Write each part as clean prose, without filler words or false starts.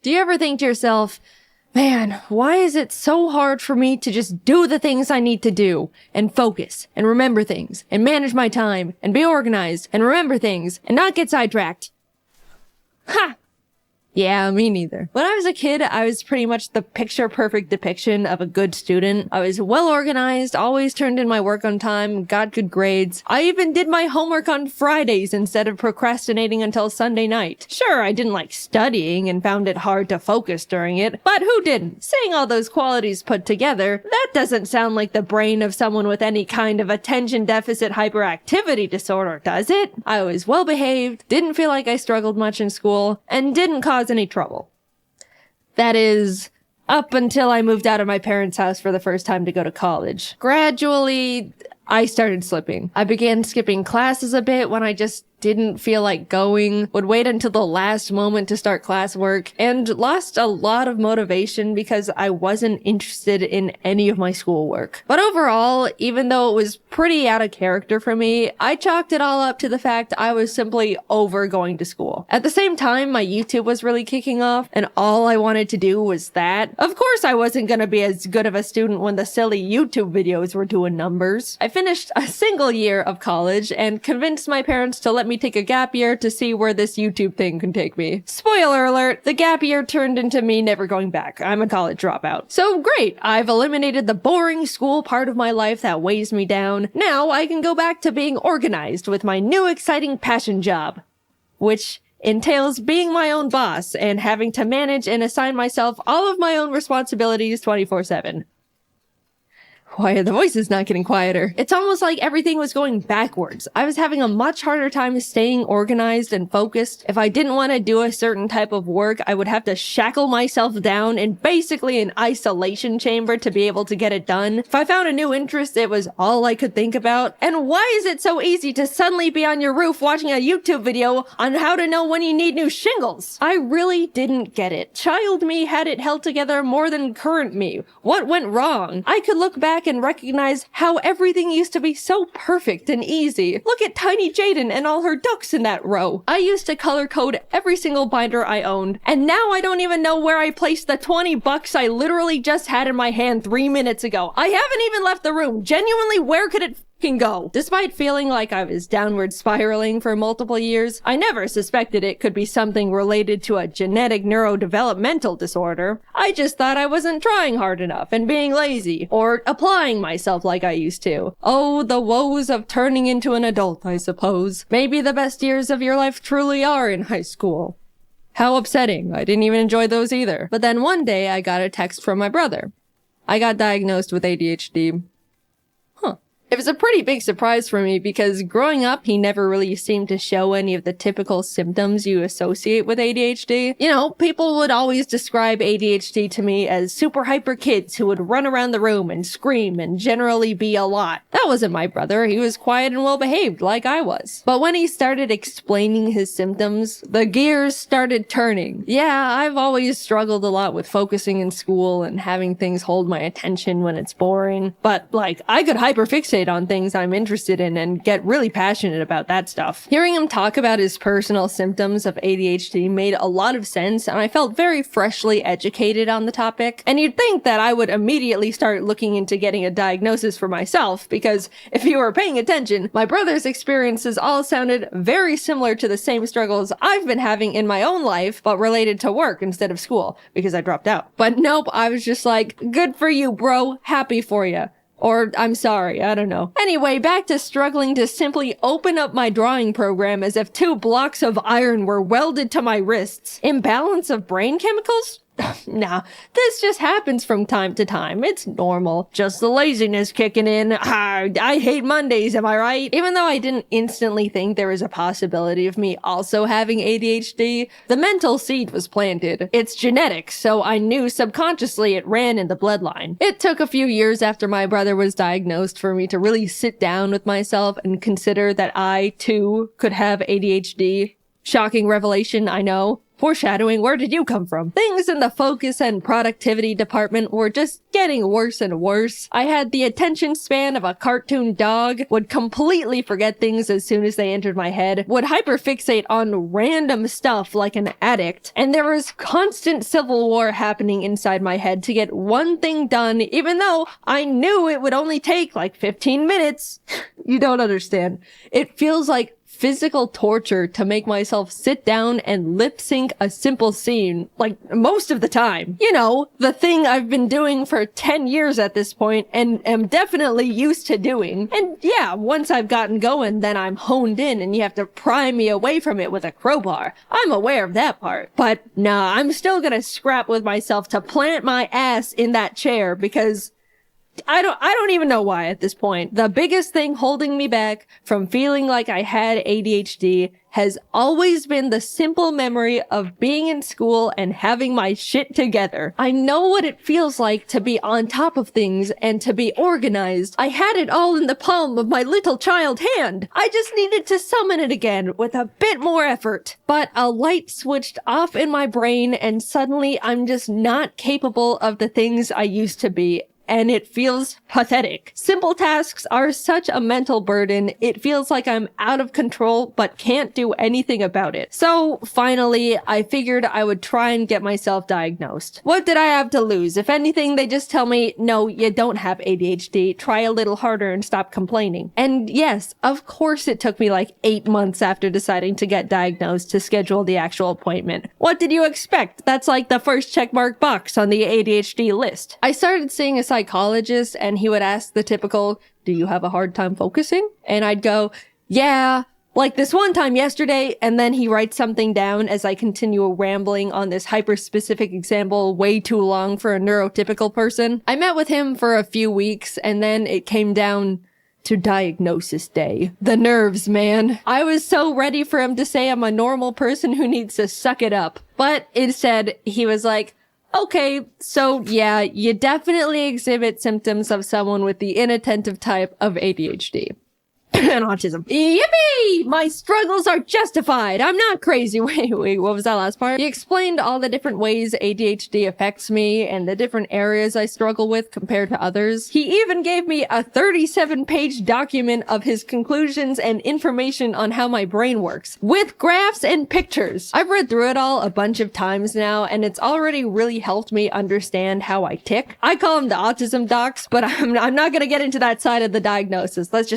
Do you ever think to yourself, man, why is it so hard for me to just do the things I need to do and focus and remember things and manage my time and be organized and remember things and not get sidetracked? Ha! Yeah, me neither. When I was a kid, I was pretty much the picture-perfect depiction of a good student. I was well-organized, always turned in my work on time, got good grades. I even did my homework on Fridays instead of procrastinating until Sunday night. Sure, I didn't like studying and found it hard to focus during it, but who didn't? Saying all those qualities put together, that doesn't sound like the brain of someone with any kind of attention deficit hyperactivity disorder, does it? I was well-behaved, didn't feel like I struggled much in school, and didn't cause any trouble. That is, up until I moved out of my parents' house for the first time to go to college. Gradually, I started slipping. I began skipping classes a bit when I just didn't feel like going, would wait until the last moment to start classwork, and lost a lot of motivation because I wasn't interested in any of my schoolwork. But overall, even though it was pretty out of character for me, I chalked it all up to the fact I was simply over going to school. At the same time, my YouTube was really kicking off, and all I wanted to do was that. Of course, I wasn't gonna be as good of a student when the silly YouTube videos were doing numbers. I finished a single year of college and convinced my parents to let me take a gap year to see where this YouTube thing can take me. Spoiler alert, the gap year turned into me never going back. I'm a college dropout. So great, I've eliminated the boring school part of my life that weighs me down. Now I can go back to being organized with my new exciting passion job, which entails being my own boss and having to manage and assign myself all of my own responsibilities 24/7. Why are the voices not getting quieter? It's almost like everything was going backwards. I was having a much harder time staying organized and focused. If I didn't want to do a certain type of work, I would have to shackle myself down in basically an isolation chamber to be able to get it done. If I found a new interest, it was all I could think about. And why is it so easy to suddenly be on your roof watching a YouTube video on how to know when you need new shingles? I really didn't get it. Child me had it held together more than current me. What went wrong? I could look back and recognize how everything used to be so perfect and easy. Look at tiny Jaiden and all her ducks in that row. I used to color code every single binder I owned, and now I don't even know where I placed the $20 I literally just had in my hand 3 minutes ago. I haven't even left the room. Genuinely, where could it can go? Despite feeling like I was downward spiraling for multiple years, I never suspected it could be something related to a genetic neurodevelopmental disorder. I just thought I wasn't trying hard enough and being lazy, or applying myself like I used to. Oh, the woes of turning into an adult, I suppose. Maybe the best years of your life truly are in high school. How upsetting. I didn't even enjoy those either. But then one day I got a text from my brother. I got diagnosed with ADHD. It was a pretty big surprise for me because growing up, he never really seemed to show any of the typical symptoms you associate with ADHD. You know, people would always describe ADHD to me as super hyper kids who would run around the room and scream and generally be a lot. That wasn't my brother. He was quiet and well behaved like I was. But when he started explaining his symptoms, the gears started turning. Yeah, I've always struggled a lot with focusing in school and having things hold my attention when it's boring. But like, I could hyperfixate on things I'm interested in and get really passionate about that stuff. Hearing him talk about his personal symptoms of ADHD made a lot of sense, and I felt very freshly educated on the topic. And you'd think that I would immediately start looking into getting a diagnosis for myself, because if you were paying attention, my brother's experiences all sounded very similar to the same struggles I've been having in my own life, but related to work instead of school, because I dropped out. But nope, I was just like, good for you, bro. Happy for you. Or, I'm sorry, I don't know. Anyway, back to struggling to simply open up my drawing program as if 2 blocks of iron were welded to my wrists. Imbalance of brain chemicals? Nah, this just happens from time to time. It's normal. Just the laziness kicking in. I hate Mondays, am I right? Even though I didn't instantly think there was a possibility of me also having ADHD, the mental seed was planted. It's genetic, so I knew subconsciously it ran in the bloodline. It took a few years after my brother was diagnosed for me to really sit down with myself and consider that I, too, could have ADHD. Shocking revelation, I know. Foreshadowing, where did you come from? Things in the focus and productivity department were just getting worse and worse. I had the attention span of a cartoon dog, would completely forget things as soon as they entered my head, would hyperfixate on random stuff like an addict, and there was constant civil war happening inside my head to get one thing done, even though I knew it would only take like 15 minutes. You don't understand. It feels like physical torture to make myself sit down and lip sync a simple scene, like most of the time. You know, the thing I've been doing for 10 years at this point and am definitely used to doing. And yeah, once I've gotten going, then I'm honed in and you have to pry me away from it with a crowbar. I'm aware of that part. But nah, I'm still gonna scrap with myself to plant my ass in that chair because I don't even know why at this point. The biggest thing holding me back from feeling like I had ADHD has always been the simple memory of being in school and having my shit together. I know what it feels like to be on top of things and to be organized. I had it all in the palm of my little child hand. I just needed to summon it again with a bit more effort. But a light switched off in my brain and suddenly I'm just not capable of the things I used to be. And it feels pathetic. Simple tasks are such a mental burden. It feels like I'm out of control, but can't do anything about it. So finally, I figured I would try and get myself diagnosed. What did I have to lose? If anything, they just tell me, no, you don't have ADHD. Try a little harder and stop complaining. And yes, of course it took me like 8 months after deciding to get diagnosed to schedule the actual appointment. What did you expect? That's like the first checkmark box on the ADHD list. I started seeing a psychologist and he would ask the typical, do you have a hard time focusing? And I'd go, yeah, like this one time yesterday, and then he writes something down as I continue rambling on this hyper-specific example way too long for a neurotypical person. I met with him for a few weeks and then it came down to diagnosis day. The nerves, man. I was so ready for him to say I'm a normal person who needs to suck it up. But instead, he was like, okay, so yeah, you definitely exhibit symptoms of someone with the inattentive type of ADHD. And autism. Yippee! My struggles are justified. I'm not crazy. Wait, what was that last part? He explained all the different ways ADHD affects me and the different areas I struggle with compared to others. He even gave me a 37-page document of his conclusions and information on how my brain works, with graphs and pictures. I've read through it all a bunch of times now, and it's already really helped me understand how I tick. I call them the autism docs, but I'm not gonna get into that side of the diagnosis. Let's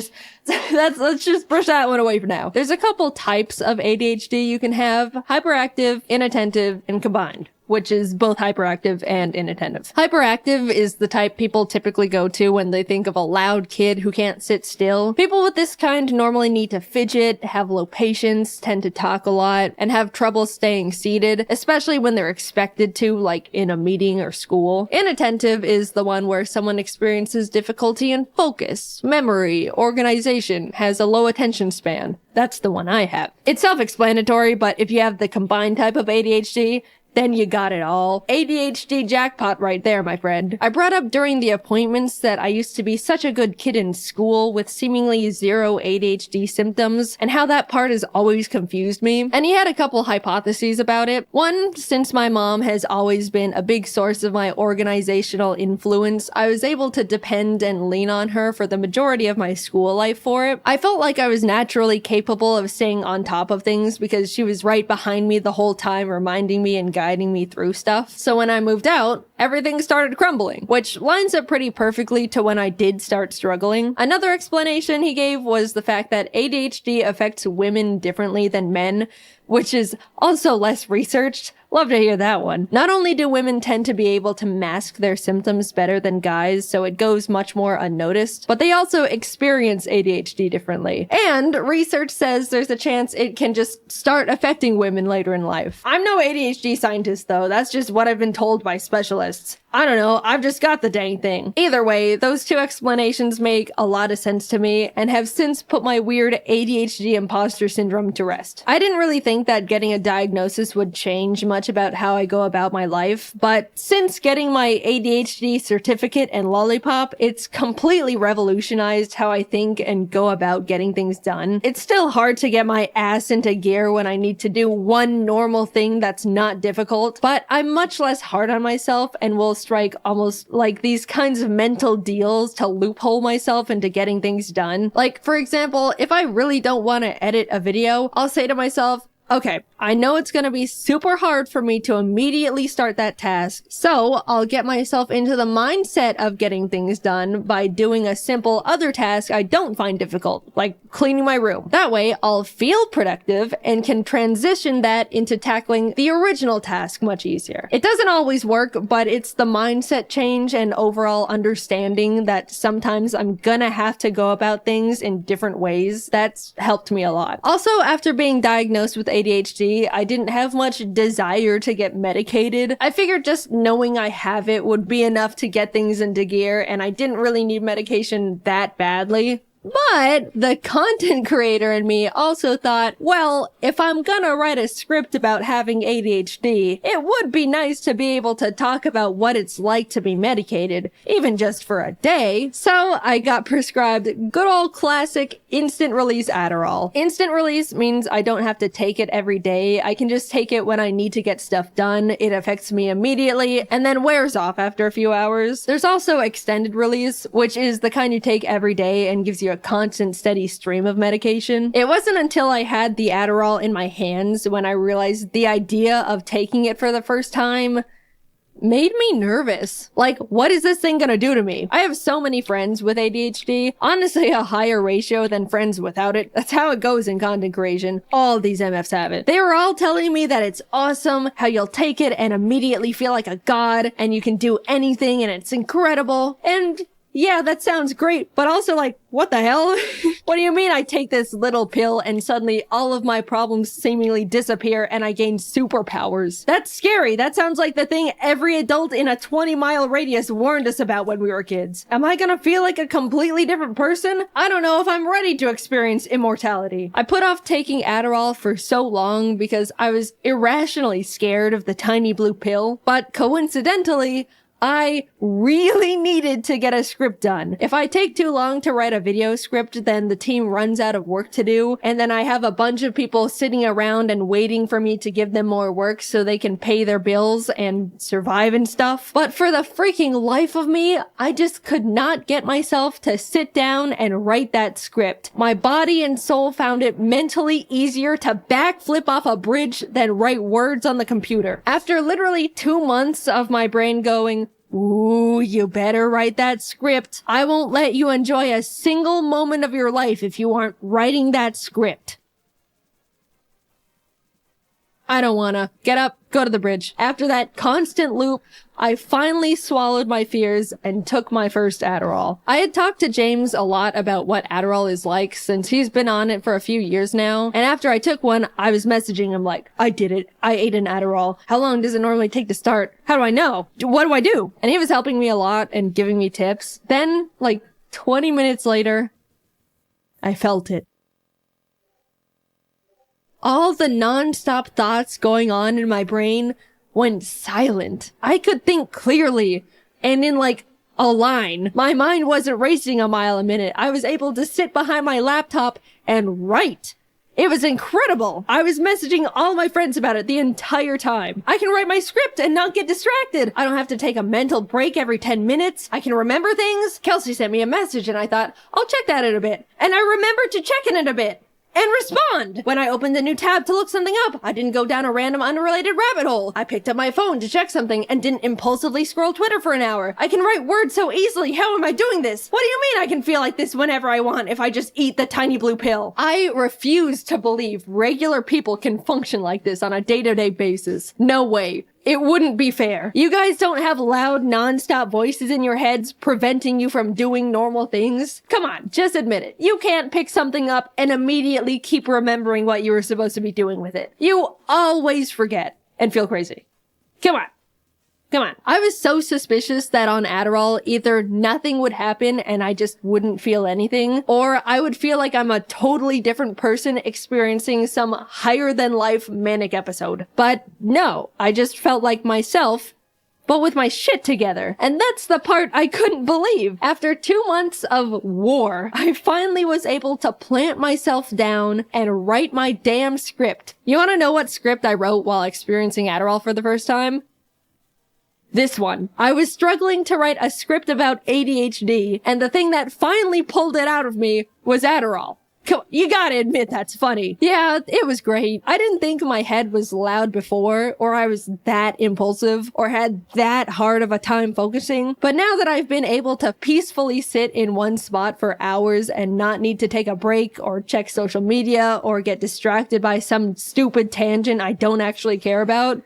just brush that one away for now. There's a couple types of ADHD you can have: hyperactive, inattentive, and combined, which is both hyperactive and inattentive. Hyperactive is the type people typically go to when they think of a loud kid who can't sit still. People with this kind normally need to fidget, have low patience, tend to talk a lot, and have trouble staying seated, especially when they're expected to, like in a meeting or school. Inattentive is the one where someone experiences difficulty in focus, memory, organization, has a low attention span. That's the one I have. It's self-explanatory, but if you have the combined type of ADHD, then you got it all. ADHD jackpot right there, my friend. I brought up during the appointments that I used to be such a good kid in school with seemingly zero ADHD symptoms, and how that part has always confused me. And he had a couple hypotheses about it. One, since my mom has always been a big source of my organizational influence, I was able to depend and lean on her for the majority of my school life for it. I felt like I was naturally capable of staying on top of things because she was right behind me the whole time, reminding me and guiding me through stuff. So when I moved out, everything started crumbling, which lines up pretty perfectly to when I did start struggling. Another explanation he gave was the fact that ADHD affects women differently than men, which is also less researched. Love to hear that one. Not only do women tend to be able to mask their symptoms better than guys, so it goes much more unnoticed, but they also experience ADHD differently. And research says there's a chance it can just start affecting women later in life. I'm no ADHD scientist though, that's just what I've been told by specialists. I don't know, I've just got the dang thing. Either way, those two explanations make a lot of sense to me and have since put my weird ADHD imposter syndrome to rest. I didn't really think that getting a diagnosis would change much much about how I go about my life, but since getting my ADHD certificate and lollipop, it's completely revolutionized how I think and go about getting things done. It's still hard to get my ass into gear when I need to do one normal thing that's not difficult, but I'm much less hard on myself and will strike almost like these kinds of mental deals to loophole myself into getting things done. Like, for example, if I really don't want to edit a video, I'll say to myself, okay, I know it's gonna be super hard for me to immediately start that task, so I'll get myself into the mindset of getting things done by doing a simple other task I don't find difficult, like cleaning my room. That way, I'll feel productive and can transition that into tackling the original task much easier. It doesn't always work, but it's the mindset change and overall understanding that sometimes I'm gonna have to go about things in different ways that's helped me a lot. Also, after being diagnosed with ADHD, I didn't have much desire to get medicated. I figured just knowing I have it would be enough to get things into gear, and I didn't really need medication that badly. But the content creator in me also thought, well, if I'm gonna write a script about having ADHD, it would be nice to be able to talk about what it's like to be medicated, even just for a day. So I got prescribed good old classic instant release Adderall. Instant release means I don't have to take it every day. I can just take it when I need to get stuff done. It affects me immediately and then wears off after a few hours. There's also extended release, which is the kind you take every day and gives you a constant steady stream of medication. It wasn't until I had the Adderall in my hands when I realized the idea of taking it for the first time made me nervous. Like, what is this thing gonna do to me? I have so many friends with ADHD, honestly a higher ratio than friends without it. That's how it goes in content creation. All these MFs have it. They were all telling me that it's awesome, how you'll take it and immediately feel like a god, and you can do anything and it's incredible. And yeah, that sounds great, but also like, what the hell? What do you mean I take this little pill and suddenly all of my problems seemingly disappear and I gain superpowers? That's scary. That sounds like the thing every adult in a 20-mile radius warned us about when we were kids. Am I gonna feel like a completely different person? I don't know if I'm ready to experience immortality. I put off taking Adderall for so long because I was irrationally scared of the tiny blue pill, but coincidentally, I really needed to get a script done. If I take too long to write a video script, then the team runs out of work to do, and then I have a bunch of people sitting around and waiting for me to give them more work so they can pay their bills and survive and stuff. But for the freaking life of me, I just could not get myself to sit down and write that script. My body and soul found it mentally easier to backflip off a bridge than write words on the computer. After literally 2 months of my brain going, ooh, you better write that script. I won't let you enjoy a single moment of your life if you aren't writing that script. I don't wanna. Get up, go to the bridge. After that constant loop, I finally swallowed my fears and took my first Adderall. I had talked to James a lot about what Adderall is like since he's been on it for a few years now. And after I took one, I was messaging him like, I did it. I ate an Adderall. How long does it normally take to start? How do I know? What do I do? And he was helping me a lot and giving me tips. Then, like 20 minutes later, I felt it. All the nonstop thoughts going on in my brain went silent. I could think clearly and in like a line. My mind wasn't racing a mile a minute. I was able to sit behind my laptop and write. It was incredible. I was messaging all my friends about it the entire time. I can write my script and not get distracted. I don't have to take a mental break every 10 minutes. I can remember things. Kelsey sent me a message and I thought, I'll check that in a bit. And I remembered to check in a bit. And respond! When I opened a new tab to look something up, I didn't go down a random unrelated rabbit hole. I picked up my phone to check something and didn't impulsively scroll Twitter for an hour. I can write words so easily. How am I doing this? What do you mean I can feel like this whenever I want if I just eat the tiny blue pill? I refuse to believe regular people can function like this on a day-to-day basis. No way. It wouldn't be fair. You guys don't have loud, non-stop voices in your heads preventing you from doing normal things? Come on, just admit it. You can't pick something up and immediately keep remembering what you were supposed to be doing with it. You always forget and feel crazy. Come on. Come on. I was so suspicious that on Adderall, either nothing would happen and I just wouldn't feel anything, or I would feel like I'm a totally different person experiencing some higher-than-life manic episode. But no, I just felt like myself, but with my shit together. And that's the part I couldn't believe. After 2 months of war, I finally was able to plant myself down and write my damn script. You wanna know what script I wrote while experiencing Adderall for the first time? This one. I was struggling to write a script about ADHD, and the thing that finally pulled it out of me was Adderall. Come on, you gotta admit that's funny. Yeah, it was great. I didn't think my head was loud before, or I was that impulsive, or had that hard of a time focusing. But now that I've been able to peacefully sit in one spot for hours and not need to take a break, or check social media, or get distracted by some stupid tangent I don't actually care about,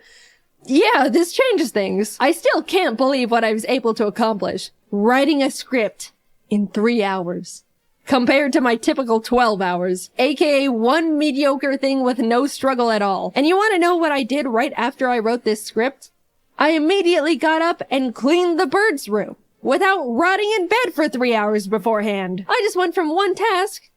yeah, this changes things. I still can't believe what I was able to accomplish. Writing a script in 3 hours. Compared to my typical 12 hours. AKA one mediocre thing with no struggle at all. And you wanna know what I did right after I wrote this script? I immediately got up and cleaned the bird's room. Without rotting in bed for 3 hours beforehand. I just went from one task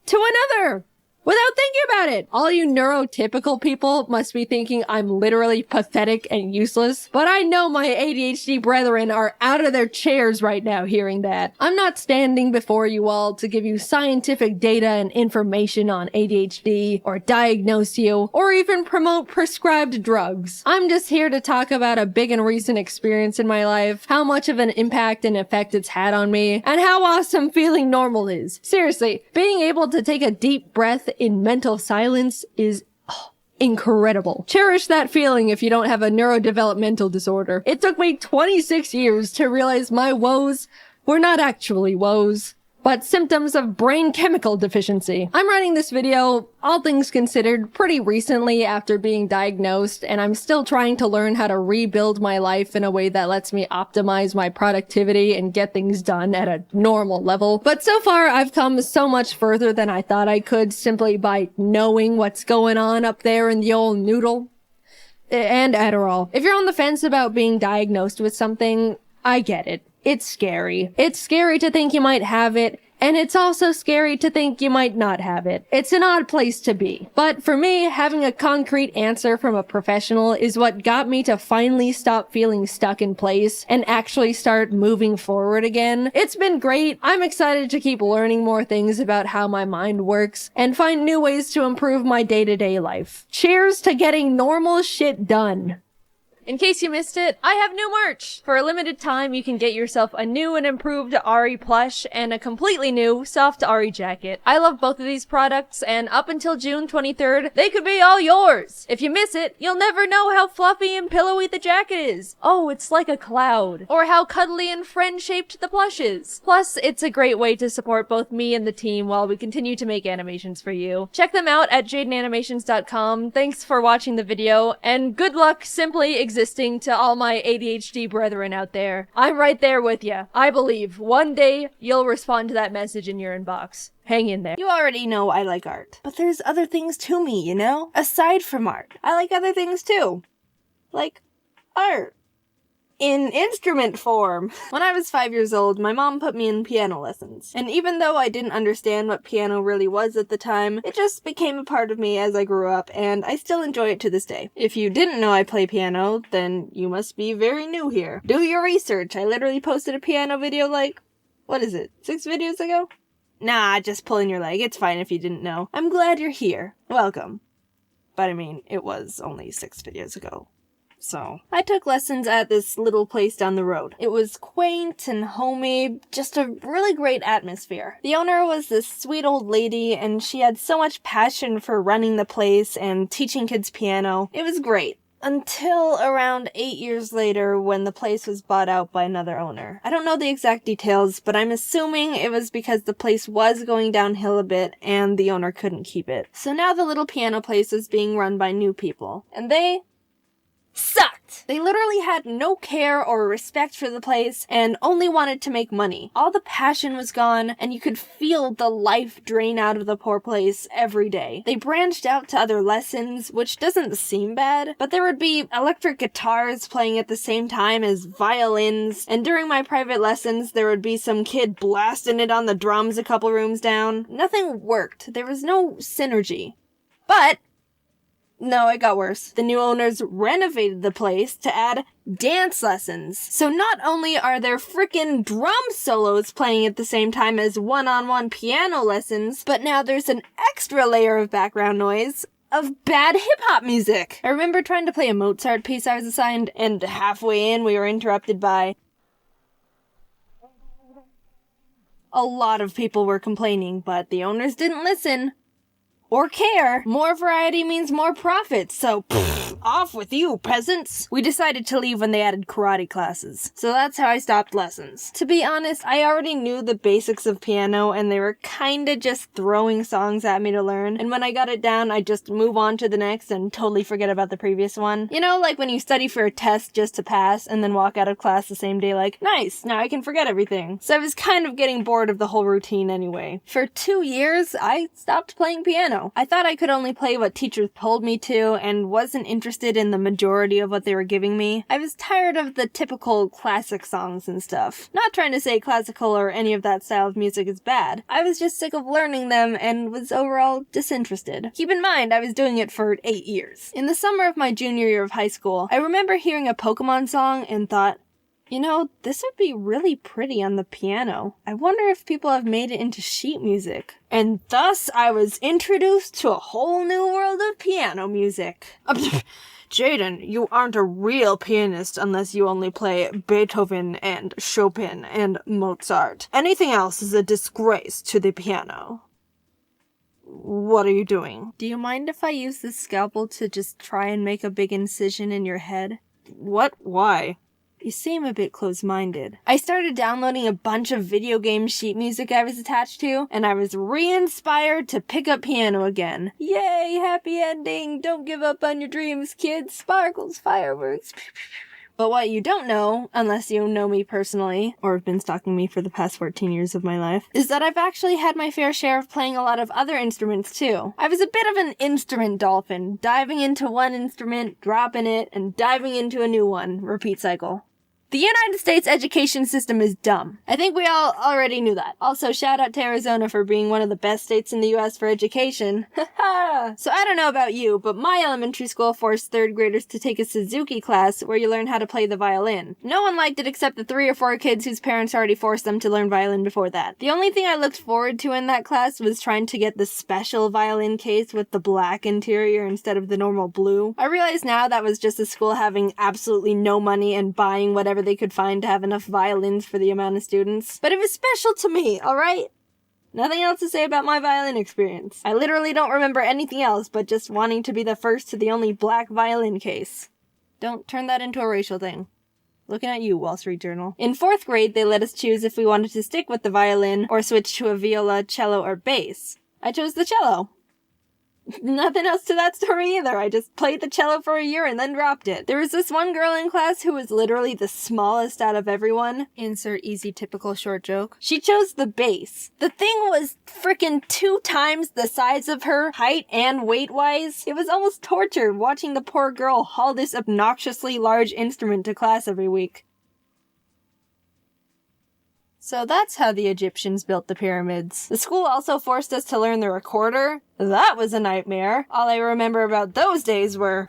to another. Without thinking about it. All you neurotypical people must be thinking I'm literally pathetic and useless, but I know my ADHD brethren are out of their chairs right now hearing that. I'm not standing before you all to give you scientific data and information on ADHD, or diagnose you, or even promote prescribed drugs. I'm just here to talk about a big and recent experience in my life, how much of an impact and effect it's had on me, and how awesome feeling normal is. Seriously, being able to take a deep breath in mental silence is incredible. Cherish that feeling if you don't have a neurodevelopmental disorder. It took me 26 years to realize my woes were not actually woes, but symptoms of brain chemical deficiency. I'm writing this video, all things considered, pretty recently after being diagnosed, and I'm still trying to learn how to rebuild my life in a way that lets me optimize my productivity and get things done at a normal level. But so far, I've come so much further than I thought I could simply by knowing what's going on up there in the old noodle. And Adderall. If you're on the fence about being diagnosed with something, I get it. It's scary. It's scary to think you might have it, and it's also scary to think you might not have it. It's an odd place to be. But for me, having a concrete answer from a professional is what got me to finally stop feeling stuck in place and actually start moving forward again. It's been great. I'm excited to keep learning more things about how my mind works and find new ways to improve my day-to-day life. Cheers to getting normal shit done. In case you missed it, I have new merch! For a limited time, you can get yourself a new and improved Ari plush and a completely new soft Ari jacket. I love both of these products, and up until June 23rd, they could be all yours! If you miss it, you'll never know how fluffy and pillowy the jacket is. Oh, it's like a cloud. Or how cuddly and friend-shaped the plush is. Plus, it's a great way to support both me and the team while we continue to make animations for you. Check them out at JaidenAnimations.com. Thanks for watching the video, and good luck simply existing to all my ADHD brethren out there. I'm right there with you. I believe one day you'll respond to that message in your inbox. Hang in there. You already know I like art. But there's other things to me, you know? Aside from art. I like other things too. Like art. In instrument form. When I was 5 years old, my mom put me in piano lessons. And even though I didn't understand what piano really was at the time, it just became a part of me as I grew up, and I still enjoy it to this day. If you didn't know I play piano, then you must be very new here. Do your research. I literally posted a piano video like, 6 videos ago? Nah, just pulling your leg. It's fine if you didn't know. I'm glad you're here. Welcome. But I mean, it was only 6 videos ago. So, I took lessons at this little place down the road. It was quaint and homey, just a really great atmosphere. The owner was this sweet old lady, and she had so much passion for running the place and teaching kids piano. It was great. Until around 8 years later when the place was bought out by another owner. I don't know the exact details, but I'm assuming it was because the place was going downhill a bit and the owner couldn't keep it. So now the little piano place is being run by new people. And they sucked. They literally had no care or respect for the place and only wanted to make money. All the passion was gone, and you could feel the life drain out of the poor place every day. They branched out to other lessons, which doesn't seem bad, but there would be electric guitars playing at the same time as violins, and during my private lessons, there would be some kid blasting it on the drums a couple rooms down. Nothing worked. There was no synergy. But no, it got worse. The new owners renovated the place to add dance lessons. So not only are there frickin' drum solos playing at the same time as one-on-one piano lessons, but now there's an extra layer of background noise of bad hip-hop music. I remember trying to play a Mozart piece I was assigned, and halfway in we were interrupted by... A lot of people were complaining, but the owners didn't listen. Or care. More variety means more profit, so off with you, peasants. We decided to leave when they added karate classes, so that's how I stopped lessons. To be honest, I already knew the basics of piano, and they were kinda just throwing songs at me to learn, and when I got it down, I just move on to the next and totally forget about the previous one. You know, like when you study for a test just to pass, and then walk out of class the same day like, nice, now I can forget everything. So I was kind of getting bored of the whole routine anyway. For 2 years, I stopped playing piano. I thought I could only play what teachers told me to, and wasn't interested in the majority of what they were giving me. I was tired of the typical classic songs and stuff. Not trying to say classical or any of that style of music is bad. I was just sick of learning them and was overall disinterested. Keep in mind, I was doing it for 8 years. In the summer of my junior year of high school, I remember hearing a Pokémon song and thought, you know, this would be really pretty on the piano. I wonder if people have made it into sheet music. And thus, I was introduced to a whole new world of piano music. Jaiden, you aren't a real pianist unless you only play Beethoven and Chopin and Mozart. Anything else is a disgrace to the piano. What are you doing? Do you mind if I use this scalpel to just try and make a big incision in your head? What? Why? You seem a bit close-minded. I started downloading a bunch of video game sheet music I was attached to, and I was re-inspired to pick up piano again. Yay, happy ending! Don't give up on your dreams, kids! Sparkles, fireworks! But what you don't know, unless you know me personally, or have been stalking me for the past 14 years of my life, is that I've actually had my fair share of playing a lot of other instruments too. I was a bit of an instrument dolphin, diving into one instrument, dropping it, and diving into a new one. Repeat cycle. The United States education system is dumb. I think we all already knew that. Also, shout out to Arizona for being one of the best states in the US for education. Haha! So I don't know about you, but my elementary school forced 3rd graders to take a Suzuki class where you learn how to play the violin. No one liked it except the 3 or 4 kids whose parents already forced them to learn violin before that. The only thing I looked forward to in that class was trying to get the special violin case with the black interior instead of the normal blue. I realize now that was just the school having absolutely no money and buying whatever they could find to have enough violins for the amount of students. But it was special to me, alright? Nothing else to say about my violin experience. I literally don't remember anything else but just wanting to be the first to the only black violin case. Don't turn that into a racial thing. Looking at you, Wall Street Journal. In 4th grade, they let us choose if we wanted to stick with the violin or switch to a viola, cello, or bass. I chose the cello. Nothing else to that story either. I just played the cello for a year and then dropped it. There was this one girl in class who was literally the smallest out of everyone. Insert easy typical short joke. She chose the bass. The thing was frickin' 2 times the size of her, height and weight-wise. It was almost torture watching the poor girl haul this obnoxiously large instrument to class every week. So that's how the Egyptians built the pyramids. The school also forced us to learn the recorder. That was a nightmare. All I remember about those days were...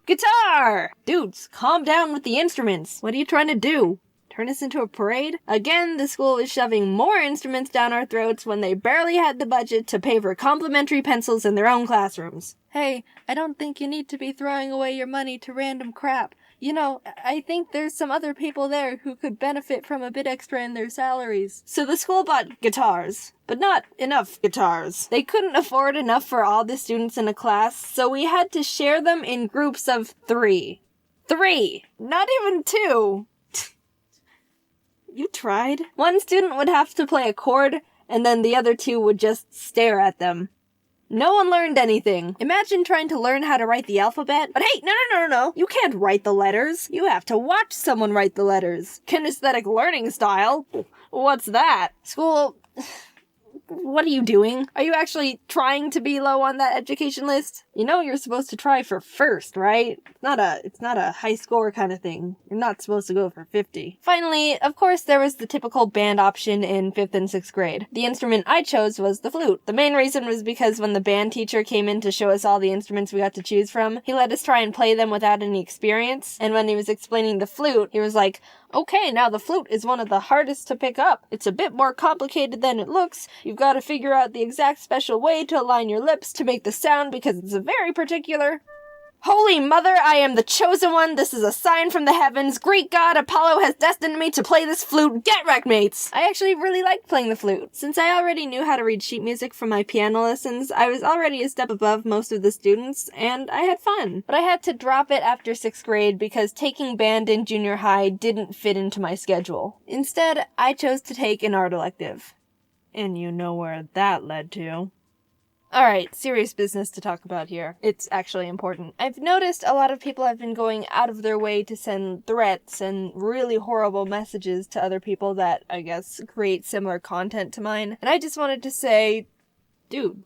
guitar! Dudes, calm down with the instruments. What are you trying to do? Turn us into a parade? Again, the school was shoving more instruments down our throats when they barely had the budget to pay for complimentary pencils in their own classrooms. Hey, I don't think you need to be throwing away your money to random crap. You know, I think there's some other people there who could benefit from a bit extra in their salaries. So the school bought guitars, but not enough guitars. They couldn't afford enough for all the students in a class, so we had to share them in groups of 3. 3! Not even 2! You tried. One student would have to play a chord, and then the other 2 would just stare at them. No one learned anything. Imagine trying to learn how to write the alphabet, but hey, no. You can't write the letters. You have to watch someone write the letters. Kinesthetic learning style? What's that? School... What are you doing? Are you actually trying to be low on that education list? You know you're supposed to try for first, right? It's not a high score kind of thing. You're not supposed to go for 50. Finally, of course, there was the typical band option in 5th and 6th grade. The instrument I chose was the flute. The main reason was because when the band teacher came in to show us all the instruments we got to choose from, he let us try and play them without any experience. And when he was explaining the flute, he was like, okay, now the flute is one of the hardest to pick up. It's a bit more complicated than it looks. You've got to figure out the exact special way to align your lips to make the sound because it's very particular. Holy mother, I am the chosen one. This is a sign from the heavens. Great God, Apollo has destined me to play this flute. Get wrecked, mates! I actually really liked playing the flute. Since I already knew how to read sheet music from my piano lessons, I was already a step above most of the students, and I had fun. But I had to drop it after 6th grade because taking band in junior high didn't fit into my schedule. Instead, I chose to take an art elective. And you know where that led to. Alright, serious business to talk about here. It's actually important. I've noticed a lot of people have been going out of their way to send threats and really horrible messages to other people that, I guess, create similar content to mine. And I just wanted to say, dude,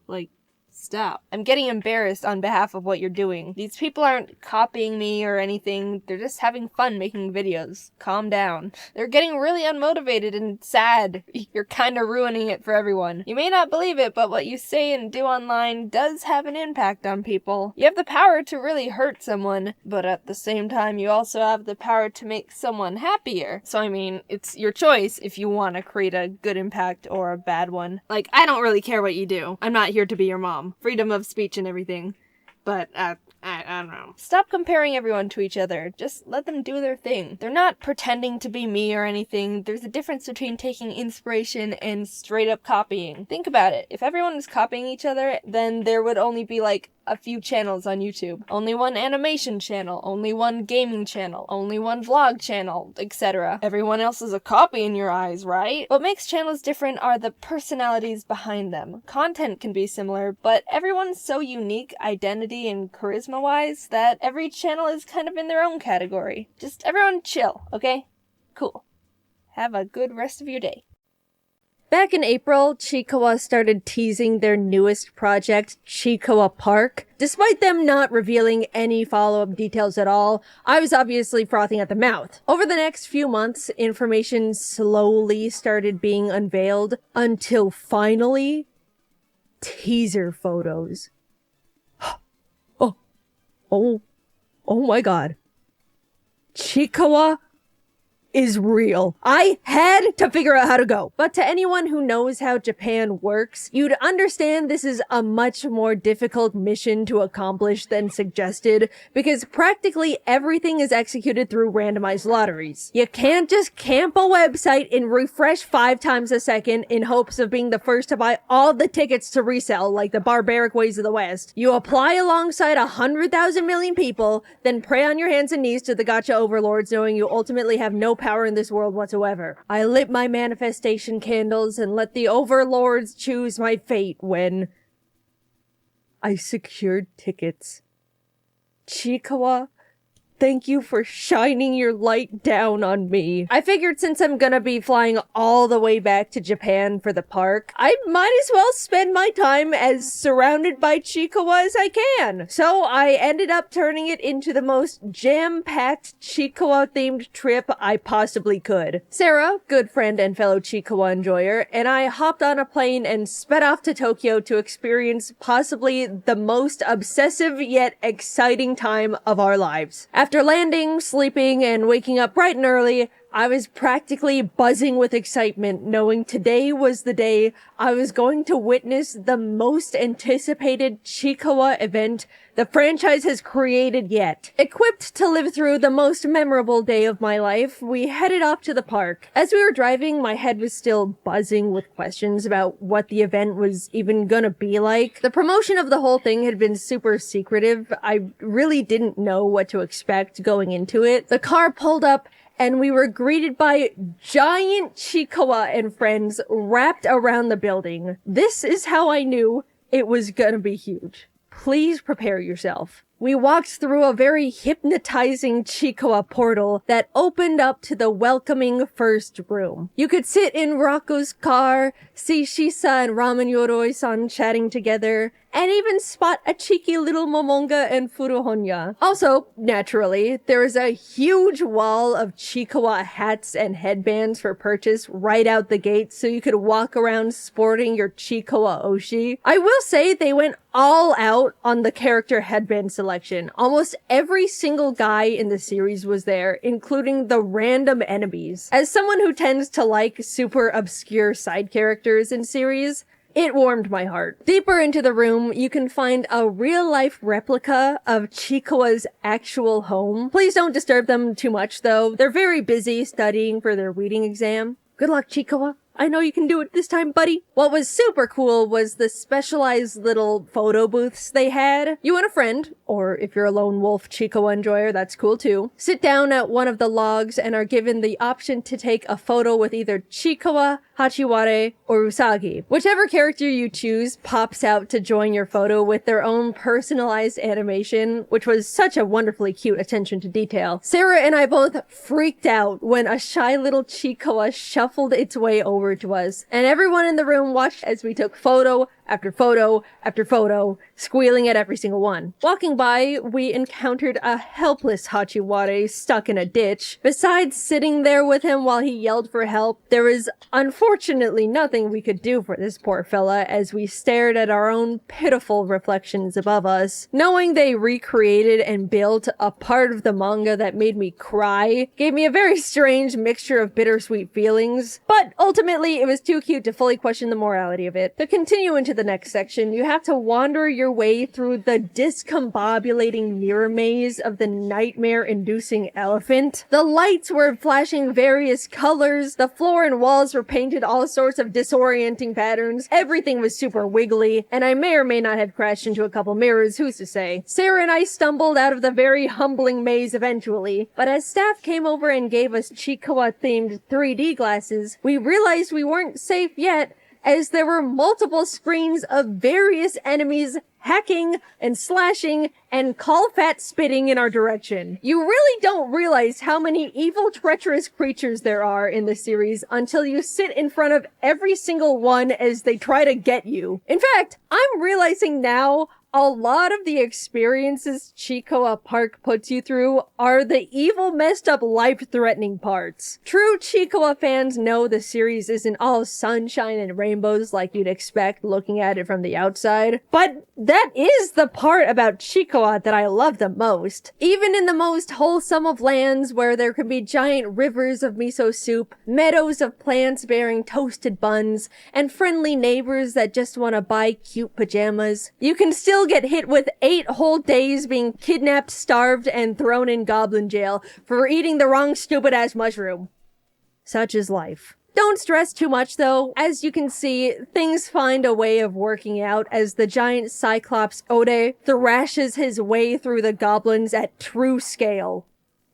stop. I'm getting embarrassed on behalf of what you're doing. These people aren't copying me or anything. They're just having fun making videos. Calm down. They're getting really unmotivated and sad. You're kind of ruining it for everyone. You may not believe it, but what you say and do online does have an impact on people. You have the power to really hurt someone, but at the same time, you also have the power to make someone happier. So, I mean, it's your choice if you want to create a good impact or a bad one. I don't really care what you do. I'm not here to be your mom. Freedom of speech and everything. But, I don't know. Stop comparing everyone to each other. Just let them do their thing. They're not pretending to be me or anything. There's a difference between taking inspiration and straight up copying. Think about it. If everyone was copying each other, then there would only be a few channels on YouTube. Only one animation channel, only one gaming channel, only one vlog channel, etc. Everyone else is a copy in your eyes, right? What makes channels different are the personalities behind them. Content can be similar, but everyone's so unique, identity and charisma-wise, that every channel is kind of in their own category. Just everyone chill, okay? Cool. Have a good rest of your day. Back in April, Chiikawa started teasing their newest project, Chiikawa Park. Despite them not revealing any follow-up details at all, I was obviously frothing at the mouth. Over the next few months, information slowly started being unveiled until finally, teaser photos. Oh my god. Chiikawa is real. I had to figure out how to go. But to anyone who knows how Japan works, you'd understand this is a much more difficult mission to accomplish than suggested, because practically everything is executed through randomized lotteries. You can't just camp a website and refresh 5 times a second in hopes of being the first to buy all the tickets to resell like the barbaric ways of the West. You apply alongside 100,000 million people, then pray on your hands and knees to the gacha overlords, knowing you ultimately have no power in this world whatsoever. I lit my manifestation candles and let the overlords choose my fate when I secured tickets. Chiikawa, thank you for shining your light down on me. I figured since I'm gonna be flying all the way back to Japan for the park, I might as well spend my time as surrounded by Chiikawa as I can. So I ended up turning it into the most jam-packed Chiikawa-themed trip I possibly could. Sarah, good friend and fellow Chiikawa enjoyer, and I hopped on a plane and sped off to Tokyo to experience possibly the most obsessive yet exciting time of our lives. After landing, sleeping, and waking up bright and early, I was practically buzzing with excitement, knowing today was the day I was going to witness the most anticipated Chiikawa event the franchise has created yet. Equipped to live through the most memorable day of my life, we headed off to the park. As we were driving, my head was still buzzing with questions about what the event was even gonna be like. The promotion of the whole thing had been super secretive. I really didn't know what to expect going into it. The car pulled up, and we were greeted by giant Chiikawa and friends wrapped around the building. This is how I knew it was gonna be huge. Please prepare yourself. We walked through a very hypnotizing Chikawa portal that opened up to the welcoming first room. You could sit in Rocco's car, see Shisa and Ramen Yoroi-san chatting together, and even spot a cheeky little Momonga and Furuhonya. Also, naturally, there is a huge wall of Chikawa hats and headbands for purchase right out the gate, so you could walk around sporting your Chikawa Oshi. I will say they went all out on the character headband selection. Almost every single guy in the series was there, including the random enemies. As someone who tends to like super obscure side characters in series, it warmed my heart. Deeper into the room, you can find a real-life replica of Chikawa's actual home. Please don't disturb them too much, though. They're very busy studying for their reading exam. Good luck, Chikawa. I know you can do it this time, buddy. What was super cool was the specialized little photo booths they had. You and a friend, or if you're a lone wolf Chikawa enjoyer, that's cool too, sit down at one of the logs and are given the option to take a photo with either Chikawa, Hachiware, or Usagi. Whichever character you choose pops out to join your photo with their own personalized animation, which was such a wonderfully cute attention to detail. Sarah and I both freaked out when a shy little Chikawa shuffled its way over to us, and everyone in the room watched as we took photo after photo after photo, squealing at every single one. Walking by, we encountered a helpless Hachiware stuck in a ditch. Besides sitting there with him while he yelled for help, there was unfortunately nothing we could do for this poor fella as we stared at our own pitiful reflections above us. Knowing they recreated and built a part of the manga that made me cry gave me a very strange mixture of bittersweet feelings, but ultimately it was too cute to fully question the morality of it. To continue into the next section, you have to wander your way through the discombobulating mirror maze of the nightmare-inducing elephant. The lights were flashing various colors, the floor and walls were painted all sorts of disorienting patterns, everything was super wiggly, and I may or may not have crashed into a couple mirrors, who's to say. Sarah and I stumbled out of the very humbling maze eventually, but as staff came over and gave us Chikawa-themed 3D glasses, we realized we weren't safe yet, as there were multiple screens of various enemies hacking and slashing and call-fat spitting in our direction. You really don't realize how many evil, treacherous creatures there are in the series until you sit in front of every single one as they try to get you. In fact, I'm realizing now a lot of the experiences Chikawa Park puts you through are the evil, messed up, life-threatening parts. True Chikawa fans know the series isn't all sunshine and rainbows like you'd expect looking at it from the outside, but that is the part about Chikawa that I love the most. Even in the most wholesome of lands where there can be giant rivers of miso soup, meadows of plants bearing toasted buns, and friendly neighbors that just want to buy cute pajamas, you can still get hit with 8 whole days being kidnapped, starved, and thrown in goblin jail for eating the wrong stupid-ass mushroom. Such is life. Don't stress too much though. As you can see, things find a way of working out as the giant Cyclops Ode thrashes his way through the goblins at true scale.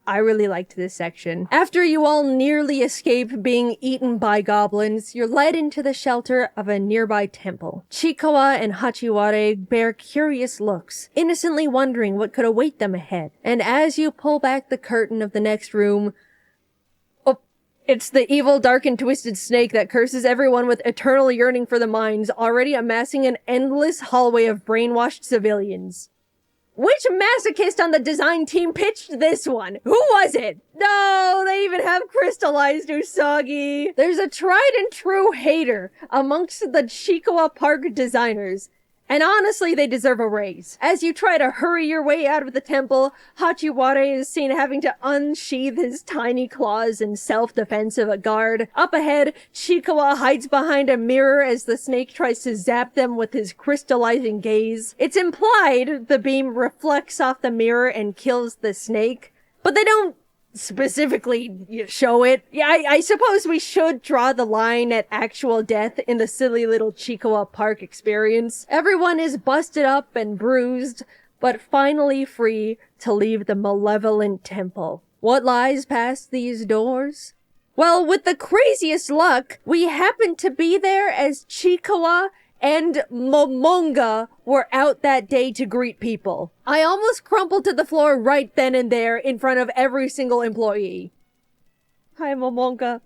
I really liked this section. After you all nearly escape being eaten by goblins, you're led into the shelter of a nearby temple. Chikawa and Hachiware bear curious looks, innocently wondering what could await them ahead. And as you pull back the curtain of the next room, it's the evil, dark, and twisted snake that curses everyone with eternal yearning for the mines, already amassing an endless hallway of brainwashed civilians. Which masochist on the design team pitched this one? Who was it? No, they even have crystallized Usagi. There's a tried and true hater amongst the Chikawa Park designers. And honestly, they deserve a raise. As you try to hurry your way out of the temple, Hachiware is seen having to unsheath his tiny claws in self-defense of a guard. Up ahead, Chikawa hides behind a mirror as the snake tries to zap them with his crystallizing gaze. It's implied the beam reflects off the mirror and kills the snake, but they don't specifically show it. Yeah, I suppose we should draw the line at actual death in the silly little Chikawa Park experience. Everyone is busted up and bruised, but finally free to leave the malevolent temple. What lies past these doors? Well, with the craziest luck, we happen to be there as Chikawa and Momonga were out that day to greet people. I almost crumpled to the floor right then and there in front of every single employee. Hi, Momonga.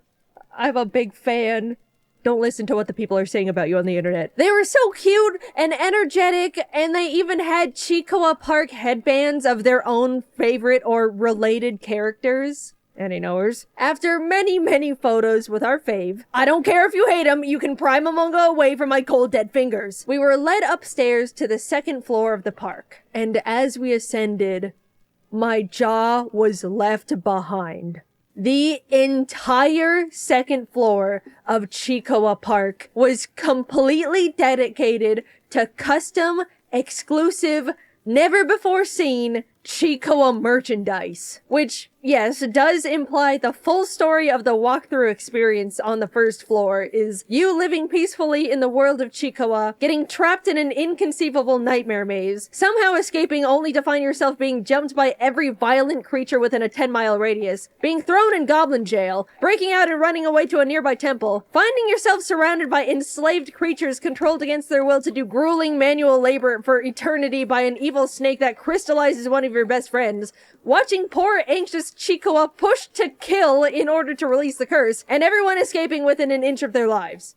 I'm a big fan. Don't listen to what the people are saying about you on the internet. They were so cute and energetic, and they even had Chikoa Park headbands of their own favorite or related characters. Any knowers? After many, many photos with our fave, I don't care if you hate him, you can pry Momonga away from my cold dead fingers. We were led upstairs to the second floor of the park, and as we ascended, my jaw was left behind. The entire second floor of Chikoa Park was completely dedicated to custom, exclusive, never before seen Chikoa merchandise, which, yes, does imply the full story of the walkthrough experience on the first floor is you living peacefully in the world of Chikoa, getting trapped in an inconceivable nightmare maze, somehow escaping only to find yourself being jumped by every violent creature within a 10-mile radius, being thrown in goblin jail, breaking out and running away to a nearby temple, finding yourself surrounded by enslaved creatures controlled against their will to do grueling manual labor for eternity by an evil snake that crystallizes one of your best friends, watching poor anxious Chikoa pushed to kill in order to release the curse, and everyone escaping within an inch of their lives.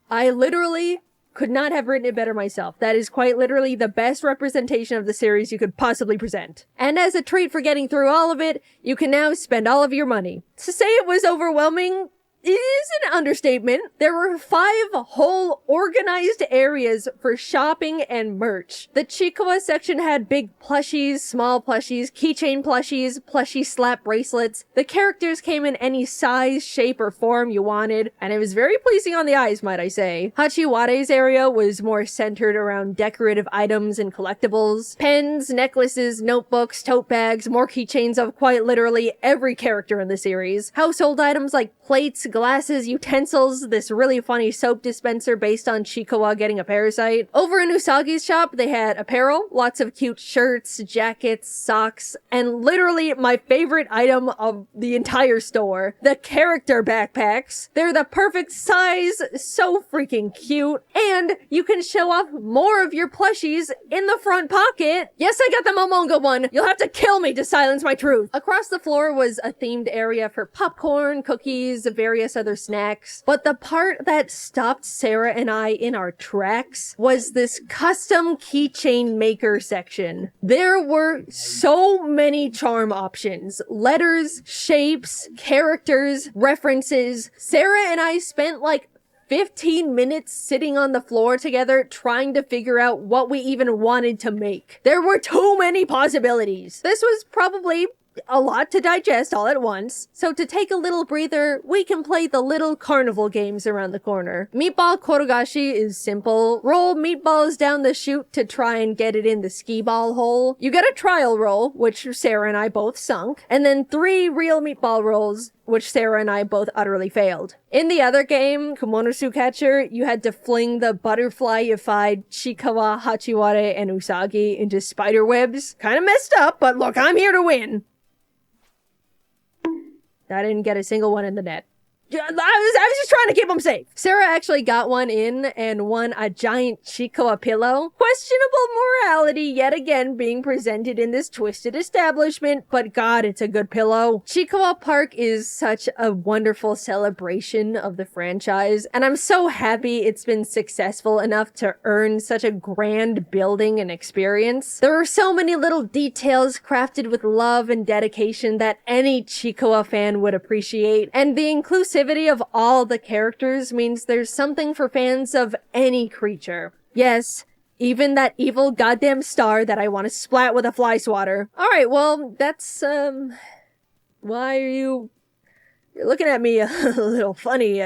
I literally could not have written it better myself. That is quite literally the best representation of the series you could possibly present. And as a treat for getting through all of it, you can now spend all of your money. To say it was overwhelming is an understatement. There were 5 whole organized areas for shopping and merch. The Chikoa section had big plushies, small plushies, keychain plushies, plushie slap bracelets. The characters came in any size, shape, or form you wanted, and it was very pleasing on the eyes, might I say. Hachiware's area was more centered around decorative items and collectibles. Pens, necklaces, notebooks, tote bags, more keychains of quite literally every character in the series. Household items like plates, glasses, utensils, this really funny soap dispenser based on Chikoa getting a parasite. Over in Usagi's shop, they had apparel, lots of cute shirts, jackets, socks, and literally my favorite item of the entire store, the character backpacks. They're the perfect size, so freaking cute, and you can show off more of your plushies in the front pocket. Yes, I got the Momonga one. You'll have to kill me to silence my truth. Across the floor was a themed area for popcorn, cookies, various other snacks. But the part that stopped Sarah and I in our tracks was this custom keychain maker section. There were so many charm options, letters, shapes, characters, references. Sarah and I spent like 15 minutes sitting on the floor together trying to figure out what we even wanted to make. There were too many possibilities. This was probably a lot to digest all at once, so to take a little breather, we can play the little carnival games around the corner. Meatball Korogashi is simple. Roll meatballs down the chute to try and get it in the skee ball hole. You get a trial roll, which Sarah and I both sunk, and then 3 real meatball rolls, which Sarah and I both utterly failed. In the other game, Kumonosu Catcher, you had to fling the butterfly-ified Chikawa, Hachiware, and Usagi into spider webs. Kinda messed up, but look, I'm here to win. I didn't get a single one in the net. I was just trying to keep them safe. Sarah actually got one in and won a giant Chikoa pillow. Questionable morality yet again being presented in this twisted establishment, but God, it's a good pillow. Chikoa Park is such a wonderful celebration of the franchise, and I'm so happy it's been successful enough to earn such a grand building and experience. There are so many little details crafted with love and dedication that any Chikoa fan would appreciate, and the inclusivity of all the characters means there's something for fans of any creature. Yes, even that evil goddamn star that I want to splat with a fly swatter. Alright, well, that's, why are you're looking at me a little funny,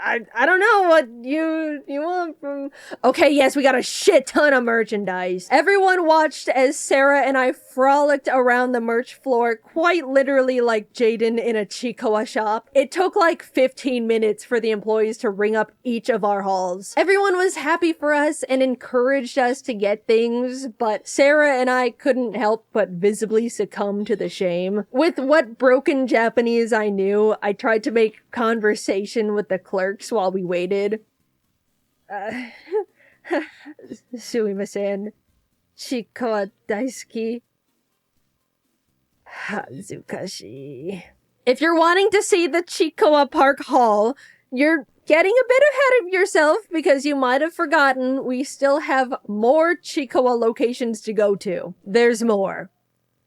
I don't know what you want from... Okay, yes, we got a shit ton of merchandise. Everyone watched as Sarah and I frolicked around the merch floor quite literally like Jaiden in a Chikoa shop. It took like 15 minutes for the employees to ring up each of our hauls. Everyone was happy for us and encouraged us to get things, but Sarah and I couldn't help but visibly succumb to the shame. With what broken Japanese I knew, I tried to make conversation with the clerks while we waited. Sumimasen. Chikowa daisuki. Hazukashi. If you're wanting to see the Chikowa Park Hall, you're getting a bit ahead of yourself because you might have forgotten we still have more Chikowa locations to go to. There's more.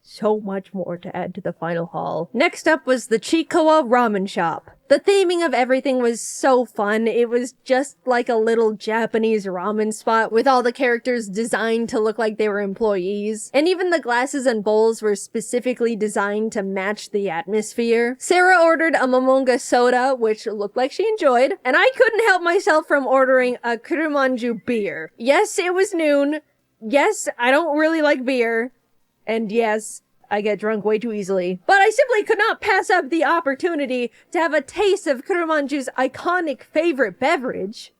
So much more to add to the final hall. Next up was the Chikowa Ramen Shop. The theming of everything was so fun. It was just like a little Japanese ramen spot with all the characters designed to look like they were employees. And even the glasses and bowls were specifically designed to match the atmosphere. Sarah ordered a Momonga soda, which looked like she enjoyed. And I couldn't help myself from ordering a Kurumanju beer. Yes, it was noon. Yes, I don't really like beer. And yes, I get drunk way too easily. But I simply could not pass up the opportunity to have a taste of Kurumanju's iconic favorite beverage.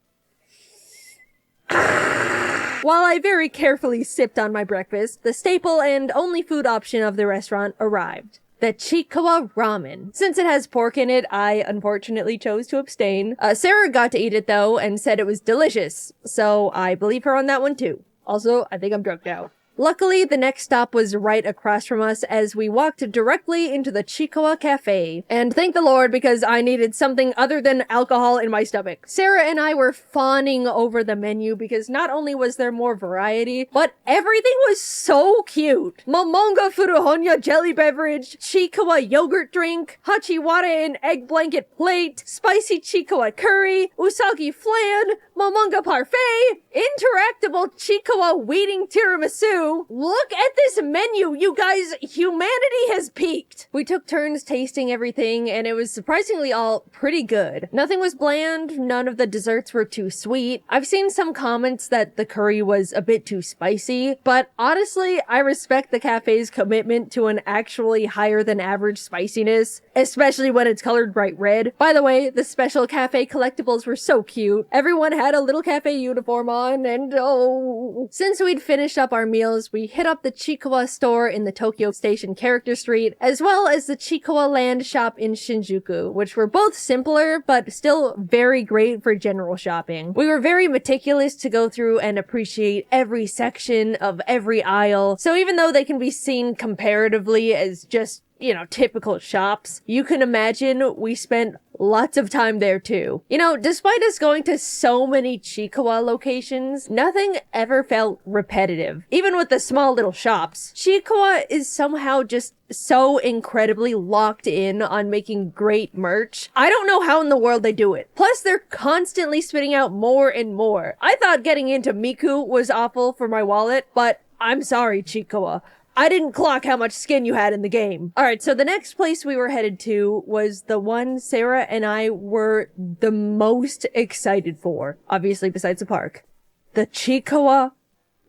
While I very carefully sipped on my breakfast, the staple and only food option of the restaurant arrived. The Chikowa Ramen. Since it has pork in it, I unfortunately chose to abstain. Sarah got to eat it though and said it was delicious. So I believe her on that one too. Also, I think I'm drunk now. Luckily, the next stop was right across from us as we walked directly into the Chikowa Cafe. And thank the Lord because I needed something other than alcohol in my stomach. Sarah and I were fawning over the menu because not only was there more variety, but everything was so cute. Momonga Furuhonya jelly beverage, Chikowa yogurt drink, Hachiware and egg blanket plate, spicy Chikowa curry, Usagi flan, Momonga parfait, interactable Chikowa weeding tiramisu. Look at this menu, you guys! Humanity has peaked! We took turns tasting everything, and it was surprisingly all pretty good. Nothing was bland, none of the desserts were too sweet. I've seen some comments that the curry was a bit too spicy, but honestly, I respect the cafe's commitment to an actually higher than average spiciness, especially when it's colored bright red. By the way, the special cafe collectibles were so cute. Everyone had a little cafe uniform on, and oh. Since we'd finished up our meals, we hit up the Chikowa store in the Tokyo Station Character Street, as well as the Chikowa Land shop in Shinjuku, which were both simpler, but still very great for general shopping. We were very meticulous to go through and appreciate every section of every aisle, so even though they can be seen comparatively as just typical shops, you can imagine we spent lots of time there too. Despite us going to so many Chikowa locations, nothing ever felt repetitive. Even with the small little shops, Chikowa is somehow just so incredibly locked in on making great merch. I don't know how in the world they do it. Plus, they're constantly spitting out more and more. I thought getting into Miku was awful for my wallet, but I'm sorry, Chikowa. I didn't clock how much skin you had in the game. Alright, so the next place we were headed to was the one Sarah and I were the most excited for, obviously besides the park. The Chikowa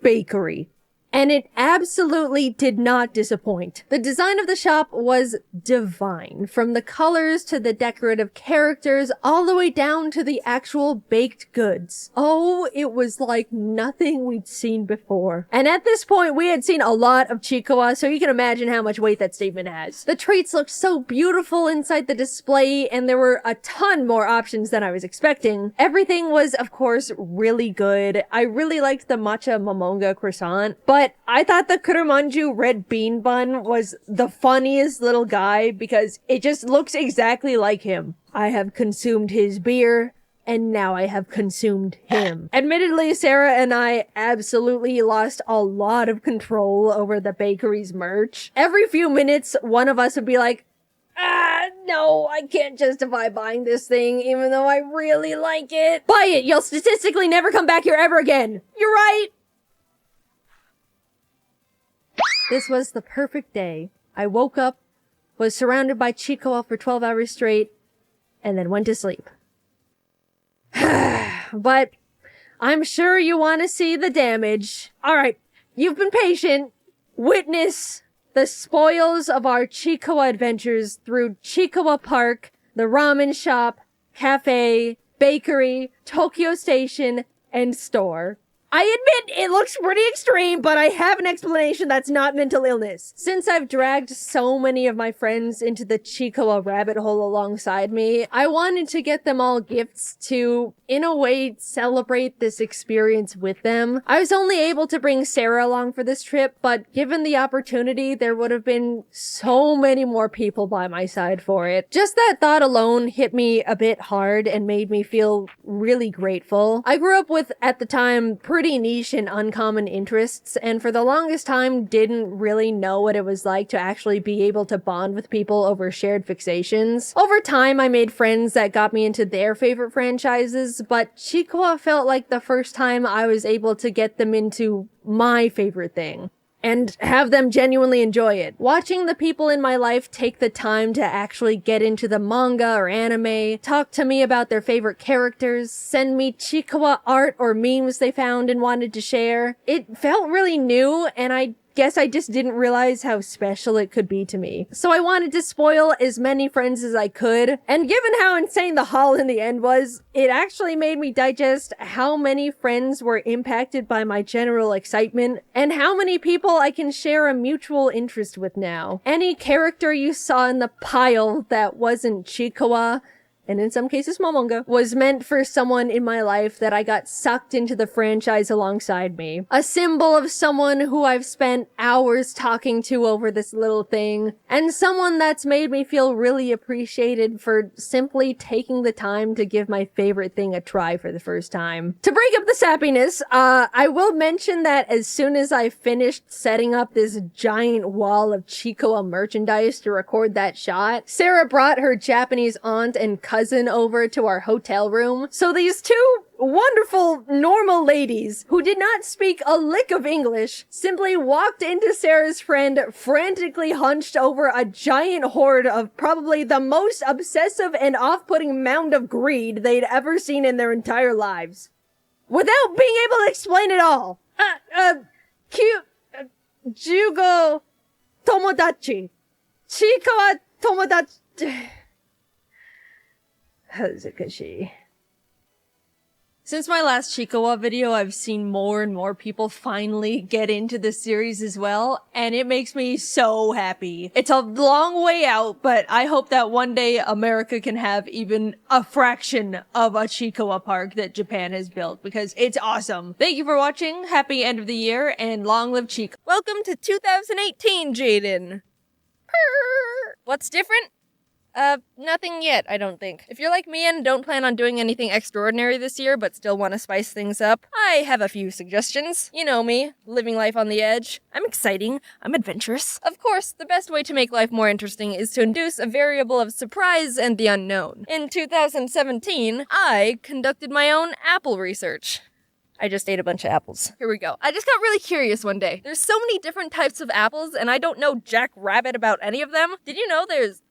Bakery. And it absolutely did not disappoint. The design of the shop was divine, from the colors to the decorative characters, all the way down to the actual baked goods. Oh, it was like nothing we'd seen before. And at this point, we had seen a lot of Chikowa, so you can imagine how much weight that statement has. The treats looked so beautiful inside the display, and there were a ton more options than I was expecting. Everything was, of course, really good. I really liked the matcha momonga croissant, but I thought the Kurumanju red bean bun was the funniest little guy because it just looks exactly like him. I have consumed his beer, and now I have consumed him. Admittedly, Sarah and I absolutely lost a lot of control over the bakery's merch. Every few minutes, one of us would be like, no, I can't justify buying this thing, even though I really like it. Buy it! You'll statistically never come back here ever again! You're right! This was the perfect day. I woke up, was surrounded by Chikowa for 12 hours straight, and then went to sleep. But I'm sure you want to see the damage. Alright, you've been patient. Witness the spoils of our Chikowa adventures through Chikowa Park, the ramen shop, cafe, bakery, Tokyo Station, and store. I admit it looks pretty extreme, but I have an explanation that's not mental illness. Since I've dragged so many of my friends into the Chicoa rabbit hole alongside me, I wanted to get them all gifts to, in a way, celebrate this experience with them. I was only able to bring Sarah along for this trip, but given the opportunity, there would have been so many more people by my side for it. Just that thought alone hit me a bit hard and made me feel really grateful. I grew up with, at the time, pretty niche and uncommon interests, and for the longest time didn't really know what it was like to actually be able to bond with people over shared fixations. Over time, I made friends that got me into their favorite franchises, but Chicoa felt like the first time I was able to get them into my favorite thing and have them genuinely enjoy it. Watching the people in my life take the time to actually get into the manga or anime, talk to me about their favorite characters, send me Chicoa art or memes they found and wanted to share, it felt really new, and I guess I just didn't realize how special it could be to me. So I wanted to spoil as many friends as I could, and given how insane the haul in the end was, it actually made me digest how many friends were impacted by my general excitement, and how many people I can share a mutual interest with now. Any character you saw in the pile that wasn't Chicoa, and in some cases Momonga, was meant for someone in my life that I got sucked into the franchise alongside me. A symbol of someone who I've spent hours talking to over this little thing, and someone that's made me feel really appreciated for simply taking the time to give my favorite thing a try for the first time. To break up the sappiness, I will mention that as soon as I finished setting up this giant wall of Chicoa merchandise to record that shot, Sarah brought her Japanese aunt and cousin over to our hotel room. So these two wonderful, normal ladies who did not speak a lick of English simply walked into Sarah's friend frantically hunched over a giant hoard of probably the most obsessive and off-putting mound of greed they'd ever seen in their entire lives. Without being able to explain it all. Jugo Tomodachi. Chicoa Tomodachi. Hazukashi. Since my last Chicoa video, I've seen more and more people finally get into the series as well, and it makes me so happy. It's a long way out, but I hope that one day America can have even a fraction of a Chicoa park that Japan has built, because it's awesome. Thank you for watching, happy end of the year, and long live Chicoa. Welcome to 2018, Jaiden. What's different? Nothing yet, I don't think. If you're like me and don't plan on doing anything extraordinary this year, but still want to spice things up, I have a few suggestions. You know me, living life on the edge. I'm exciting, I'm adventurous. Of course, the best way to make life more interesting is to induce a variable of surprise and the unknown. In 2017, I conducted my own apple research. I just ate a bunch of apples. Here we go. I just got really curious one day. There's so many different types of apples, and I don't know jack rabbit about any of them. Did you know there's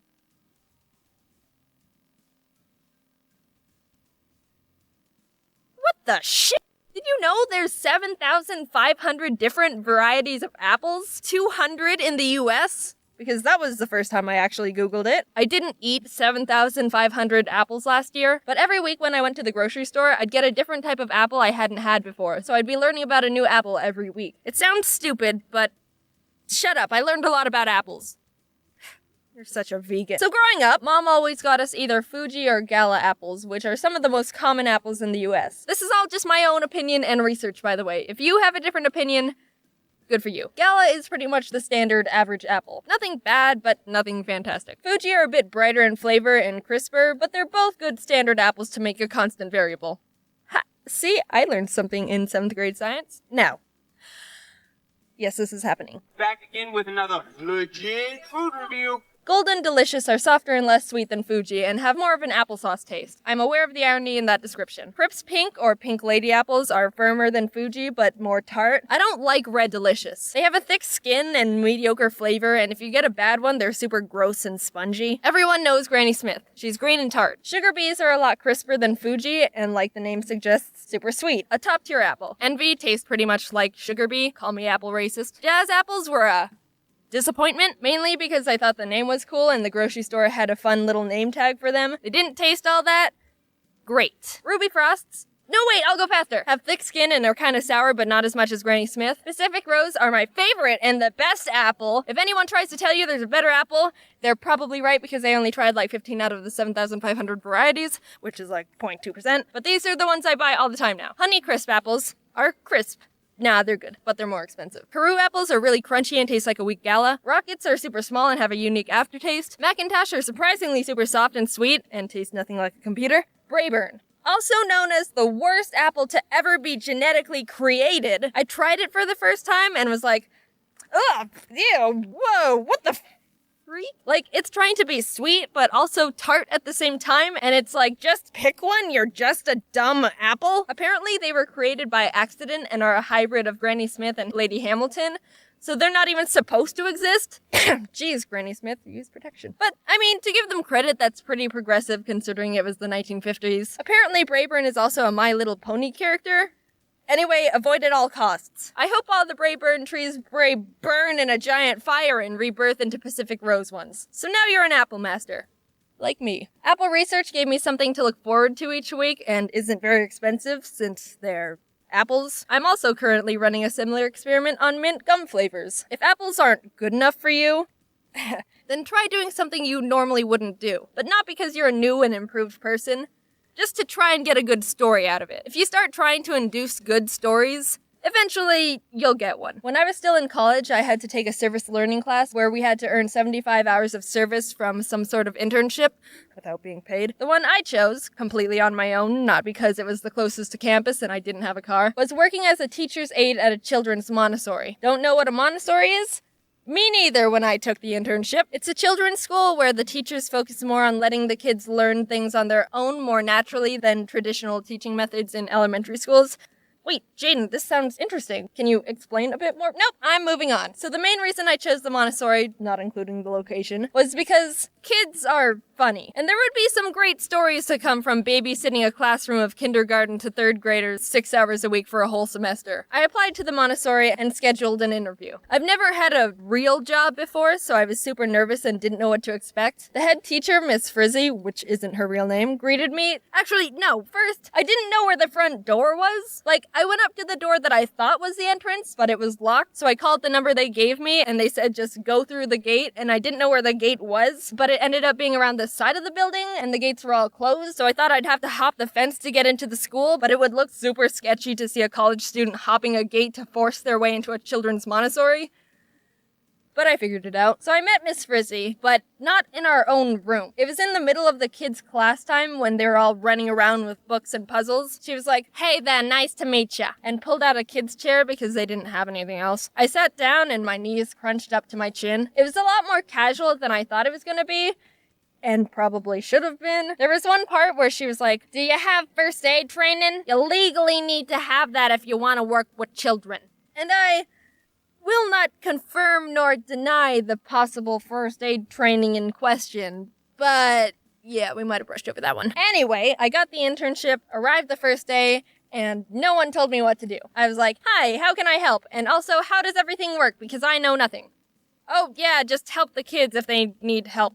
What the shit? Did you know there's 7,500 different varieties of apples? 200 in the US? Because that was the first time I actually Googled it. I didn't eat 7,500 apples last year, but every week when I went to the grocery store, I'd get a different type of apple I hadn't had before, so I'd be learning about a new apple every week. It sounds stupid, but shut up, I learned a lot about apples. You're such a vegan. So growing up, Mom always got us either Fuji or Gala apples, which are some of the most common apples in the US. This is all just my own opinion and research, by the way. If you have a different opinion, good for you. Gala is pretty much the standard average apple. Nothing bad, but nothing fantastic. Fuji are a bit brighter in flavor and crisper, but they're both good standard apples to make a constant variable. Ha! See, I learned something in 7th grade science. Now, yes, this is happening. Back again with another legit food review. Golden Delicious are softer and less sweet than Fuji and have more of an applesauce taste. I'm aware of the irony in that description. Crips Pink or Pink Lady apples are firmer than Fuji but more tart. I don't like Red Delicious. They have a thick skin and mediocre flavor, and if you get a bad one, they're super gross and spongy. Everyone knows Granny Smith. She's green and tart. Sugar Bees are a lot crisper than Fuji and, like the name suggests, super sweet. A top tier apple. Envy tastes pretty much like Sugar Bee. Call me apple racist. Jazz apples were a disappointment, mainly because I thought the name was cool and the grocery store had a fun little name tag for them. They didn't taste all that great. Ruby Frosts, No, wait, I'll go faster. Have thick skin and are kind of sour, but not as much as Granny Smith. Pacific Rose are my favorite and the best apple. If anyone tries to tell you there's a better apple, they're probably right because they only tried like 15 out of the 7,500 varieties, which is like 0.2%. But these are the ones I buy all the time now. Honeycrisp apples are crisp. Nah, they're good, but they're more expensive. Peru apples are really crunchy and taste like a weak gala. Rockets are super small and have a unique aftertaste. Macintosh are surprisingly super soft and sweet and taste nothing like a computer. Brayburn, also known as the worst apple to ever be genetically created. I tried it for the first time and was like, ugh, ew, whoa, what the freak? Like, it's trying to be sweet, but also tart at the same time, and it's like, just pick one, you're just a dumb apple. Apparently, they were created by accident and are a hybrid of Granny Smith and Lady Hamilton, so they're not even supposed to exist. Jeez, Granny Smith, use protection. But, I mean, to give them credit, that's pretty progressive considering it was the 1950s. Apparently, Brayburn is also a My Little Pony character. Anyway, avoid at all costs. I hope all the Brayburn trees burn in a giant fire and rebirth into Pacific Rose ones. So now you're an apple master. Like me. Apple Research gave me something to look forward to each week and isn't very expensive since they're apples. I'm also currently running a similar experiment on mint gum flavors. If apples aren't good enough for you, then try doing something you normally wouldn't do. But not because you're a new and improved person, just to try and get a good story out of it. If you start trying to induce good stories, eventually you'll get one. When I was still in college, I had to take a service learning class where we had to earn 75 hours of service from some sort of internship without being paid. The one I chose, completely on my own, not because it was the closest to campus and I didn't have a car, was working as a teacher's aide at a children's Montessori. Don't know what a Montessori is? Me neither when I took the internship. It's a children's school where the teachers focus more on letting the kids learn things on their own more naturally than traditional teaching methods in elementary schools. Wait, Jaiden, this sounds interesting. Can you explain a bit more? Nope, I'm moving on. So the main reason I chose the Montessori, not including the location, was because kids are funny. And there would be some great stories to come from babysitting a classroom of kindergarten to third graders 6 hours a week for a whole semester. I applied to the Montessori and scheduled an interview. I've never had a real job before, so I was super nervous and didn't know what to expect. The head teacher, Miss Frizzy, which isn't her real name, greeted me. Actually, no, first, I didn't know where the front door was. Like, I went up to the door that I thought was the entrance, but it was locked, so I called the number they gave me, and they said just go through the gate, and I didn't know where the gate was, but it ended up being around the side of the building, and the gates were all closed, so I thought I'd have to hop the fence to get into the school, but it would look super sketchy to see a college student hopping a gate to force their way into a children's Montessori. But I figured it out. So I met Miss Frizzy, but not in our own room. It was in the middle of the kids' class time when they were all running around with books and puzzles. She was like, "Hey there, nice to meet ya," and pulled out a kid's chair because they didn't have anything else. I sat down and my knees crunched up to my chin. It was a lot more casual than I thought it was gonna be, and probably should have been. There was one part where she was like, "Do you have first aid training? You legally need to have that if you want to work with children." And I will not confirm nor deny the possible first aid training in question, but yeah, we might have brushed over that one. Anyway, I got the internship, arrived the first day, and no one told me what to do. I was like, "Hi, how can I help? And also, how does everything work? Because I know nothing." "Oh, yeah, just help the kids if they need help."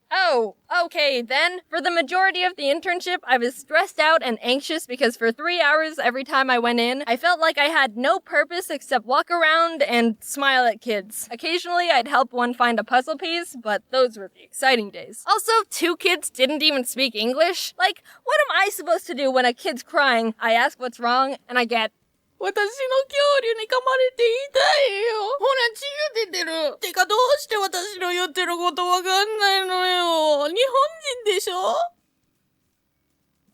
Oh, okay then. For the majority of the internship, I was stressed out and anxious because for 3 hours every time I went in, I felt like I had no purpose except walk around and smile at kids. Occasionally, I'd help one find a puzzle piece, but those were the exciting days. Also, 2 kids didn't even speak English. Like, what am I supposed to do when a kid's crying? I ask what's wrong, and I get, 私の恐竜に噛まれて痛いよ。ほら、血が出てる。てか、どうして私の言ってることわかんないのよ。日本人でしょ?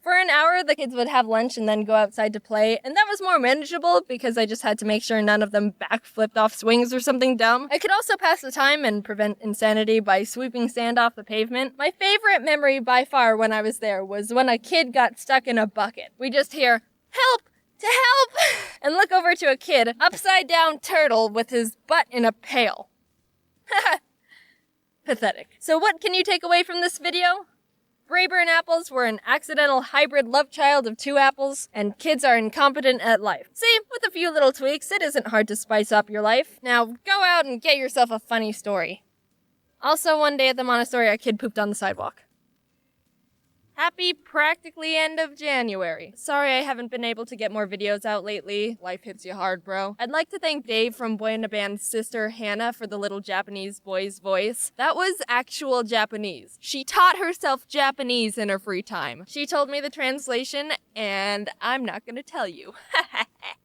For an hour, the kids would have lunch and then go outside to play, and that was more manageable because I just had to make sure none of them backflipped off swings or something dumb. I could also pass the time and prevent insanity by sweeping sand off the pavement. My favorite memory by far when I was there was when a kid got stuck in a bucket. We just hear, "Help! To help!" and look over to a kid, upside-down turtle with his butt in a pail. Pathetic. So what can you take away from this video? Brayburn apples were an accidental hybrid love child of 2 apples, and kids are incompetent at life. See, with a few little tweaks, it isn't hard to spice up your life. Now, go out and get yourself a funny story. Also, one day at the Montessori, a kid pooped on the sidewalk. Happy practically end of January. Sorry I haven't been able to get more videos out lately. Life hits you hard, bro. I'd like to thank Dave from Boy in a Band's sister, Hannah, for the little Japanese boy's voice. That was actual Japanese. She taught herself Japanese in her free time. She told me the translation, and I'm not gonna tell you.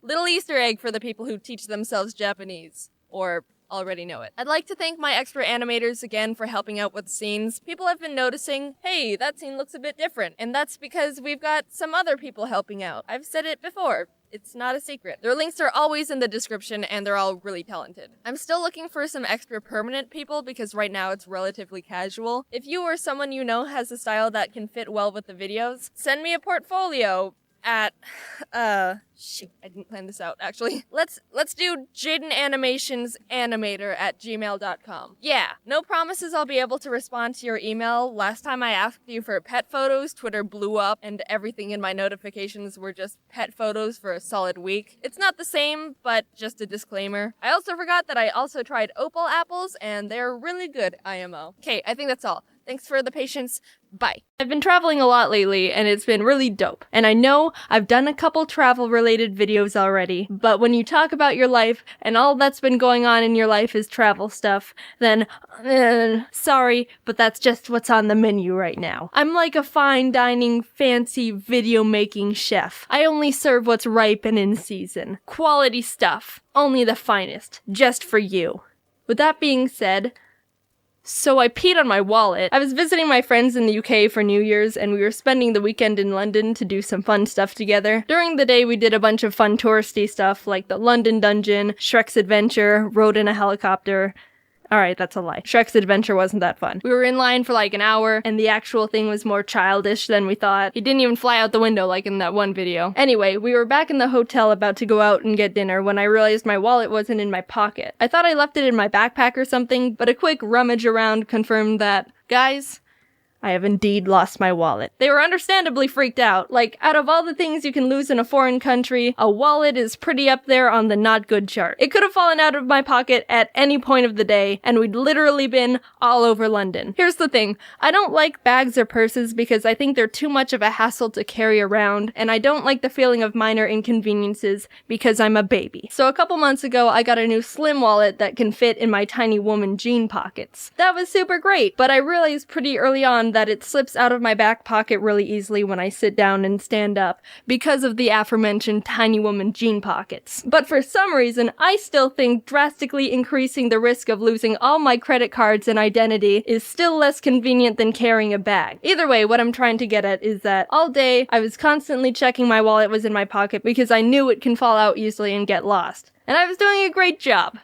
Little Easter egg for the people who teach themselves Japanese. Or already know it. I'd like to thank my extra animators again for helping out with scenes. People have been noticing, hey, that scene looks a bit different. And that's because we've got some other people helping out. I've said it before. It's not a secret. Their links are always in the description and they're all really talented. I'm still looking for some extra permanent people because right now it's relatively casual. If you or someone you know has a style that can fit well with the videos, send me a portfolio at, shoot, I didn't plan this out, actually. Let's do JaidenAnimations animator at gmail.com. Yeah, no promises I'll be able to respond to your email. Last time I asked you for pet photos, Twitter blew up and everything in my notifications were just pet photos for a solid week. It's not the same, but just a disclaimer. I also forgot that I also tried opal apples and they're really good, IMO. Okay, I think that's all. Thanks for the patience. Bye. I've been traveling a lot lately, and it's been really dope. And I know I've done a couple travel-related videos already, but when you talk about your life, and all that's been going on in your life is travel stuff, then, sorry, but that's just what's on the menu right now. I'm like a fine dining, fancy video-making chef. I only serve what's ripe and in season. Quality stuff. Only the finest. Just for you. With that being said, so I peed on my wallet. I was visiting my friends in the UK for New Year's and we were spending the weekend in London to do some fun stuff together. During the day we did a bunch of fun touristy stuff like the London Dungeon, Shrek's Adventure, rode in a helicopter. Alright, that's a lie. Shrek's Adventure wasn't that fun. We were in line for like an hour, and the actual thing was more childish than we thought. He didn't even fly out the window like in that one video. Anyway, we were back in the hotel about to go out and get dinner when I realized my wallet wasn't in my pocket. I thought I left it in my backpack or something, but a quick rummage around confirmed that, guys, I have indeed lost my wallet. They were understandably freaked out. Like, out of all the things you can lose in a foreign country, a wallet is pretty up there on the not good chart. It could have fallen out of my pocket at any point of the day, and we'd literally been all over London. Here's the thing. I don't like bags or purses because I think they're too much of a hassle to carry around, and I don't like the feeling of minor inconveniences because I'm a baby. So a couple months ago, I got a new slim wallet that can fit in my tiny woman jean pockets. That was super great, but I realized pretty early on that it slips out of my back pocket really easily when I sit down and stand up because of the aforementioned tiny woman jean pockets. But for some reason, I still think drastically increasing the risk of losing all my credit cards and identity is still less convenient than carrying a bag. Either way, what I'm trying to get at is that all day I was constantly checking my wallet was in my pocket because I knew it can fall out easily and get lost. And I was doing a great job.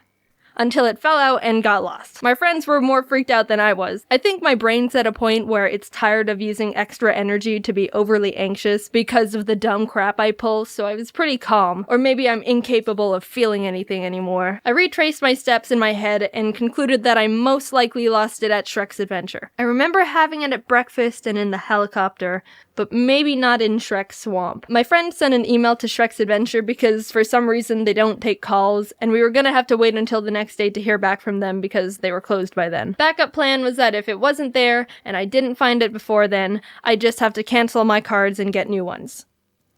Until it fell out and got lost. My friends were more freaked out than I was. I think my brain's at a point where it's tired of using extra energy to be overly anxious because of the dumb crap I pull, so I was pretty calm. Or maybe I'm incapable of feeling anything anymore. I retraced my steps in my head and concluded that I most likely lost it at Shrek's Adventure. I remember having it at breakfast and in the helicopter, but maybe not in Shrek's Swamp. My friend sent an email to Shrek's Adventure because for some reason they don't take calls, and we were gonna have to wait until the next day to hear back from them because they were closed by then. Backup plan was that if it wasn't there, and I didn't find it before then, I'd just have to cancel my cards and get new ones.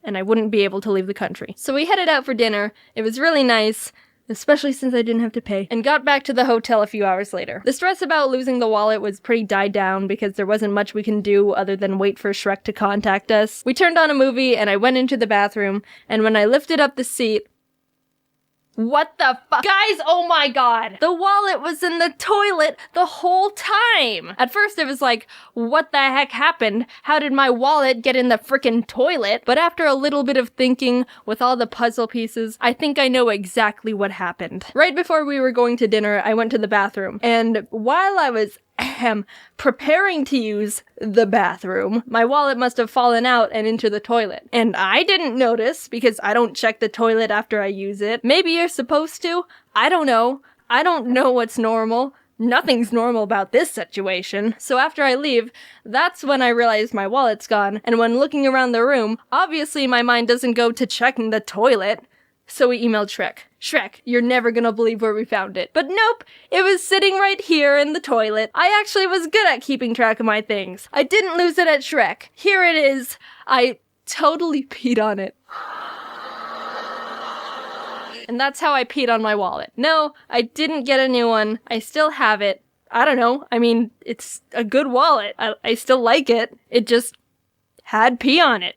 And I wouldn't be able to leave the country. So we headed out for dinner. It was really nice, especially since I didn't have to pay, and got back to the hotel a few hours later. The stress about losing the wallet was pretty died down because there wasn't much we can do other than wait for Shrek to contact us. We turned on a movie and I went into the bathroom, and when I lifted up the seat, what the fuck? Guys, oh my god! The wallet was in the toilet the whole time! At first it was like, what the heck happened? How did my wallet get in the frickin' toilet? But after a little bit of thinking, with all the puzzle pieces, I think I know exactly what happened. Right before we were going to dinner, I went to the bathroom, and while I was preparing to use the bathroom, my wallet must have fallen out and into the toilet. And I didn't notice because I don't check the toilet after I use it. Maybe you're supposed to. I don't know. I don't know what's normal. Nothing's normal about this situation. So after I leave, that's when I realize my wallet's gone. And when looking around the room, obviously my mind doesn't go to checking the toilet. So we emailed Shrek. Shrek, you're never gonna believe where we found it. But nope, it was sitting right here in the toilet. I actually was good at keeping track of my things. I didn't lose it at Shrek. Here it is. I totally peed on it. And that's how I peed on my wallet. No, I didn't get a new one. I still have it. I don't know. I mean, it's a good wallet. I still like it. It just had pee on it.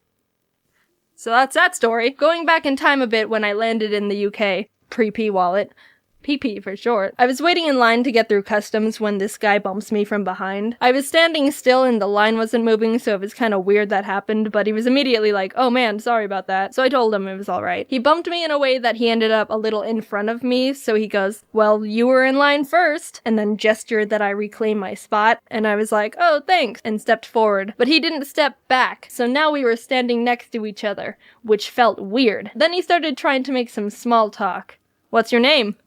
So that's that story. Going back in time a bit when I landed in the UK. Pre-pee wallet. PP for short. I was waiting in line to get through customs when this guy bumps me from behind. I was standing still and the line wasn't moving, so it was kind of weird that happened, but he was immediately like, oh man, sorry about that. So I told him it was alright. He bumped me in a way that he ended up a little in front of me, so he goes, well, you were in line first, and then gestured that I reclaim my spot, and I was like, oh, thanks, and stepped forward. But he didn't step back, so now we were standing next to each other, which felt weird. Then he started trying to make some small talk. What's your name?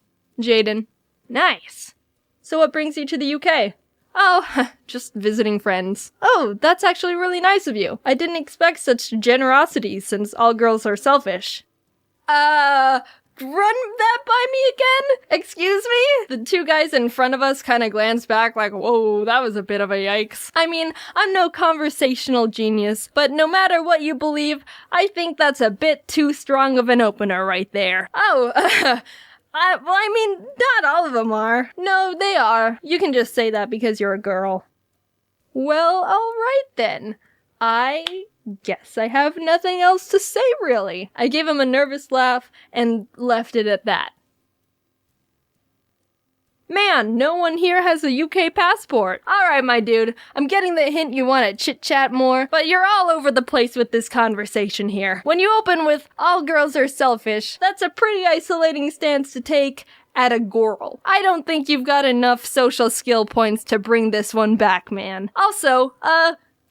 Jaiden. Nice. So what brings you to the UK? Oh, just visiting friends. Oh, that's actually really nice of you. I didn't expect such generosity since all girls are selfish. Run that by me again? Excuse me? The two guys in front of us kind of glanced back like, whoa, that was a bit of a yikes. I mean, I'm no conversational genius, but no matter what you believe, I think that's a bit too strong of an opener right there. Oh, I mean, not all of them are. No, they are. You can just say that because you're a girl. Well, alright then. I guess I have nothing else to say, really. I gave him a nervous laugh and left it at that. Man, no one here has a UK passport. Alright, my dude, I'm getting the hint you want to chit-chat more, but you're all over the place with this conversation here. When you open with, all girls are selfish, that's a pretty isolating stance to take at a girl. I don't think you've got enough social skill points to bring this one back, man. Also,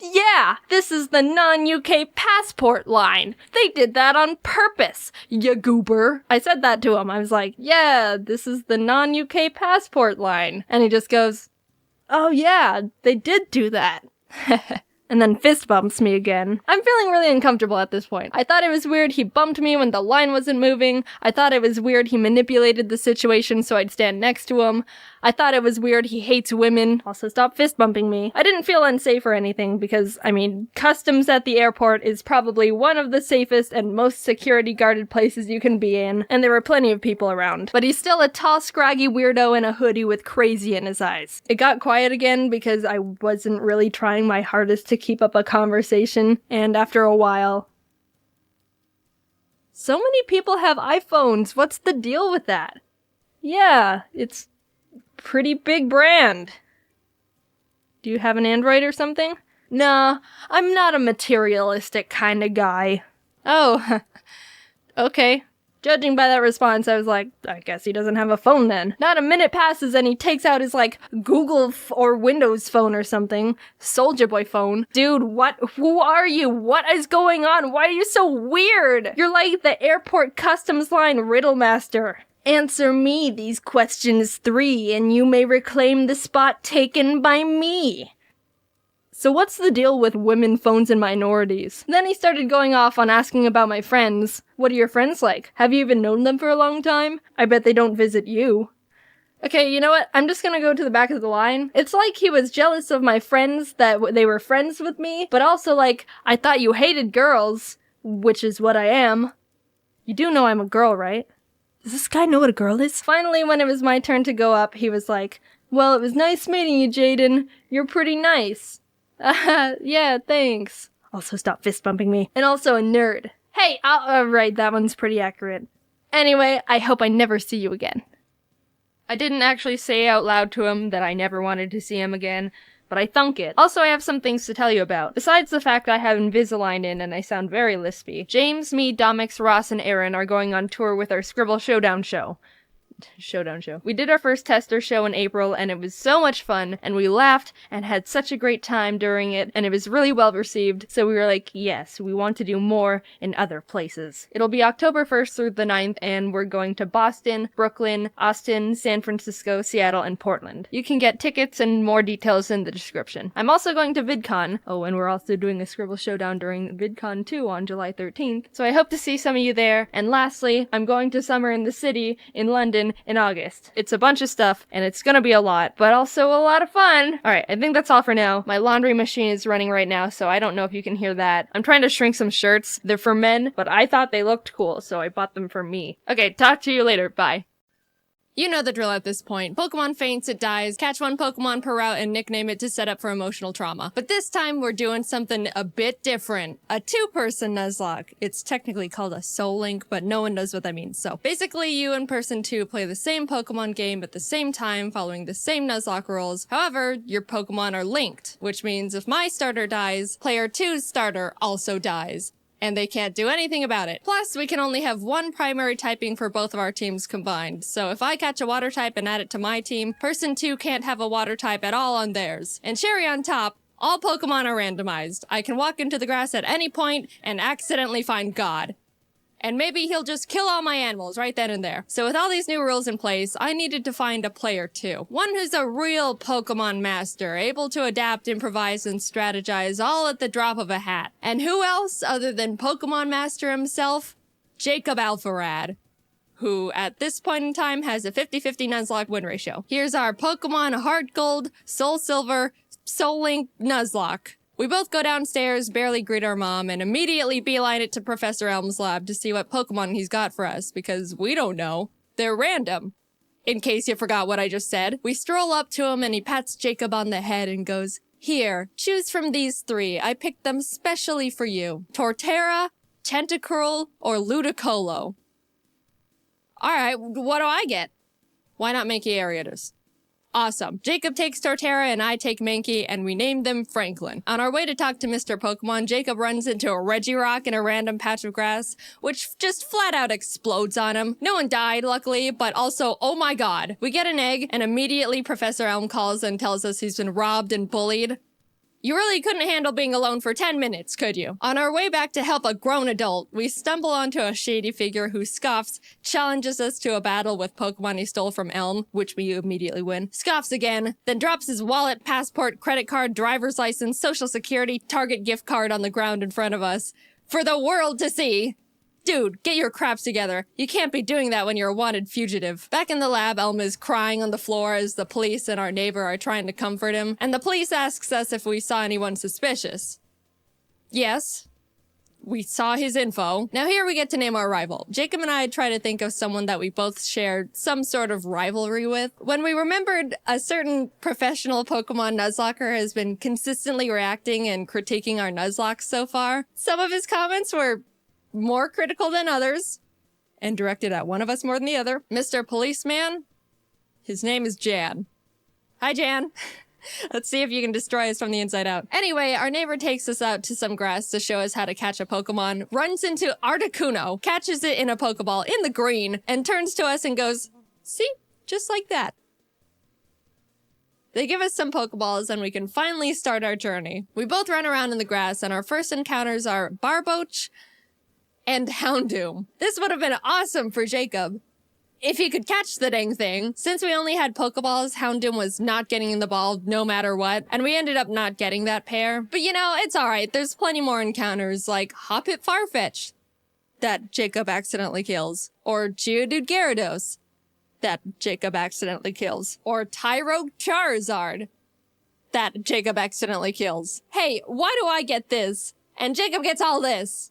yeah, this is the non-UK passport line. They did that on purpose, ya goober. I said that to him. I was like, yeah, this is the non-UK passport line. And he just goes, oh yeah, they did do that. And then fist bumps me again. I'm feeling really uncomfortable at this point. I thought it was weird he bumped me when the line wasn't moving. I thought it was weird he manipulated the situation so I'd stand next to him. I thought it was weird he hates women. Also, stop fist bumping me. I didn't feel unsafe or anything because, I mean, customs at the airport is probably one of the safest and most security guarded places you can be in, and there were plenty of people around. But he's still a tall, scraggy weirdo in a hoodie with crazy in his eyes. It got quiet again because I wasn't really trying my hardest to keep up a conversation, and after a while... So many people have iPhones, what's the deal with that? Yeah, it's pretty big brand. Do you have an Android or something? Nah, I'm not a materialistic kind of guy. Oh, okay. Judging by that response, I was like, I guess he doesn't have a phone then. Not a minute passes and he takes out his, Google or Windows phone or something. Soulja Boy phone. Dude, what? Who are you? What is going on? Why are you so weird? You're like the airport customs line riddle master. Answer me these questions 3 and you may reclaim the spot taken by me. So what's the deal with women phones and minorities? Then he started going off on asking about my friends. What are your friends like? Have you even known them for a long time? I bet they don't visit you. Okay, you know what? I'm just gonna go to the back of the line. It's like he was jealous of my friends that they were friends with me, but also I thought you hated girls, which is what I am. You do know I'm a girl, right? Does this guy know what a girl is? Finally, when it was my turn to go up, he was like, well, it was nice meeting you, Jaiden. You're pretty nice. Yeah, thanks. Also, stop fist bumping me. And also a nerd. Hey, right, that one's pretty accurate. Anyway, I hope I never see you again. I didn't actually say out loud to him that I never wanted to see him again, but I thunk it. Also, I have some things to tell you about. Besides the fact I have Invisalign in and I sound very lispy, James, me, Domix, Ross, and Aaron are going on tour with our Scribble Showdown show. showdown show. We did our first tester show in April, and it was so much fun, and we laughed and had such a great time during it, and it was really well received, so we were like, yes, we want to do more in other places. It'll be October 1st through the 9th, and we're going to Boston, Brooklyn, Austin, San Francisco, Seattle, and Portland. You can get tickets and more details in the description. I'm also going to VidCon. Oh, and we're also doing a Scribble Showdown during VidCon 2 on July 13th, so I hope to see some of you there. And lastly, I'm going to Summer in the City in London in August. It's a bunch of stuff, and it's gonna be a lot, but also a lot of fun. Alright, I think that's all for now. My laundry machine is running right now, so I don't know if you can hear that. I'm trying to shrink some shirts. They're for men, but I thought they looked cool, so I bought them for me. Okay, talk to you later. Bye. You know the drill at this point. Pokemon faints, it dies, catch one Pokemon per route and nickname it to set up for emotional trauma. But this time we're doing something a bit different. A two-person Nuzlocke. It's technically called a Soul Link, but no one knows what that means. So basically you and person 2 play the same Pokemon game at the same time, following the same Nuzlocke rules. However, your Pokemon are linked, which means if my starter dies, player 2's starter also dies. And they can't do anything about it. Plus, we can only have one primary typing for both of our teams combined. So if I catch a water type and add it to my team, person 2 can't have a water type at all on theirs. And cherry on top, all Pokemon are randomized. I can walk into the grass at any point and accidentally find God. And maybe he'll just kill all my animals right then and there. So with all these new rules in place, I needed to find a player 2. One who's a real Pokemon master, able to adapt, improvise, and strategize all at the drop of a hat. And who else other than Pokemon Master himself? Jacob Alpharad, who at this point in time has a 50-50 Nuzlocke win ratio. Here's our Pokemon Heart Gold, Soul Silver, Soul Link Nuzlocke. We both go downstairs, barely greet our mom, and immediately beeline it to Professor Elm's lab to see what Pokemon he's got for us, because we don't know. They're random. In case you forgot what I just said, we stroll up to him and he pats Jacob on the head and goes, "Here, choose from these 3. I picked them specially for you. Torterra, Tentacruel, or Ludicolo." Alright, what do I get? Why not Mankey Ariatus? Awesome. Jacob takes Torterra and I take Mankey, and we name them Franklin. On our way to talk to Mr. Pokemon, Jacob runs into a Regirock in a random patch of grass, which just flat out explodes on him. No one died, luckily, but also, oh my god. We get an egg, and immediately Professor Elm calls and tells us he's been robbed and bullied. You really couldn't handle being alone for 10 minutes, could you? On our way back to help a grown adult, we stumble onto a shady figure who scoffs, challenges us to a battle with Pokemon he stole from Elm, which we immediately win, scoffs again, then drops his wallet, passport, credit card, driver's license, social security, Target gift card on the ground in front of us, for the world to see. Dude, get your craps together. You can't be doing that when you're a wanted fugitive. Back in the lab, Elm is crying on the floor as the police and our neighbor are trying to comfort him, and the police asks us if we saw anyone suspicious. Yes. We saw his info. Now here we get to name our rival. Jacob and I try to think of someone that we both shared some sort of rivalry with. When we remembered a certain professional Pokemon Nuzlocker has been consistently reacting and critiquing our Nuzlocks so far, some of his comments were more critical than others, and directed at one of us more than the other. Mr. Policeman, his name is Jan. Hi, Jan. Let's see if you can destroy us from the inside out. Anyway, our neighbor takes us out to some grass to show us how to catch a Pokemon, runs into Articuno, catches it in a Pokeball in the green, and turns to us and goes, "See? Just like that." They give us some Pokeballs and we can finally start our journey. We both run around in the grass and our first encounters are Barboach and Houndoom. This would have been awesome for Jacob if he could catch the dang thing. Since we only had Pokeballs, Houndoom was not getting in the ball no matter what, and we ended up not getting that pair. But you know, it's alright. There's plenty more encounters like Hoppip Farfetch that Jacob accidentally kills, or Geodude Gyarados that Jacob accidentally kills, or Tyrogue Charizard that Jacob accidentally kills. Hey, why do I get this and Jacob gets all this?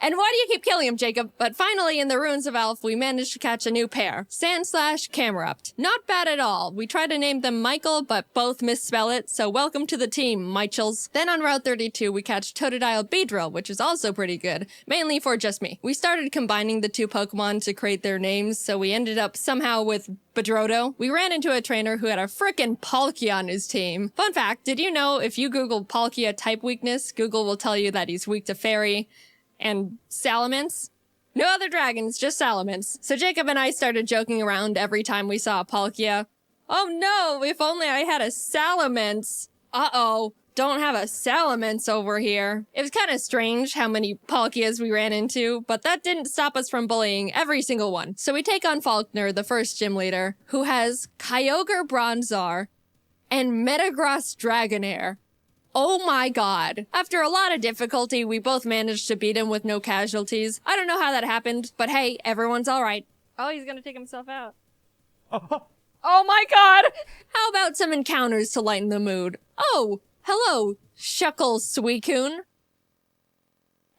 And why do you keep killing him, Jacob? But finally, in the Ruins of Elf, we managed to catch a new pair. Sandslash, Camerupt. Not bad at all. We tried to name them Michael, but both misspell it, so welcome to the team, Michels. Then on Route 32, we catch Totodile Beedrill, which is also pretty good, mainly for just me. We started combining the two Pokemon to create their names, so we ended up somehow with Bedrodo. We ran into a trainer who had a frickin' Palkia on his team. Fun fact, did you know if you Google Palkia type weakness, Google will tell you that he's weak to Fairy and Salamence? No other dragons, just salamence. So Jacob and I started joking around every time we saw a Palkia. Oh no, if only I had a salamence. Uh-oh, don't have a salamence over here. It was kind of strange how many Palkias we ran into, but that didn't stop us from bullying every single one. So we take on Faulkner, the first gym leader, who has Kyogre Bronzor and Metagross Dragonair. Oh my god. After a lot of difficulty, we both managed to beat him with no casualties. I don't know how that happened, but hey, everyone's alright. Oh, he's gonna take himself out. Oh my god! How about some encounters to lighten the mood? Oh, hello, Shuckle Suicune.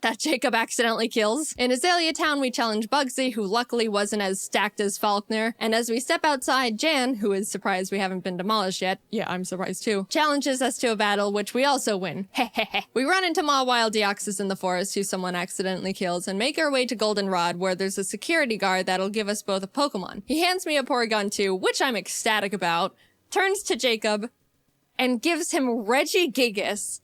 That Jacob accidentally kills. In Azalea Town, we challenge Bugsy, who luckily wasn't as stacked as Faulkner. And as we step outside, Jan, who is surprised we haven't been demolished yet, yeah, I'm surprised too, challenges us to a battle, which we also win. Hehehe. We run into Mawile Deoxys in the forest, who someone accidentally kills, and make our way to Goldenrod, where there's a security guard that'll give us both a Pokemon. He hands me a Porygon 2, which I'm ecstatic about, turns to Jacob, and gives him Regigigas,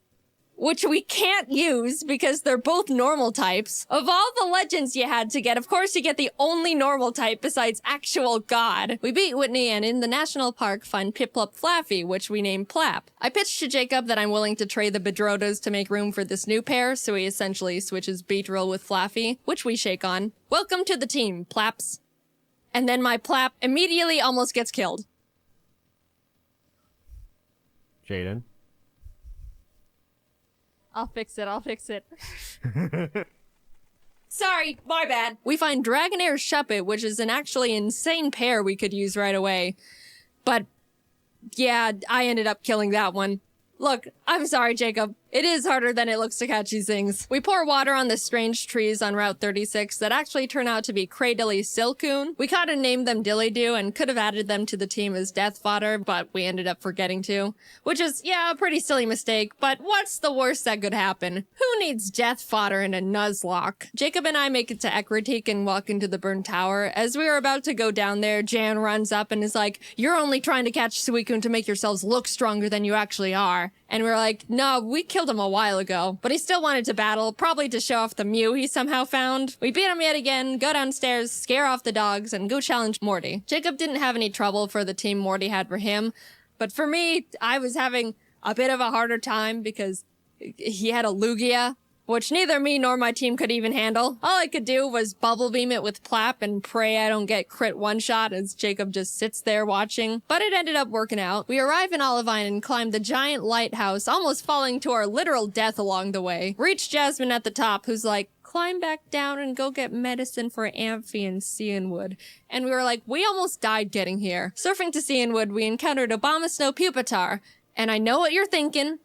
which we can't use because they're both normal types. Of all the legends you had to get, of course you get the only normal type besides actual God. We beat Whitney and in the national park find Piplup Flaffy, which we name Plap. I pitched to Jacob that I'm willing to trade the Bedrotas to make room for this new pair, so he essentially switches Beedrill with Flaffy, which we shake on. Welcome to the team, Plaps. And then my Plap immediately almost gets killed. Jaiden. I'll fix it. Sorry, my bad. We find Dragonair Shuppet, which is an actually insane pair we could use right away. But, yeah, I ended up killing that one. Look, I'm sorry, Jacob. It is harder than it looks to catch these things. We pour water on the strange trees on Route 36 that actually turn out to be Cradily Silcoon. We kinda named them Dillydoo and could have added them to the team as death fodder, but we ended up forgetting to. Which is, yeah, a pretty silly mistake, but what's the worst that could happen? Who needs death fodder in a Nuzlocke? Jacob and I make it to Ekritik and walk into the burned tower. As we are about to go down there, Jan runs up and is like, "You're only trying to catch Suicune to make yourselves look stronger than you actually are." And we're like, "No, we killed him a while ago." But he still wanted to battle, probably to show off the Mew he somehow found. We beat him yet again, go downstairs, scare off the dogs, and go challenge Morty. Jacob didn't have any trouble for the team Morty had for him. But for me, I was having a bit of a harder time because he had a Lugia, which neither me nor my team could even handle. All I could do was bubble beam it with Plap and pray I don't get crit one-shot as Jacob just sits there watching. But it ended up working out. We arrive in Olivine and climb the giant lighthouse, almost falling to our literal death along the way. Reach Jasmine at the top, who's like, "Climb back down and go get medicine for Amphi and Cianwood." And we were like, we almost died getting here. Surfing to Cianwood, we encountered Abomasnow Pupitar. And I know what you're thinking.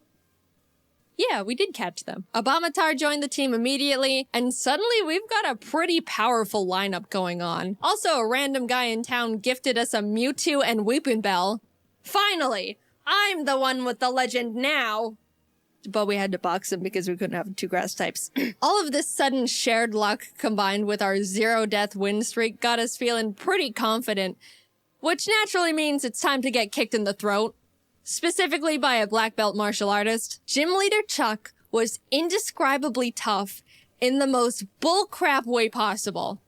Yeah, we did catch them. Abomatar joined the team immediately, and suddenly we've got a pretty powerful lineup going on. Also, a random guy in town gifted us a Mewtwo and Weepinbell. Finally! I'm the one with the legend now! But we had to box him because we couldn't have two grass types. All of this sudden shared luck combined with our 0-death win streak got us feeling pretty confident, which naturally means it's time to get kicked in the throat. Specifically by a black belt martial artist. Gym leader Chuck was indescribably tough in the most bullcrap way possible.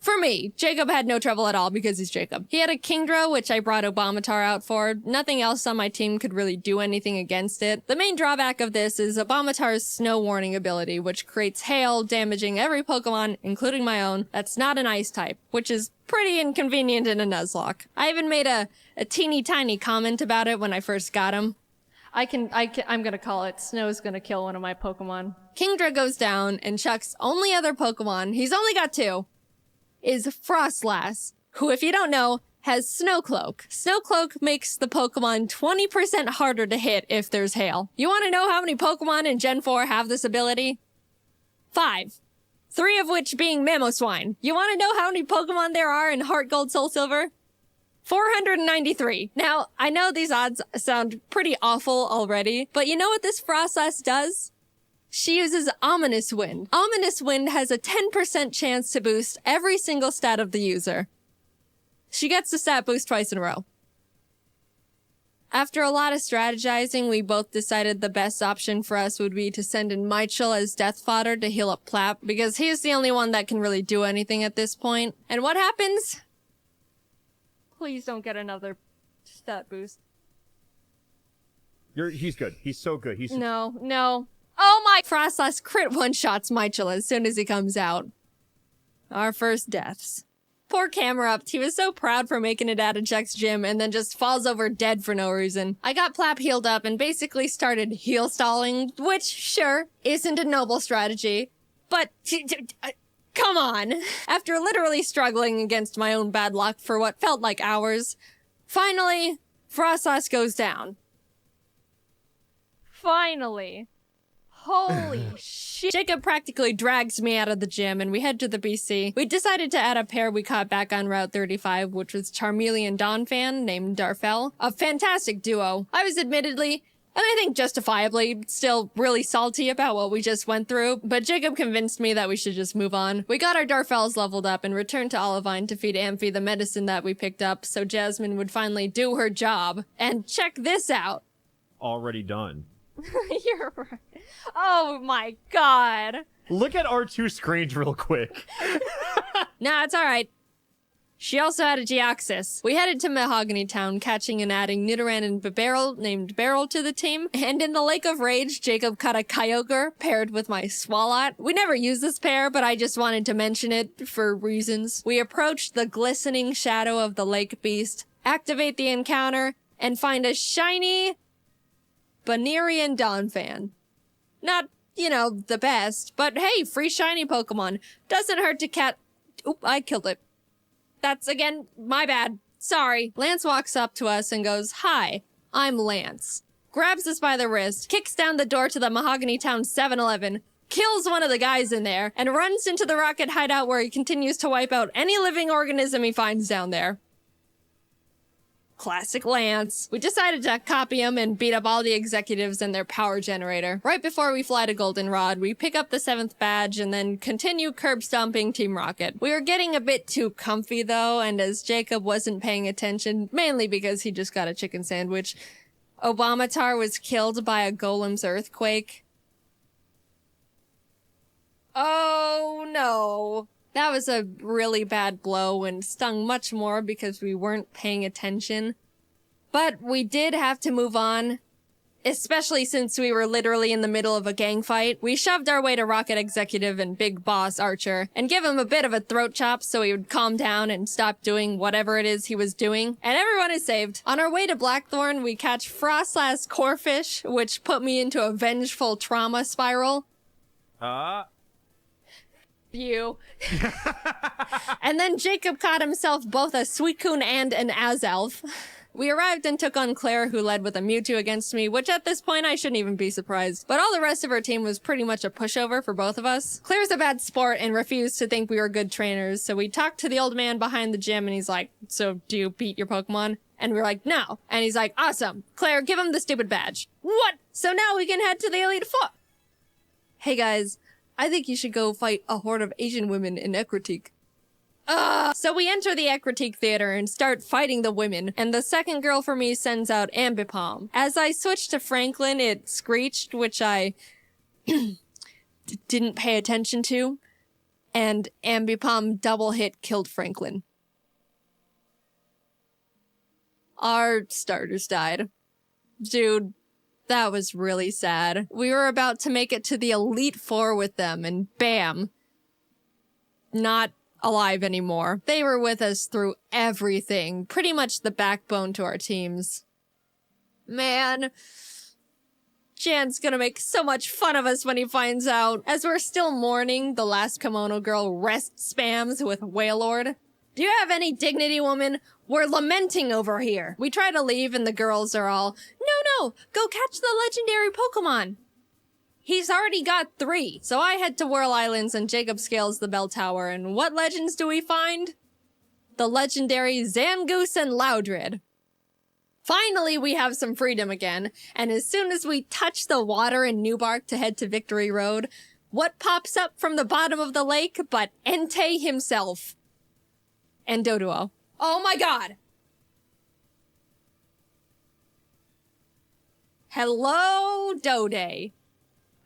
For me, Jacob had no trouble at all because he's Jacob. He had a Kingdra, which I brought Abomatar out for. Nothing else on my team could really do anything against it. The main drawback of this is Abomatar's Snow Warning ability, which creates hail, damaging every Pokemon, including my own, that's not an ice type, which is pretty inconvenient in a Nuzlocke. I even made a teeny tiny comment about it when I first got him. I'm gonna call it. Snow's gonna kill one of my Pokemon. Kingdra goes down, and Chuck's only other Pokemon, he's only got two, is Frostlass, who, if you don't know, has Snowcloak. Snowcloak makes the Pokemon 20% harder to hit if there's hail. You want to know how many Pokemon in Gen 4 have this ability? 5. 3 of which being Mamoswine. You want to know how many Pokemon there are in Heart Gold Soul Silver? 493. Now, I know these odds sound pretty awful already, but you know what this Frostlass does? She uses Ominous Wind. Ominous Wind has a 10% chance to boost every single stat of the user. She gets the stat boost twice in a row. After a lot of strategizing, we both decided the best option for us would be to send in Michael as death fodder to heal up Plap, because he's the only one that can really do anything at this point. And what happens? Please don't get another stat boost. He's good. He's so good. No. Oh my! Frostlass crit one-shots Michael as soon as he comes out. Our first deaths. Poor Camerupt. He was so proud for making it out of Jack's gym and then just falls over dead for no reason. I got Plap healed up and basically started heal stalling, which, sure, isn't a noble strategy. But, come on. After literally struggling against my own bad luck for what felt like hours, finally, Frostlass goes down. Finally. Holy shit. Jacob practically drags me out of the gym and we head to the BC. We decided to add a pair we caught back on Route 35, which was Charmeleon Donphan named Darfell. A fantastic duo. I was admittedly, and I think justifiably, still really salty about what we just went through, but Jacob convinced me that we should just move on. We got our Darfells leveled up and returned to Olivine to feed Amphi the medicine that we picked up so Jasmine would finally do her job. And check this out. Already done. You're right. Oh my god. Look at our two screens real quick. Nah, it's alright. She also had a Geoxys. We headed to Mahogany Town, catching and adding Nidoran and Bibarel, named Beryl, to the team. And in the Lake of Rage, Jacob caught a Kyogre paired with my Swalot. We never used this pair, but I just wanted to mention it for reasons. We approached the glistening shadow of the lake beast, activate the encounter, and find a shiny Banerian Donphan. Not, the best, but hey, free shiny Pokemon. Doesn't hurt to Oop, I killed it. That's, again, my bad. Sorry. Lance walks up to us and goes, "Hi, I'm Lance." Grabs us by the wrist, kicks down the door to the Mahogany Town 7-Eleven, kills one of the guys in there, and runs into the rocket hideout where he continues to wipe out any living organism he finds down there. Classic Lance. We decided to copy him and beat up all the executives and their power generator. Right before we fly to Goldenrod, we pick up the 7th badge and then continue curb stomping Team Rocket. We were getting a bit too comfy though, and as Jacob wasn't paying attention, mainly because he just got a chicken sandwich, Obamatar was killed by a Golem's earthquake. Oh no. That was a really bad blow and stung much more because we weren't paying attention. But we did have to move on, especially since we were literally in the middle of a gang fight. We shoved our way to Rocket Executive and Big Boss Archer and give him a bit of a throat chop so he would calm down and stop doing whatever it is he was doing. And everyone is saved. On our way to Blackthorn, we catch Frostlass Corfish, which put me into a vengeful trauma spiral. You. And then Jacob caught himself both a Suicune and an Azelf. We arrived and took on Claire, who led with a Mewtwo against me, which at this point I shouldn't even be surprised. But all the rest of our team was pretty much a pushover for both of us. Claire's a bad sport and refused to think we were good trainers, so we talked to the old man behind the gym and he's like, "So do you beat your Pokemon?" And we're like, "No." And he's like, "Awesome. Claire, give him the stupid badge." What? So now we can head to the Elite Four. Hey guys, I think you should go fight a horde of Asian women in Ecruteak. So we enter the Ecruteak Theater and start fighting the women, and the second girl for me sends out Ambipom. As I switched to Franklin, it screeched, which I didn't pay attention to, and Ambipom double hit killed Franklin. Our starters died. Dude. That was really sad. We were about to make it to the Elite Four with them, and bam. Not alive anymore. They were with us through everything. Pretty much the backbone to our teams. Man. Jan's gonna make so much fun of us when he finds out. As we're still mourning, the last kimono girl rest spams with Wailord. "Do you have any dignity, woman? We're lamenting over here." We try to leave and the girls are all, No, go catch the legendary Pokemon." He's already got 3. So I head to Whirl Islands and Jacob scales the bell tower, and what legends do we find? The legendary Zangoose and Loudred. Finally, we have some freedom again, and as soon as we touch the water in Newbark to head to Victory Road, what pops up from the bottom of the lake but Entei himself? And Doduo. Oh my god! Hello, Dode.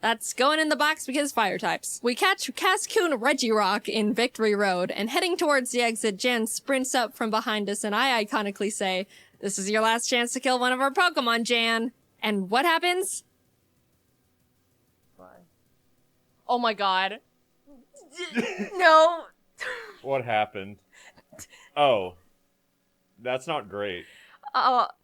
That's going in the box because fire types. We catch Cascoon Regirock in Victory Road, and heading towards the exit, Jan sprints up from behind us, and I iconically say, "This is your last chance to kill one of our Pokemon, Jan." And what happens? Oh my god. No. What happened? Oh. That's not great.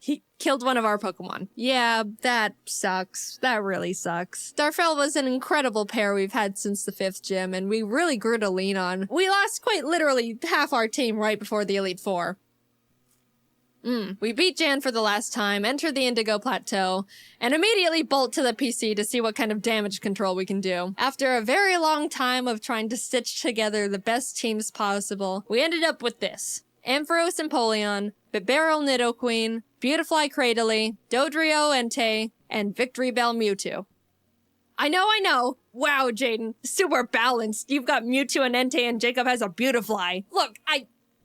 He killed one of our Pokemon. Yeah, that sucks. That really sucks. Darfell was an incredible pair we've had since the 5th gym, and we really grew to lean on. We lost quite literally half our team right before the Elite Four. We beat Jan for the last time, enter the Indigo Plateau, and immediately bolt to the PC to see what kind of damage control we can do. After a very long time of trying to stitch together the best teams possible, we ended up with this. Ampharos Empoleon, Bibarel Nidoqueen, Beautifly Cradily, Dodrio Entei, and Victory Bell Mewtwo. I know! Wow, Jaiden, super balanced. You've got Mewtwo and Entei, and Jacob has a Beautifly. Look,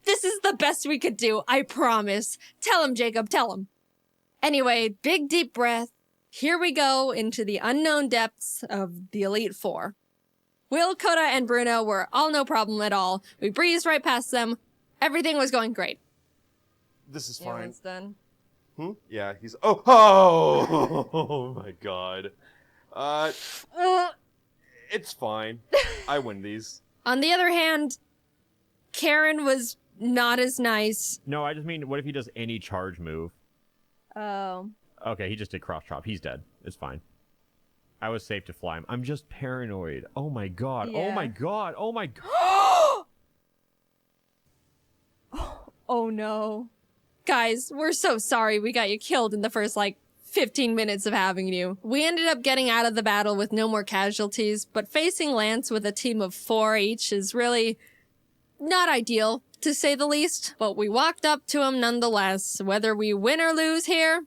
this is the best we could do, I promise. Tell him, Jacob, tell him. Anyway, big deep breath. Here we go into the unknown depths of the Elite Four. Will, Coda, and Bruno were all no problem at all. We breezed right past them. Everything was going great. This is fine. Done. Yeah, he's... Oh my god. It's fine. I win these. On the other hand, Karen was not as nice. No, I just mean, what if he does any charge move? Oh. Okay, he just did cross chop. He's dead. It's fine. I was safe to fly him. I'm just paranoid. Oh my god. Yeah. Oh my god. Oh my god. Oh no. Guys, we're so sorry we got you killed in the first, 15 minutes of having you. We ended up getting out of the battle with no more casualties, but facing Lance with a team of 4 each is really not ideal, to say the least. But we walked up to him nonetheless. Whether we win or lose here,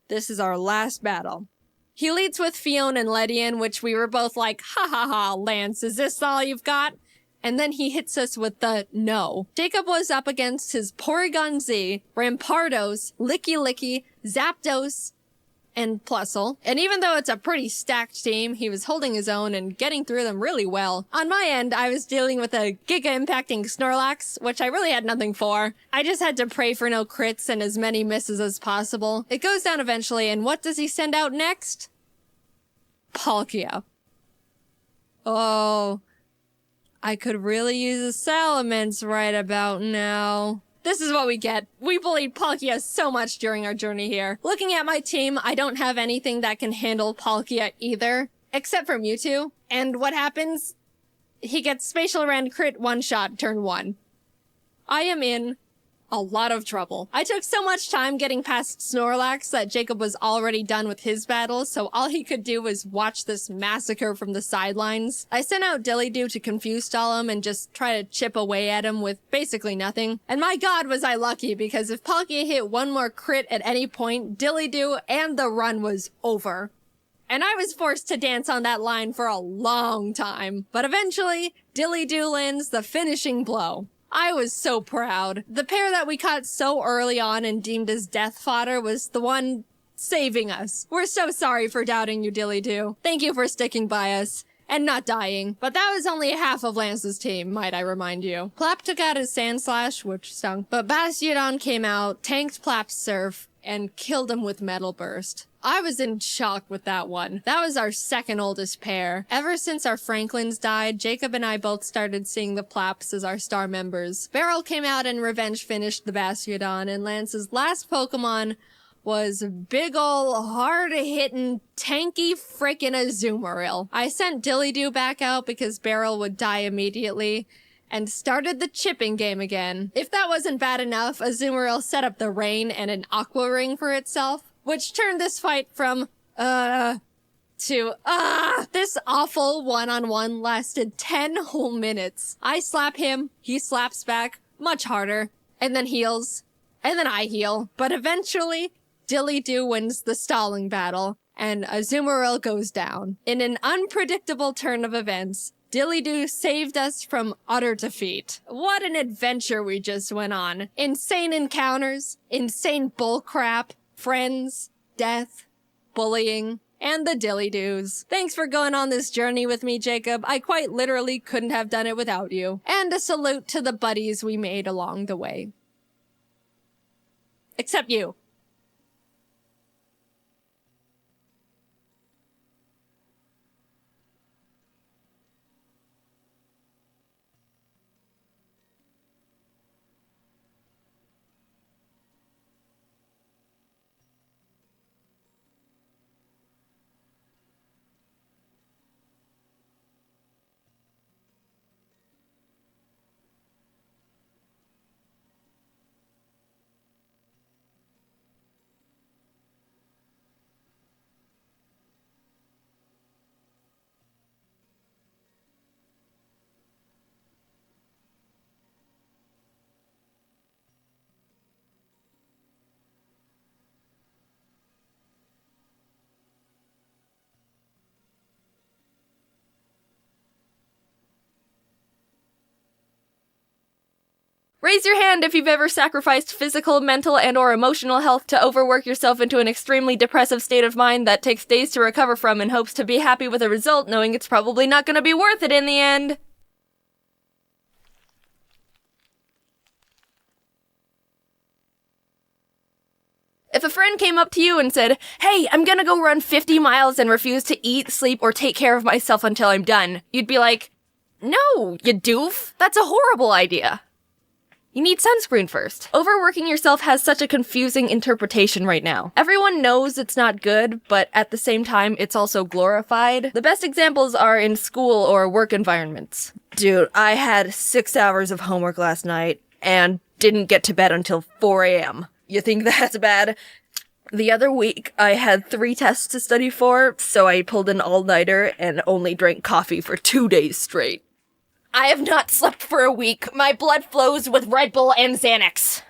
this is our last battle. He leads with Fiona and Ledian, which we were both like, ha ha ha, Lance, is this all you've got? And then he hits us with the no. Jacob was up against his Porygon Z, Rampardos, Licky Licky, Zapdos, and Plusle. And even though it's a pretty stacked team, he was holding his own and getting through them really well. On my end, I was dealing with a giga-impacting Snorlax, which I really had nothing for. I just had to pray for no crits and as many misses as possible. It goes down eventually, and what does he send out next? Palkia. Oh... I could really use a Salamence right about now. This is what we get. We bullied Palkia so much during our journey here. Looking at my team, I don't have anything that can handle Palkia either, except for Mewtwo. And what happens? He gets Spatial Rend crit one-shot turn 1. I am in a lot of trouble. I took so much time getting past Snorlax that Jacob was already done with his battle, so all he could do was watch this massacre from the sidelines. I sent out Dillydoo to confuse stall him and just try to chip away at him with basically nothing. And my god was I lucky, because if Palkia hit one more crit at any point, Dillydoo and the run was over. And I was forced to dance on that line for a long time. But eventually, Dillydoo lands the finishing blow. I was so proud. The pair that we caught so early on and deemed as death fodder was the one saving us. We're so sorry for doubting you, Dillydoo. Thank you for sticking by us and not dying. But that was only half of Lance's team, might I remind you. Plap took out his Sand Slash, which stunk, but Bastiodon came out, tanked Plap's Surf, and killed him with Metal Burst. I was in shock with that one. That was our second oldest pair. Ever since our Franklins died, Jacob and I both started seeing the Plaps as our star members. Beryl came out and revenge finished the Bastiodon, and Lance's last Pokemon was big ol' hard-hitting, tanky frickin' Azumarill. I sent Dillydoo back out because Beryl would die immediately, and started the chipping game again. If that wasn't bad enough, Azumarill set up the rain and an Aqua Ring for itself, which turned this fight from, to, this awful one-on-one lasted 10 whole minutes. I slap him, he slaps back, much harder, and then heals, and then I heal. But eventually, Dillydoo wins the stalling battle, and Azumarill goes down. In an unpredictable turn of events, Dillydoo saved us from utter defeat. What an adventure we just went on. Insane encounters, insane bullcrap, friends, death, bullying, and the dilly-doos. Thanks for going on this journey with me, Jacob. I quite literally couldn't have done it without you. And a salute to the buddies we made along the way. Except you. Raise your hand if you've ever sacrificed physical, mental, and or emotional health to overwork yourself into an extremely depressive state of mind that takes days to recover from in hopes to be happy with a result, knowing it's probably not gonna be worth it in the end. If a friend came up to you and said, "Hey, I'm gonna go run 50 miles and refuse to eat, sleep, or take care of myself until I'm done," you'd be like, "No, you doof. That's a horrible idea. You need sunscreen first." Overworking yourself has such a confusing interpretation right now. Everyone knows it's not good, but at the same time, it's also glorified. The best examples are in school or work environments. Dude, I had 6 hours of homework last night and didn't get to bed until 4 a.m. You think that's bad? The other week, I had 3 tests to study for, so I pulled an all-nighter and only drank coffee for 2 days straight. I have not slept for a week. My blood flows with Red Bull and Xanax.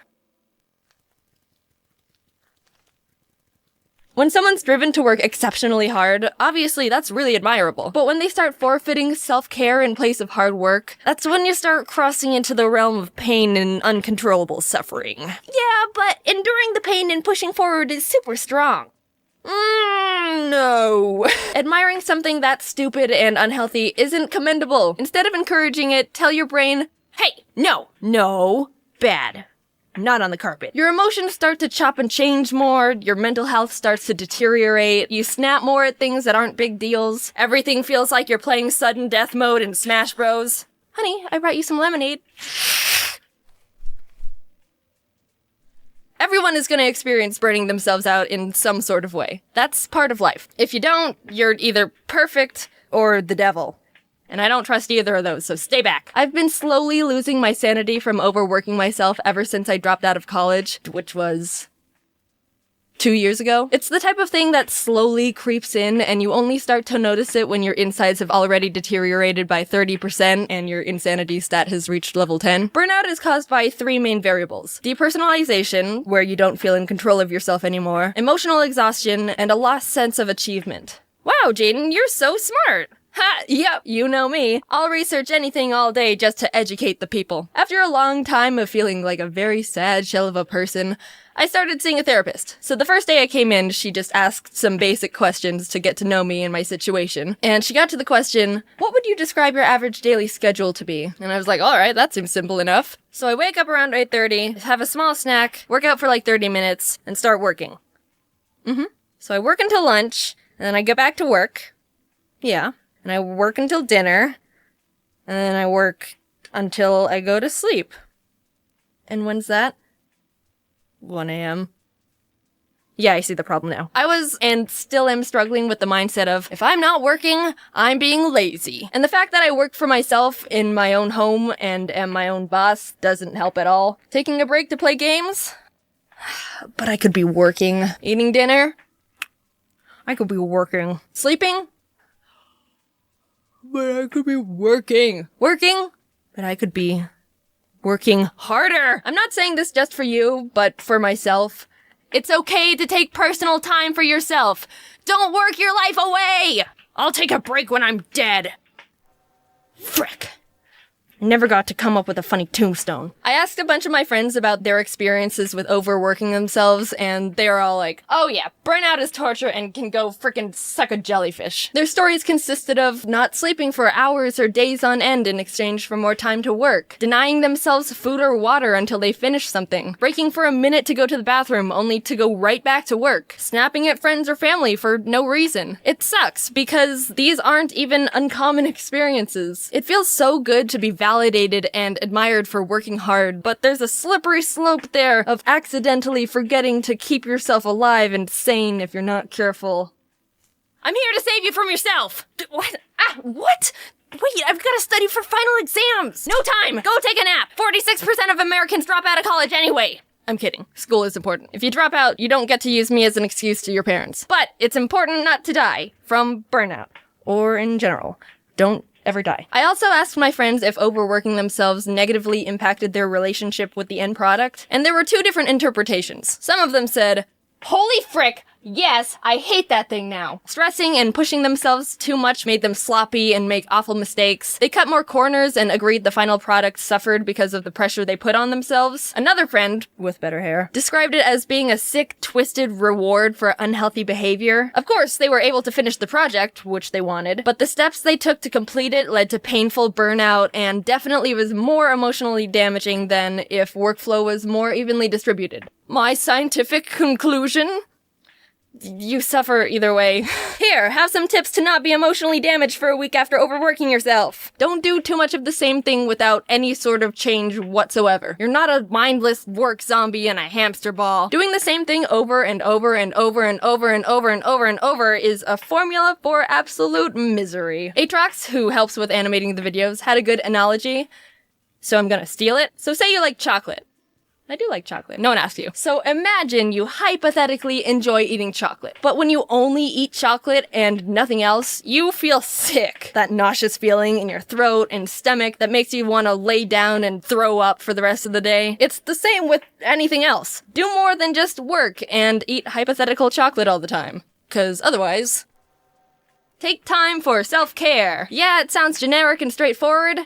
When someone's driven to work exceptionally hard, obviously that's really admirable. But when they start forfeiting self-care in place of hard work, that's when you start crossing into the realm of pain and uncontrollable suffering. Yeah, but enduring the pain and pushing forward is super strong. No. Admiring something that's stupid and unhealthy isn't commendable. Instead of encouraging it, tell your brain, "Hey, no, bad. Not on the carpet." Your emotions start to chop and change more, your mental health starts to deteriorate, you snap more at things that aren't big deals, everything feels like you're playing sudden death mode in Smash Bros. Honey, I brought you some lemonade. Everyone is going to experience burning themselves out in some sort of way. That's part of life. If you don't, you're either perfect or the devil. And I don't trust either of those, so stay back. I've been slowly losing my sanity from overworking myself ever since I dropped out of college, which was 2 years ago. It's the type of thing that slowly creeps in, and you only start to notice it when your insides have already deteriorated by 30% and your insanity stat has reached level 10. Burnout is caused by 3 main variables: depersonalization, where you don't feel in control of yourself anymore, emotional exhaustion, and a lost sense of achievement. Wow, Jaiden, you're so smart! Ha! Yep, you know me. I'll research anything all day just to educate the people. After a long time of feeling like a very sad shell of a person, I started seeing a therapist. So the first day I came in, she just asked some basic questions to get to know me and my situation. And she got to the question, "What would you describe your average daily schedule to be?" And I was like, alright, that seems simple enough. So I wake up around 8:30, have a small snack, work out for like 30 minutes, and start working. So I work until lunch, and then I get back to work. Yeah. And I work until dinner, and then I work until I go to sleep. And when's that? 1 a.m. Yeah, I see the problem now. I was, and still am, struggling with the mindset of, if I'm not working, I'm being lazy. And the fact that I work for myself in my own home and am my own boss doesn't help at all. Taking a break to play games? But I could be working. Eating dinner? I could be working. Sleeping? But I could be working. Working? But I could be working harder. I'm not saying this just for you, but for myself. It's okay to take personal time for yourself. Don't work your life away. I'll take a break when I'm dead. Frick. never got to come up with a funny tombstone. I asked a bunch of my friends about their experiences with overworking themselves, and they were all like, oh yeah, burnout is torture and can go frickin' suck a jellyfish. Their stories consisted of not sleeping for hours or days on end in exchange for more time to work, denying themselves food or water until they finished something, breaking for a minute to go to the bathroom only to go right back to work, snapping at friends or family for no reason. It sucks because these aren't even uncommon experiences. It feels so good to be validated and admired for working hard, but there's a slippery slope there of accidentally forgetting to keep yourself alive and sane if you're not careful. I'm here to save you from yourself! What? What? Wait, I've got to study for final exams! No time! Go take a nap! 46% of Americans drop out of college anyway! I'm kidding. School is important. If you drop out, you don't get to use me as an excuse to your parents. But it's important not to die from burnout. Or in general. Don't ever die. I also asked my friends if overworking themselves negatively impacted their relationship with the end product, and there were two different interpretations. Some of them said, holy frick! Yes, I hate that thing now. Stressing and pushing themselves too much made them sloppy and make awful mistakes. They cut more corners and agreed the final product suffered because of the pressure they put on themselves. Another friend, with better hair, described it as being a sick, twisted reward for unhealthy behavior. Of course, they were able to finish the project, which they wanted, but the steps they took to complete it led to painful burnout and definitely was more emotionally damaging than if workflow was more evenly distributed. My scientific conclusion? You suffer either way. Here, have some tips to not be emotionally damaged for a week after overworking yourself. Don't do too much of the same thing without any sort of change whatsoever. You're not a mindless work zombie in a hamster ball. Doing the same thing over and over and over and over and over and over and over is a formula for absolute misery. Atrox, who helps with animating the videos, had a good analogy, so I'm gonna steal it. So say you like chocolate. I do like chocolate. No one asked you. So imagine you hypothetically enjoy eating chocolate, but when you only eat chocolate and nothing else, you feel sick. That nauseous feeling in your throat and stomach that makes you want to lay down and throw up for the rest of the day. It's the same with anything else. Do more than just work and eat hypothetical chocolate all the time. 'Cause otherwise... Take time for self-care. Yeah, it sounds generic and straightforward.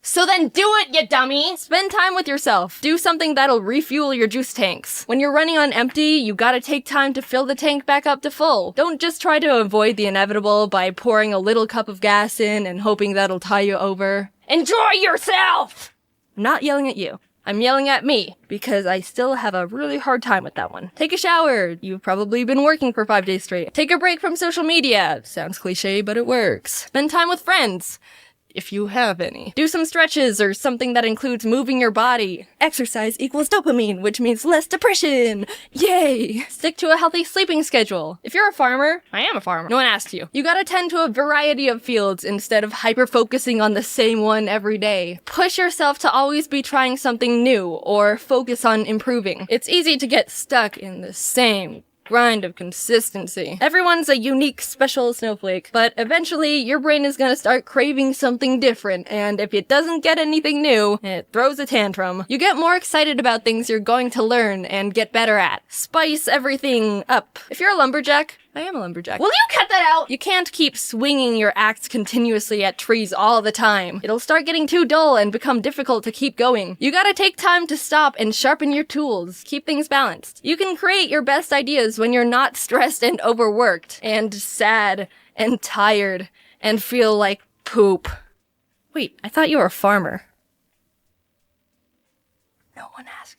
So then do it, you dummy! Spend time with yourself. Do something that'll refuel your juice tanks. When you're running on empty, you gotta take time to fill the tank back up to full. Don't just try to avoid the inevitable by pouring a little cup of gas in and hoping that'll tie you over. Enjoy yourself! I'm not yelling at you. I'm yelling at me, because I still have a really hard time with that one. Take a shower. You've probably been working for 5 days straight. Take a break from social media. Sounds cliche, but it works. Spend time with friends. If you have any. Do some stretches or something that includes moving your body. Exercise equals dopamine, which means less depression. Yay! Stick to a healthy sleeping schedule. If you're a farmer, I am a farmer. No one asked you. You gotta tend to a variety of fields instead of hyper-focusing on the same one every day. Push yourself to always be trying something new or focus on improving. It's easy to get stuck in the same grind of consistency. Everyone's a unique, special snowflake, but eventually your brain is gonna start craving something different, and if it doesn't get anything new, it throws a tantrum. You get more excited about things you're going to learn and get better at. Spice everything up. If you're a lumberjack, I am a lumberjack. Will you cut that out? You can't keep swinging your axe continuously at trees all the time. It'll start getting too dull and become difficult to keep going. You gotta take time to stop and sharpen your tools. Keep things balanced. You can create your best ideas when you're not stressed and overworked, and sad, and tired, and feel like poop. Wait, I thought you were a farmer. No one asked.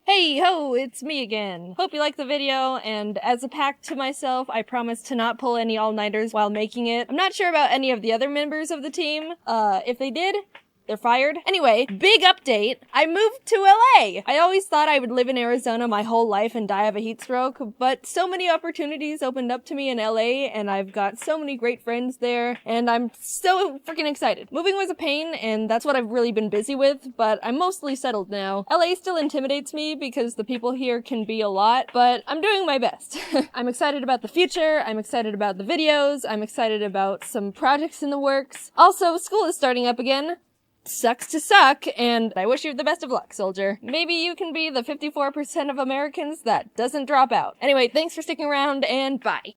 Hey ho, it's me again. Hope you liked the video, and as a pact to myself, I promise to not pull any all-nighters while making it. I'm not sure about any of the other members of the team. If they did, they're fired. Anyway, big update. I moved to LA. I always thought I would live in Arizona my whole life and die of a heat stroke, but so many opportunities opened up to me in LA, and I've got so many great friends there, and I'm so freaking excited. Moving was a pain, and that's what I've really been busy with, but I'm mostly settled now. LA still intimidates me because the people here can be a lot, but I'm doing my best. I'm excited about the future, I'm excited about the videos, I'm excited about some projects in the works. Also, school is starting up again. Sucks to suck, and I wish you the best of luck, soldier. Maybe you can be the 54% of Americans that doesn't drop out. Anyway, thanks for sticking around, and bye.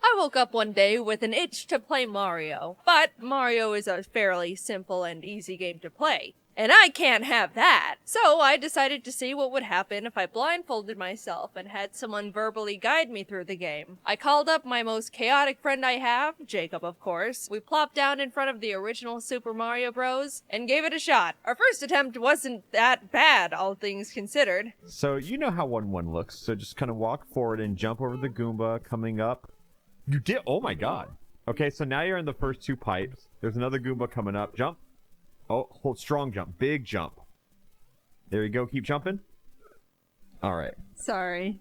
I woke up one day with an itch to play Mario, but Mario is a fairly simple and easy game to play. And I can't have that. So I decided to see what would happen if I blindfolded myself and had someone verbally guide me through the game. I called up my most chaotic friend I have, Jacob of course. We plopped down in front of the original Super Mario Bros. And gave it a shot. Our first attempt wasn't that bad, all things considered. So you know how 1-1 looks. So just kind of walk forward and jump over the Goomba coming up. You did. Oh my god. Okay, so now you're in the first 2 pipes. There's another Goomba coming up. Jump. Oh, hold strong jump. Big jump. There you go. Keep jumping. All right. Sorry.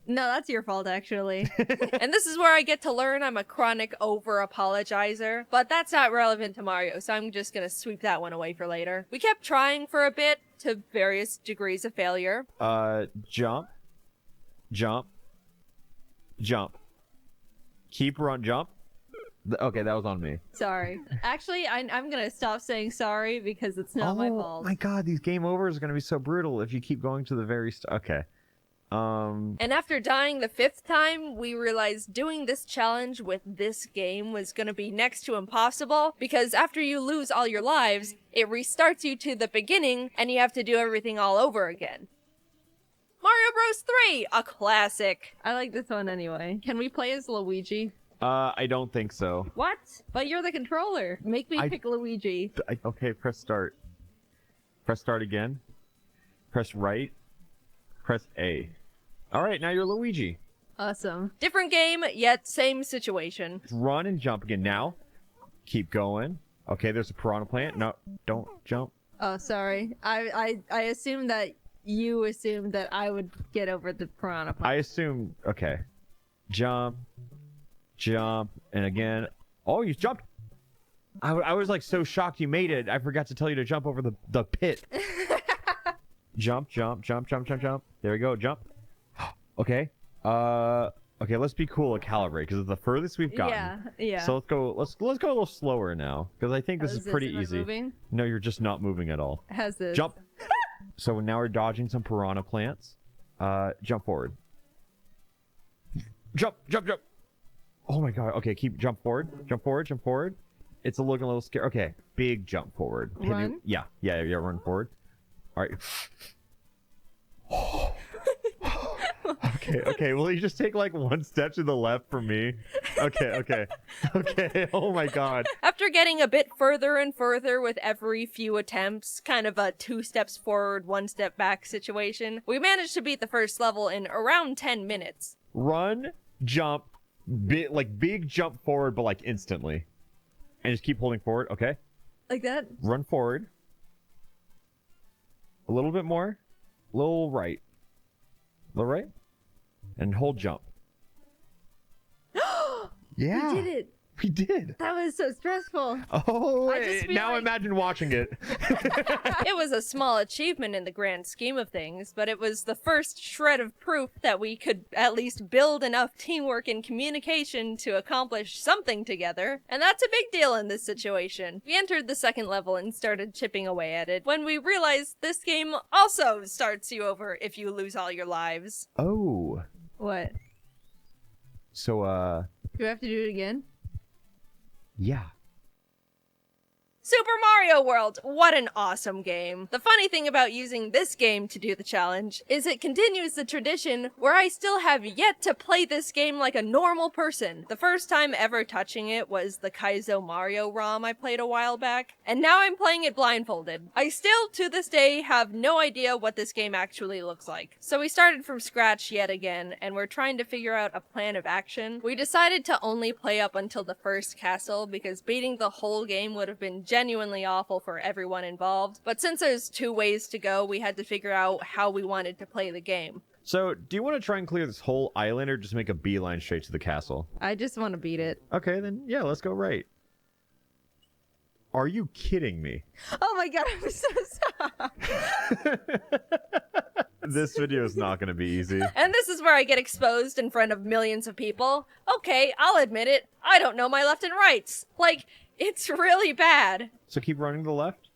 No, that's your fault, actually. And this is where I get to learn I'm a chronic over-apologizer, but that's not relevant to Mario, so I'm just gonna sweep that one away for later. We kept trying for a bit, to various degrees of failure. Jump. Jump. Jump. Keep run. Jump. Okay, that was on me. Sorry. Actually, I'm gonna stop saying sorry because it's not my fault. Oh my god, these game overs are gonna be so brutal if you keep going to the very okay. And after dying the 5th time, we realized doing this challenge with this game was gonna be next to impossible, because after you lose all your lives, it restarts you to the beginning, and you have to do everything all over again. Mario Bros. 3, a classic. I like this one anyway. Can we play as Luigi? I don't think so. What? But you're the controller. Make me pick Luigi. Okay, press start. Press start again. Press right. Press A. Alright, now you're Luigi. Awesome. Different game, yet same situation. Run and jump again. Now, keep going. Okay, there's a piranha plant. No, don't jump. Oh, sorry. I assumed that you assumed that I would get over the piranha plant. I assumed... Okay. Jump. Jump. And again. Oh, you jumped. I was like so shocked you made it. I forgot to tell you to jump over the pit. Jump, jump, jump, jump, jump, jump. There we go. Jump. Okay. Okay, let's be cool and calibrate because it's the furthest we've gotten. Yeah, yeah. So let's go a little slower now because I think this is pretty easy. Moving? No, you're just not moving at all. How's this? Jump. So now we're dodging some piranha plants. Jump forward. Jump, jump, jump. Oh my god. Okay, keep jump forward. Jump forward, jump forward. It's looking a little scary. Okay, big jump forward. Run? Yeah, run forward. All right. Okay. Will you just take like 1 step to the left for me? Okay. Oh my god. After getting a bit further and further with every few attempts, kind of a 2 steps forward, 1 step back situation, we managed to beat the first level in around 10 minutes. Run, jump, big jump forward, but like instantly. And just keep holding forward, okay? Like that? Run forward. A little bit more. Little right. Little right. And hold jump. Yeah. We did it. We did. That was so stressful. Oh, I just now realized- imagine watching it. It was a small achievement in the grand scheme of things, but it was the first shred of proof that we could at least build enough teamwork and communication to accomplish something together, and that's a big deal in this situation. We entered the second level and started chipping away at it when we realized this game also starts you over if you lose all your lives. Oh. What? So, Do we have to do it again? yeah. Super Mario World! What an awesome game. The funny thing about using this game to do the challenge is it continues the tradition where I still have yet to play this game like a normal person. The first time ever touching it was the Kaizo Mario ROM I played a while back, and now I'm playing it blindfolded. I still, to this day, have no idea what this game actually looks like. So we started from scratch yet again, and we're trying to figure out a plan of action. We decided to only play up until the first castle because beating the whole game would have been genuinely awful for everyone involved, but since there's 2 ways to go, we had to figure out how we wanted to play the game. So, do you want to try and clear this whole island or just make a beeline straight to the castle? I just want to beat it. Okay, then yeah, let's go right. Are you kidding me? Oh my god, I'm so sorry. This video is not going to be easy. And this is where I get exposed in front of millions of people. Okay, I'll admit it. I don't know my left and rights. Like, it's really bad. So keep running to the left.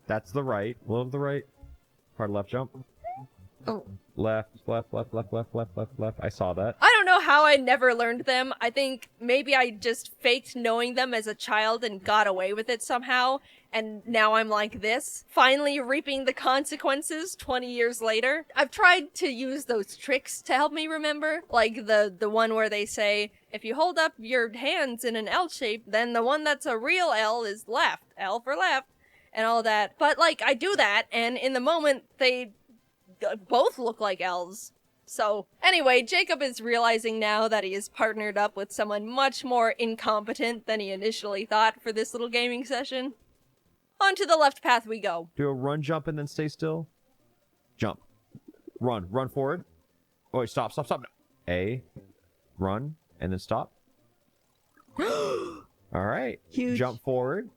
That's the right. A little to the right. Hard left jump. Oh. Left. I saw that. I don't know how I never learned them. I think maybe I just faked knowing them as a child and got away with it somehow. And now I'm like this, finally reaping the consequences 20 years later. I've tried to use those tricks to help me remember, like the one where they say, if you hold up your hands in an L shape, then the one that's a real L is left, L for left, and all that. But like, I do that, and in the moment, they both look like L's. So, anyway, Jacob is realizing now that he is partnered up with someone much more incompetent than he initially thought for this little gaming session. Onto the left path we go. Do a run, jump, and then stay still. Jump. Run forward. Oh, wait, stop. A, run, and then stop. All right. Huge. Jump forward.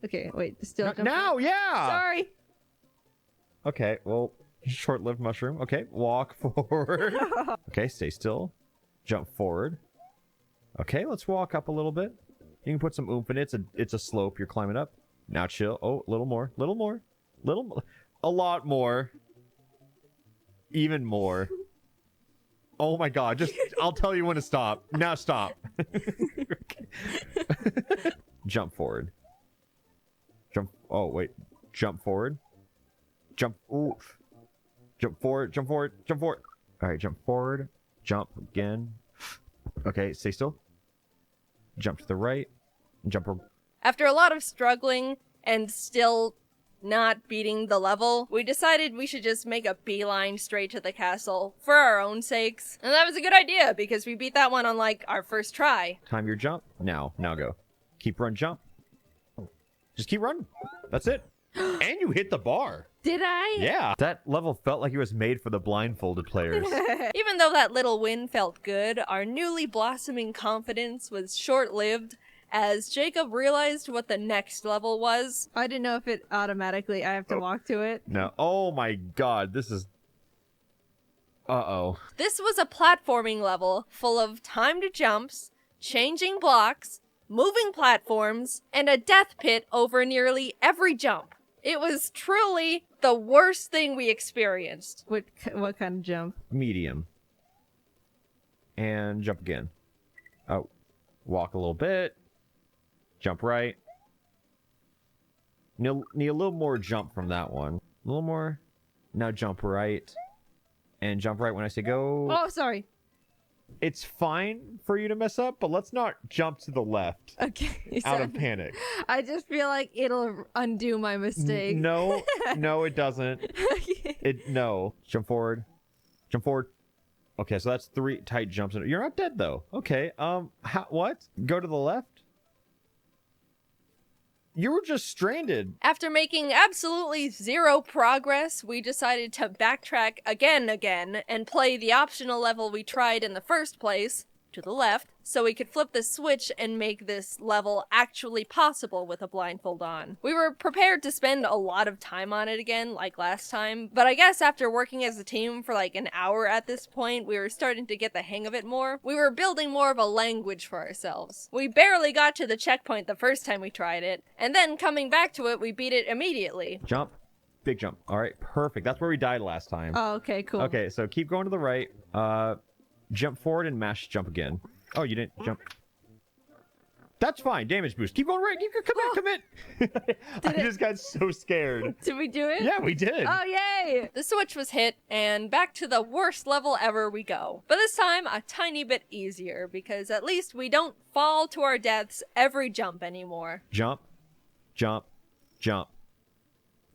Okay, wait, still. Now, yeah. Sorry. Okay, well, short-lived mushroom. Okay, walk forward. Okay, stay still. Jump forward. Okay, let's walk up a little bit. You can put some oomph in it. It's a slope. You're climbing up. Now chill. Oh, a little more. A lot more. Even more. Oh my god, just, I'll tell you when to stop. Now stop. Jump forward. Jump, oh wait. Jump forward. Jump, ooh. Jump forward. Alright, jump forward. Jump again. Okay, stay still. Jump to the right. Jump. After a lot of struggling and still not beating the level, we decided we should just make a beeline straight to the castle for our own sakes. And that was a good idea because we beat that one on like our first try. Time your jump. Now go. Keep run, jump. Just keep running. That's it. And you hit the bar. Did I? Yeah. That level felt like it was made for the blindfolded players. Even though that little win felt good, our newly blossoming confidence was short-lived as Jacob realized what the next level was. I didn't know if it automatically, I have to walk to it. No. Oh my god, this is... Uh-oh. This was a platforming level full of timed jumps, changing blocks, moving platforms, and a death pit over nearly every jump. It was truly the worst thing we experienced. What kind of jump? Medium. And jump again. Oh. Walk a little bit. Jump right. Need a little more jump from that one. A little more. Now jump right. And jump right when I say go. Oh, sorry. It's fine for you to mess up, but let's not jump to the left. Okay. Out of panic. I just feel like it'll undo my mistake. No, it doesn't. No. Jump forward. Jump forward. Okay, so that's 3 tight jumps. You're not dead though. Okay. What? Go to the left? You were just stranded. After making absolutely zero progress, we decided to backtrack again and play the optional level we tried in the first place, to the left, so we could flip the switch and make this level actually possible with a blindfold on. We were prepared to spend a lot of time on it again, like last time, but I guess after working as a team for like an hour at this point, we were starting to get the hang of it more. We were building more of a language for ourselves. We barely got to the checkpoint the first time we tried it, and then coming back to it, we beat it immediately. Jump. Big jump. All right, perfect. That's where we died last time. Oh, okay, cool. Okay, so keep going to the right. Jump forward and mash jump again. Oh, you didn't jump. That's fine. Damage boost. Keep going right. You can commit. I just got so scared. Did we do it? Yeah, we did. Oh, yay! The switch was hit, and back to the worst level ever we go. But this time, a tiny bit easier, because at least we don't fall to our deaths every jump anymore. Jump. Jump. Jump.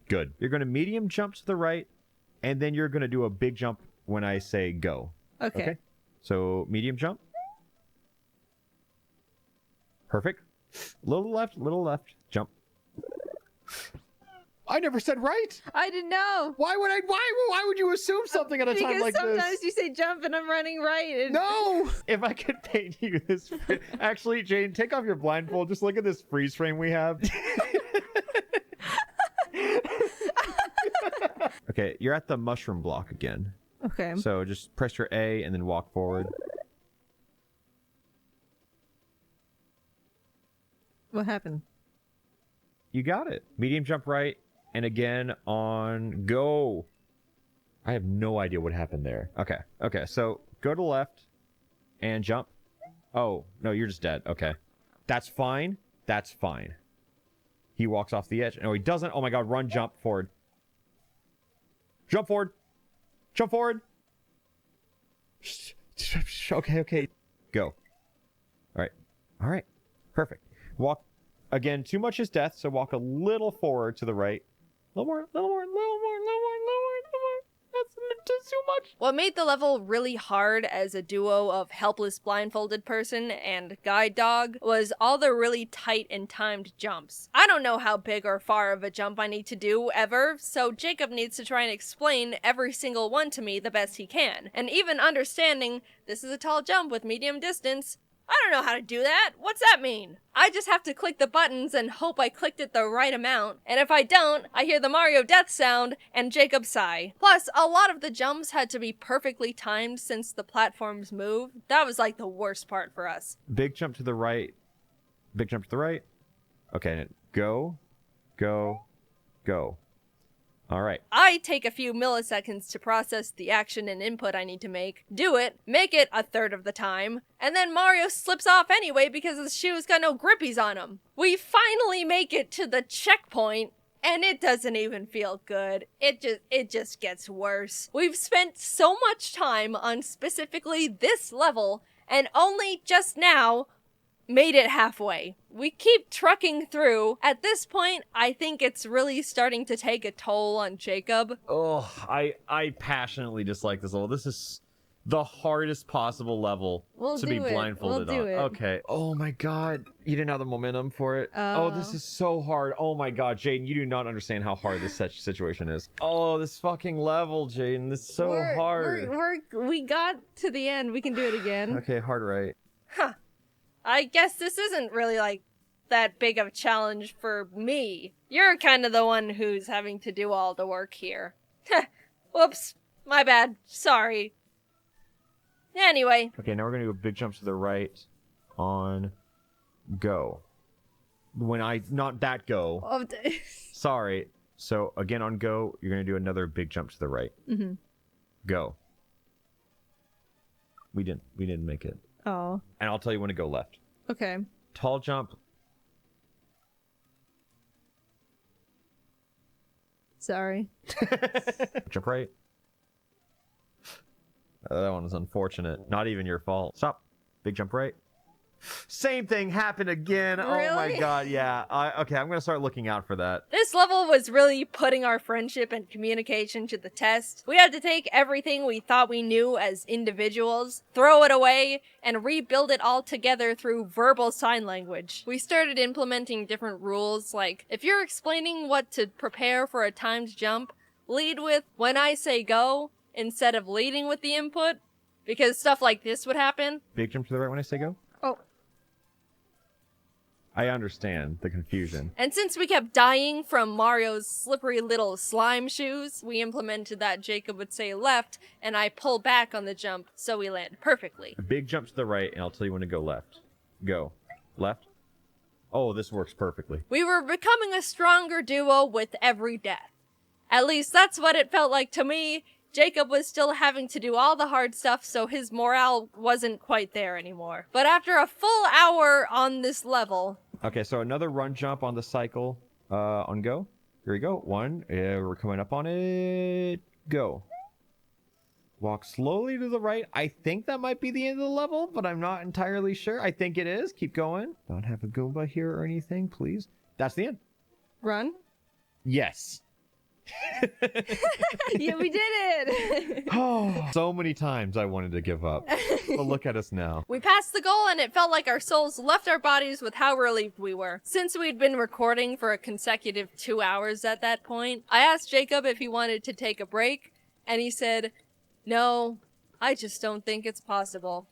Good. You're going to medium jump to the right, and then you're going to do a big jump when I say go. Okay. So, medium jump. Perfect. Little left, jump. I never said right. I didn't know. Why would you assume something at a time like this? Because sometimes you say jump and I'm running right. And... No! If I could paint you this... Actually, Jane, take off your blindfold. Just look at this freeze frame we have. Okay, you're at the mushroom block again. Okay. So just press your A and then walk forward. What happened? You got it. Medium jump right, and again on go. I have no idea what happened there. Okay, so go to left, And jump. Oh, no, you're just dead. Okay. That's fine. That's fine. He walks off the edge. No, he doesn't. Oh my god, run, jump forward. Jump forward. Jump forward. Okay, okay. Go. Alright. Alright. Perfect. Walk. Again, too much is death, so walk a little forward to the right. A little more, a little more, a little more, a little more, a little more. That's too much. What made the level really hard as a duo of helpless blindfolded person and guide dog was all the really tight and timed jumps. I don't know how big or far of a jump I need to do ever, so Jacob needs to try and explain every single one to me the best he can. And even understanding this is a tall jump with medium distance, I don't know how to do that. What's that mean? I just have to click the buttons and hope I clicked it the right amount. And if I don't, I hear the Mario death sound and Jacob sigh. Plus, a lot of the jumps had to be perfectly timed since the platforms move. That was like the worst part for us. Big jump to the right. Big jump to the right. Okay, go. Go. Go. Alright. I take a few milliseconds to process the action and input I need to make it a third of the time, and then Mario slips off anyway because his shoes got no grippies on him. We finally make it to the checkpoint, and it doesn't even feel good. It just gets worse. We've spent so much time on specifically this level, and only just now made it halfway. We keep trucking through. At this point, I think it's really starting to take a toll on Jacob. Oh, I passionately dislike this level. This is the hardest possible level to be blindfolded on. Okay. Oh my god. You didn't have the momentum for it. Oh, this is so hard. Oh my god, Jaiden, you do not understand how hard this situation is. Oh, this fucking level, Jaiden. This is so hard. We got to the end. We can do it again. Okay, hard right. Huh. I guess this isn't really, like, that big of a challenge for me. You're kind of the one who's having to do all the work here. Whoops. My bad. Sorry. Anyway. Okay, now we're going to do a big jump to the right on go. When I... Not that go. Oh, Sorry. So, again on go, you're going to do another big jump to the right. Mm-hmm. Go. We didn't make it. Oh. And I'll tell you when to go left. Okay. Tall jump. Sorry. Jump right. That one was unfortunate. Not even your fault. Stop. Big jump right. Same thing happened again. Really? Oh my god, yeah. Okay, I'm gonna start looking out for that. This level was really putting our friendship and communication to the test. We had to take everything we thought we knew as individuals, throw it away, and rebuild it all together through verbal sign language. We started implementing different rules, like, if you're explaining what to prepare for a timed jump, lead with, when I say go, instead of leading with the input, because stuff like this would happen. Big jump to the right when I say go? Oh. I understand the confusion. And since we kept dying from Mario's slippery little slime shoes, we implemented that Jacob would say left, and I pull back on the jump so we land perfectly. A big jump to the right, and I'll tell you when to go left. Go. Left. Oh, this works perfectly. We were becoming a stronger duo with every death. At least that's what it felt like to me. Jacob was still having to do all the hard stuff, so his morale wasn't quite there anymore. But after a full hour on this level... Okay, so another run jump on the cycle on go. Here we go. One. We're coming up on it. Go. Walk slowly to the right. I think that might be the end of the level, but I'm not entirely sure. I think it is. Keep going. Don't have a Goomba here or anything, please. That's the end. Run? Yes. Yeah, we did it! Oh, so many times I wanted to give up. But look at us now. We passed the goal and it felt like our souls left our bodies with how relieved we were. Since we'd been recording for a consecutive 2 hours at that point, I asked Jacob if he wanted to take a break, and he said, "No, I just don't think it's possible."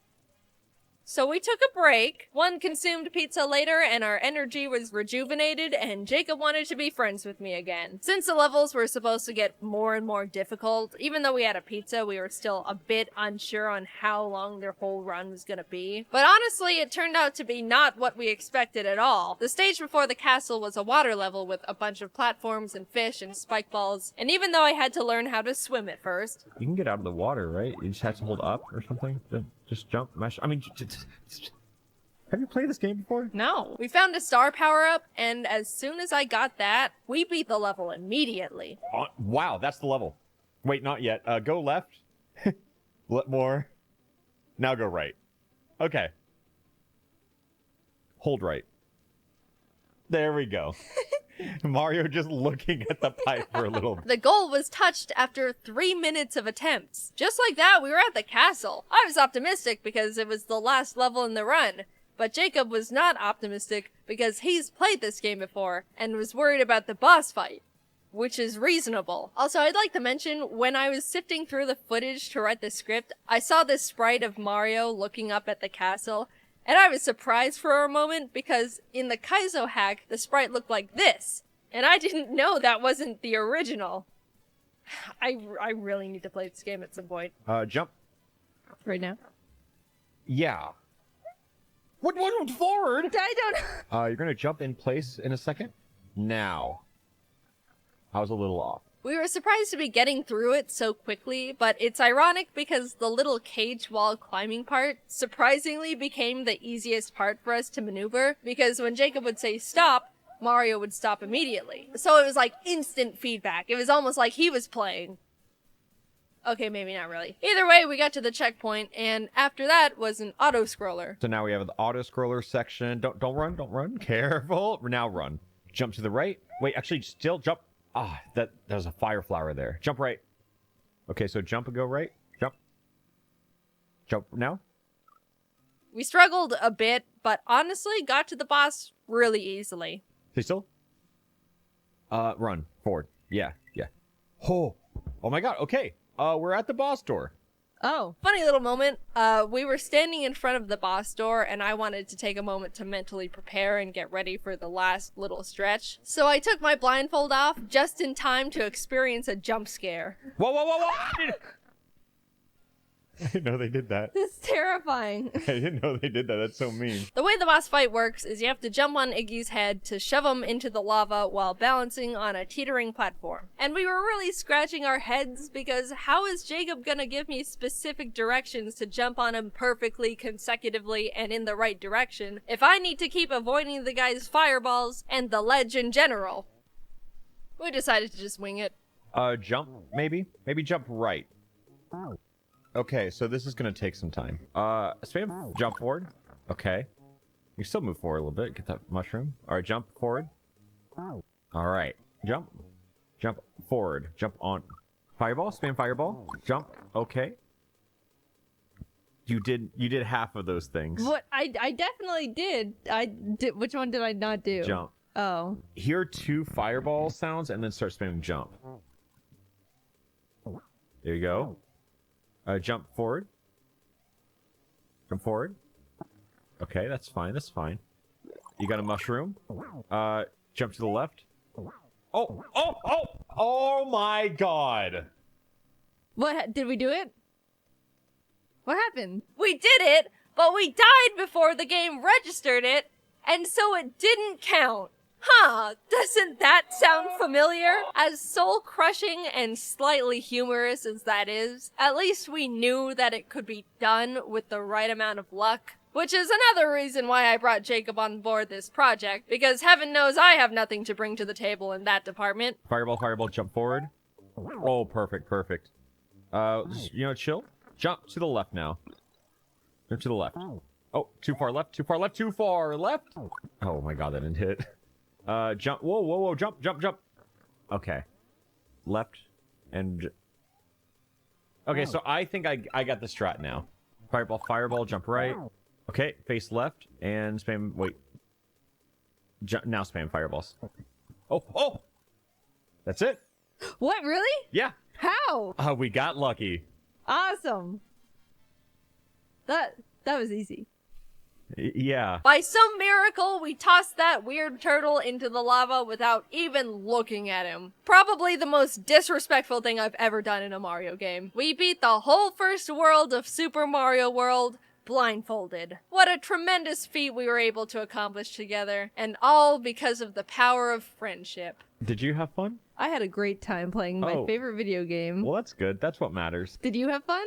So we took a break. One consumed pizza later and our energy was rejuvenated and Jacob wanted to be friends with me again. Since the levels were supposed to get more and more difficult, even though we had a pizza, we were still a bit unsure on how long their whole run was gonna be. But honestly, it turned out to be not what we expected at all. The stage before the castle was a water level with a bunch of platforms and fish and spike balls, and even though I had to learn how to swim at first. You can get out of the water, right? You just have to hold up or something. Just jump, mash. I mean, have you played this game before? No. We found a star power-up, and as soon as I got that, we beat the level immediately. Wow, that's the level. Wait, not yet. Go left. More. Now go right. Okay. Hold right. There we go. Mario just looking at the pipe for a little bit. The goal was touched after 3 minutes of attempts. Just like that, we were at the castle. I was optimistic because it was the last level in the run. But Jacob was not optimistic because he's played this game before and was worried about the boss fight, which is reasonable. Also, I'd like to mention, when I was sifting through the footage to write the script, I saw this sprite of Mario looking up at the castle, and I was surprised for a moment because in the Kaizo hack, the sprite looked like this, and I didn't know that wasn't the original. I really need to play this game at some point. Jump. Right now. Yeah. What forward? I don't... You're gonna jump in place in a second. Now. I was a little off. We were surprised to be getting through it so quickly, but it's ironic because the little cage wall climbing part surprisingly became the easiest part for us to maneuver, because when Jacob would say stop, Mario would stop immediately. So it was like instant feedback. It was almost like he was playing. Okay, maybe not really. Either way, we got to the checkpoint, and after that was an auto-scroller. So now we have the auto-scroller section. Don't run. Careful. Now run. Jump to the right. Wait, actually, still jump. Ah, there's a fire flower there. Jump right. Okay, so jump and go right. Jump. Jump now. We struggled a bit, but honestly got to the boss really easily. Stay still. Run forward. Yeah. Oh my god. Okay. We're at the boss door. Oh. Funny little moment. We were standing in front of the boss door, and I wanted to take a moment to mentally prepare and get ready for the last little stretch. So I took my blindfold off just in time to experience a jump scare. Whoa. I didn't know they did that. It's terrifying. I didn't know they did that. That's so mean. The way the boss fight works is you have to jump on Iggy's head to shove him into the lava while balancing on a teetering platform. And we were really scratching our heads because how is Jacob gonna give me specific directions to jump on him perfectly, consecutively, and in the right direction if I need to keep avoiding the guy's fireballs and the ledge in general? We decided to just wing it. Jump, maybe? Maybe jump right. Okay, so this is gonna take some time. Spam jump forward. Okay. You still move forward a little bit. Get that mushroom. Alright, jump forward. Alright. Jump. Jump forward. Jump on. Fireball. Spam fireball. Jump. Okay. You did half of those things. What? I definitely did. I did. Which one did I not do? Jump. Oh. Hear 2 fireball sounds and then start spamming jump. There you go. Jump forward. Jump forward. Okay, that's fine. That's fine. You got a mushroom. Jump to the left. Oh my god. What? Did we do it? What happened? We did it, but we died before the game registered it, and so it didn't count. Huh, doesn't that sound familiar? As soul-crushing and slightly humorous as that is, at least we knew that it could be done with the right amount of luck. Which is another reason why I brought Jacob on board this project, because heaven knows I have nothing to bring to the table in that department. Fireball, jump forward. Oh, perfect. Chill. Jump to the left now. Jump to the left. Oh, too far left. Oh my god, that didn't hit. Jump. Whoa. Jump. Okay. Left and... Okay, so I think I got the strat now. Fireball, jump right. Okay, face left and spam... Wait. Now spam fireballs. Oh! That's it. What? Really? Yeah. How? We got lucky. Awesome. That was easy. Yeah. By some miracle, we tossed that weird turtle into the lava without even looking at him. Probably the most disrespectful thing I've ever done in a Mario game. We beat the whole first world of Super Mario World blindfolded. What a tremendous feat we were able to accomplish together, and all because of the power of friendship. Did you have fun? I had a great time playing my Oh. favorite video game. Well, that's good. That's what matters. Did you have fun?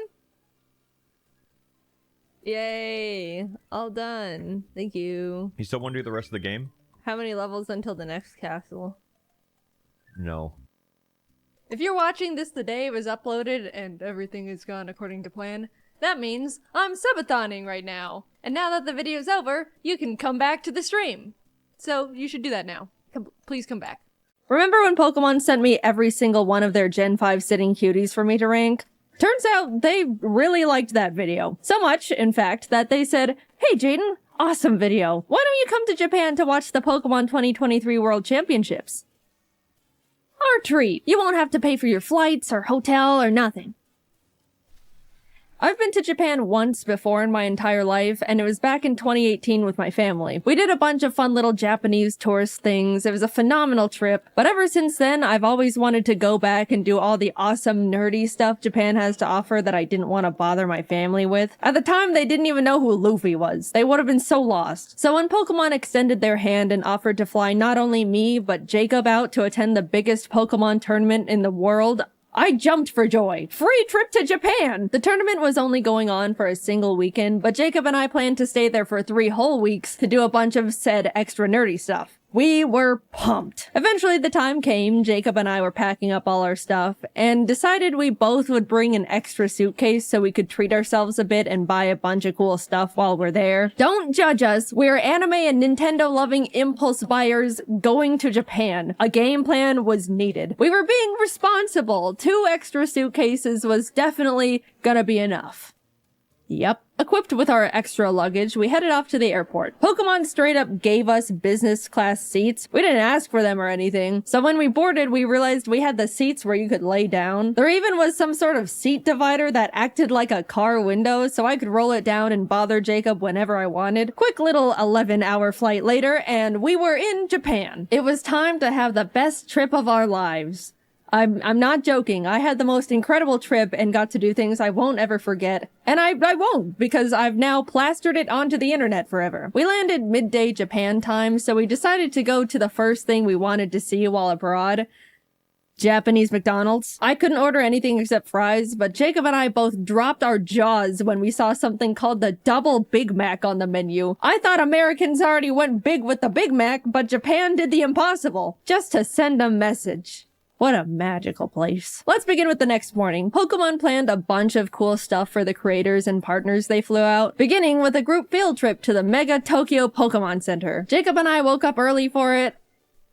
Yay! All done. Thank you. You still want to do the rest of the game? How many levels until the next castle? No. If you're watching this the day it was uploaded and everything is gone according to plan, that means I'm subathoning right now. And now that the video's over, you can come back to the stream. So you should do that now. Please come back. Remember when Pokemon sent me every single one of their Gen 5 sitting cuties for me to rank? Turns out they really liked that video. So much, in fact, that they said, "Hey Jaiden, awesome video. Why don't you come to Japan to watch the Pokemon 2023 World Championships?" Our treat. You won't have to pay for your flights or hotel or nothing. I've been to Japan once before in my entire life, and it was back in 2018 with my family. We did a bunch of fun little Japanese tourist things. It was a phenomenal trip, but ever since then, I've always wanted to go back and do all the awesome nerdy stuff Japan has to offer that I didn't want to bother my family with. At the time, they didn't even know who Luffy was. They would have been so lost. So when Pokemon extended their hand and offered to fly not only me, but Jacob out to attend the biggest Pokemon tournament in the world, I jumped for joy. Free trip to Japan! The tournament was only going on for a single weekend, but Jacob and I planned to stay there for 3 whole weeks to do a bunch of said extra nerdy stuff. We were pumped. Eventually the time came, Jacob and I were packing up all our stuff, and decided we both would bring an extra suitcase so we could treat ourselves a bit and buy a bunch of cool stuff while we're there. Don't judge us, we're anime and Nintendo loving impulse buyers going to Japan. A game plan was needed. We were being responsible. 2 extra suitcases was definitely gonna be enough. Yep. Equipped with our extra luggage, we headed off to the airport. Pokemon straight up gave us business class seats. We didn't ask for them or anything. So when we boarded, we realized we had the seats where you could lay down. There even was some sort of seat divider that acted like a car window, so I could roll it down and bother Jacob whenever I wanted. Quick little 11-hour flight later, and we were in Japan. It was time to have the best trip of our lives. I'm not joking. I had the most incredible trip and got to do things I won't ever forget. And I won't, because I've now plastered it onto the internet forever. We landed midday Japan time, so we decided to go to the first thing we wanted to see while abroad. Japanese McDonald's. I couldn't order anything except fries, but Jacob and I both dropped our jaws when we saw something called the Double Big Mac on the menu. I thought Americans already went big with the Big Mac, but Japan did the impossible, just to send a message. What a magical place. Let's begin with the next morning. Pokemon planned a bunch of cool stuff for the creators and partners they flew out, beginning with a group field trip to the Mega Tokyo Pokemon Center. Jacob and I woke up early for it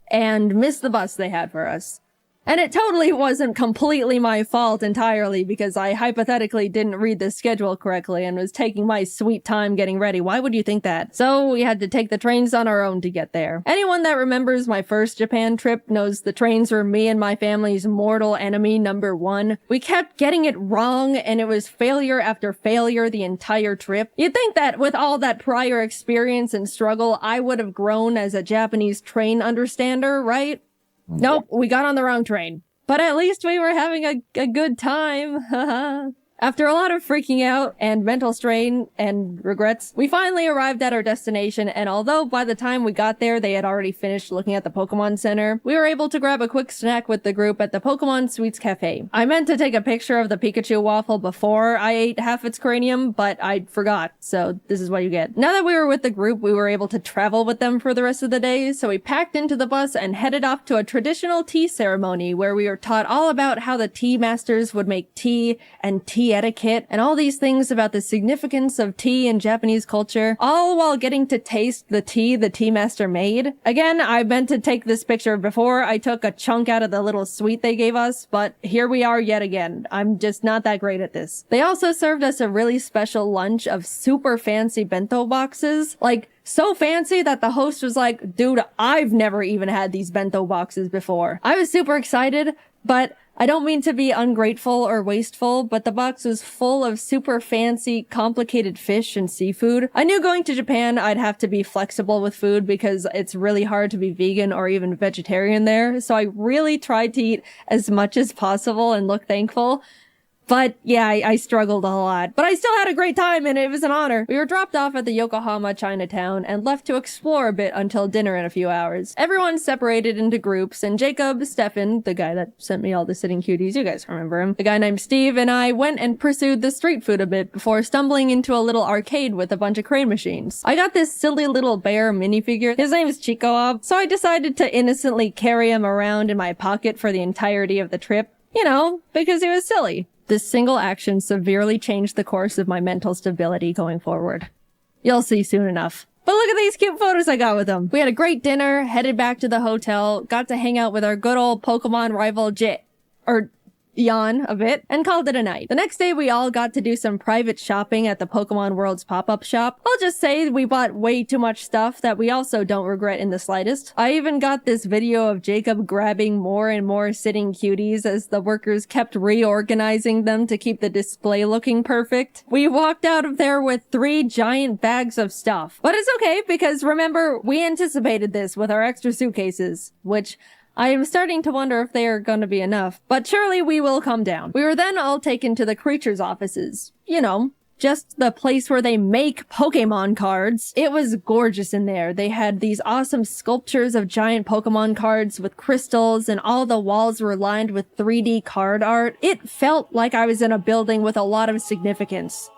and missed the bus they had for us. And it totally wasn't completely my fault entirely because I hypothetically didn't read the schedule correctly and was taking my sweet time getting ready. Why would you think that? So we had to take the trains on our own to get there. Anyone that remembers my first Japan trip knows the trains were me and my family's mortal enemy #1. We kept getting it wrong and it was failure after failure the entire trip. You'd think that with all that prior experience and struggle, I would have grown as a Japanese train understander, right? Nope, we got on the wrong train. But at least we were having a good time, haha. After a lot of freaking out and mental strain and regrets, we finally arrived at our destination, and although by the time we got there they had already finished looking at the Pokemon Center, we were able to grab a quick snack with the group at the Pokemon Sweets Cafe. I meant to take a picture of the Pikachu waffle before I ate half its cranium, but I forgot, so this is what you get. Now that we were with the group, we were able to travel with them for the rest of the day, so we packed into the bus and headed off to a traditional tea ceremony where we were taught all about how the tea masters would make tea and tea etiquette and all these things about the significance of tea in Japanese culture, all while getting to taste the tea master made. Again, I meant to take this picture before I took a chunk out of the little sweet they gave us, but here we are yet again. I'm just not that great at this. They also served us a really special lunch of super fancy bento boxes, like so fancy that the host was like, dude, I've never even had these bento boxes before. I was super excited, But I don't mean to be ungrateful or wasteful, but the box was full of super fancy, complicated fish and seafood. I knew going to Japan I'd have to be flexible with food because it's really hard to be vegan or even vegetarian there, so I really tried to eat as much as possible and look thankful. But yeah, I struggled a lot. But I still had a great time and it was an honor. We were dropped off at the Yokohama Chinatown and left to explore a bit until dinner in a few hours. Everyone separated into groups and Jacob, Stefan, the guy that sent me all the sitting cuties, you guys remember him, the guy named Steve, and I went and pursued the street food a bit before stumbling into a little arcade with a bunch of crane machines. I got this silly little bear minifigure. His name is Chico, so I decided to innocently carry him around in my pocket for the entirety of the trip. You know, because he was silly. This single action severely changed the course of my mental stability going forward. You'll see soon enough. But look at these cute photos I got with him. We had a great dinner, headed back to the hotel, got to hang out with our good old Pokemon rival Jan a bit, and called it a night. The next day we all got to do some private shopping at the Pokemon World's pop-up shop. I'll just say we bought way too much stuff that we also don't regret in the slightest. I even got this video of Jacob grabbing more and more sitting cuties as the workers kept reorganizing them to keep the display looking perfect. We walked out of there with 3 giant bags of stuff. But it's okay because remember, we anticipated this with our extra suitcases, which I am starting to wonder if they are going to be enough, but surely we will come down. We were then all taken to the creatures' offices. You know, just the place where they make Pokemon cards. It was gorgeous in there. They had these awesome sculptures of giant Pokemon cards with crystals, and all the walls were lined with 3D card art. It felt like I was in a building with a lot of significance.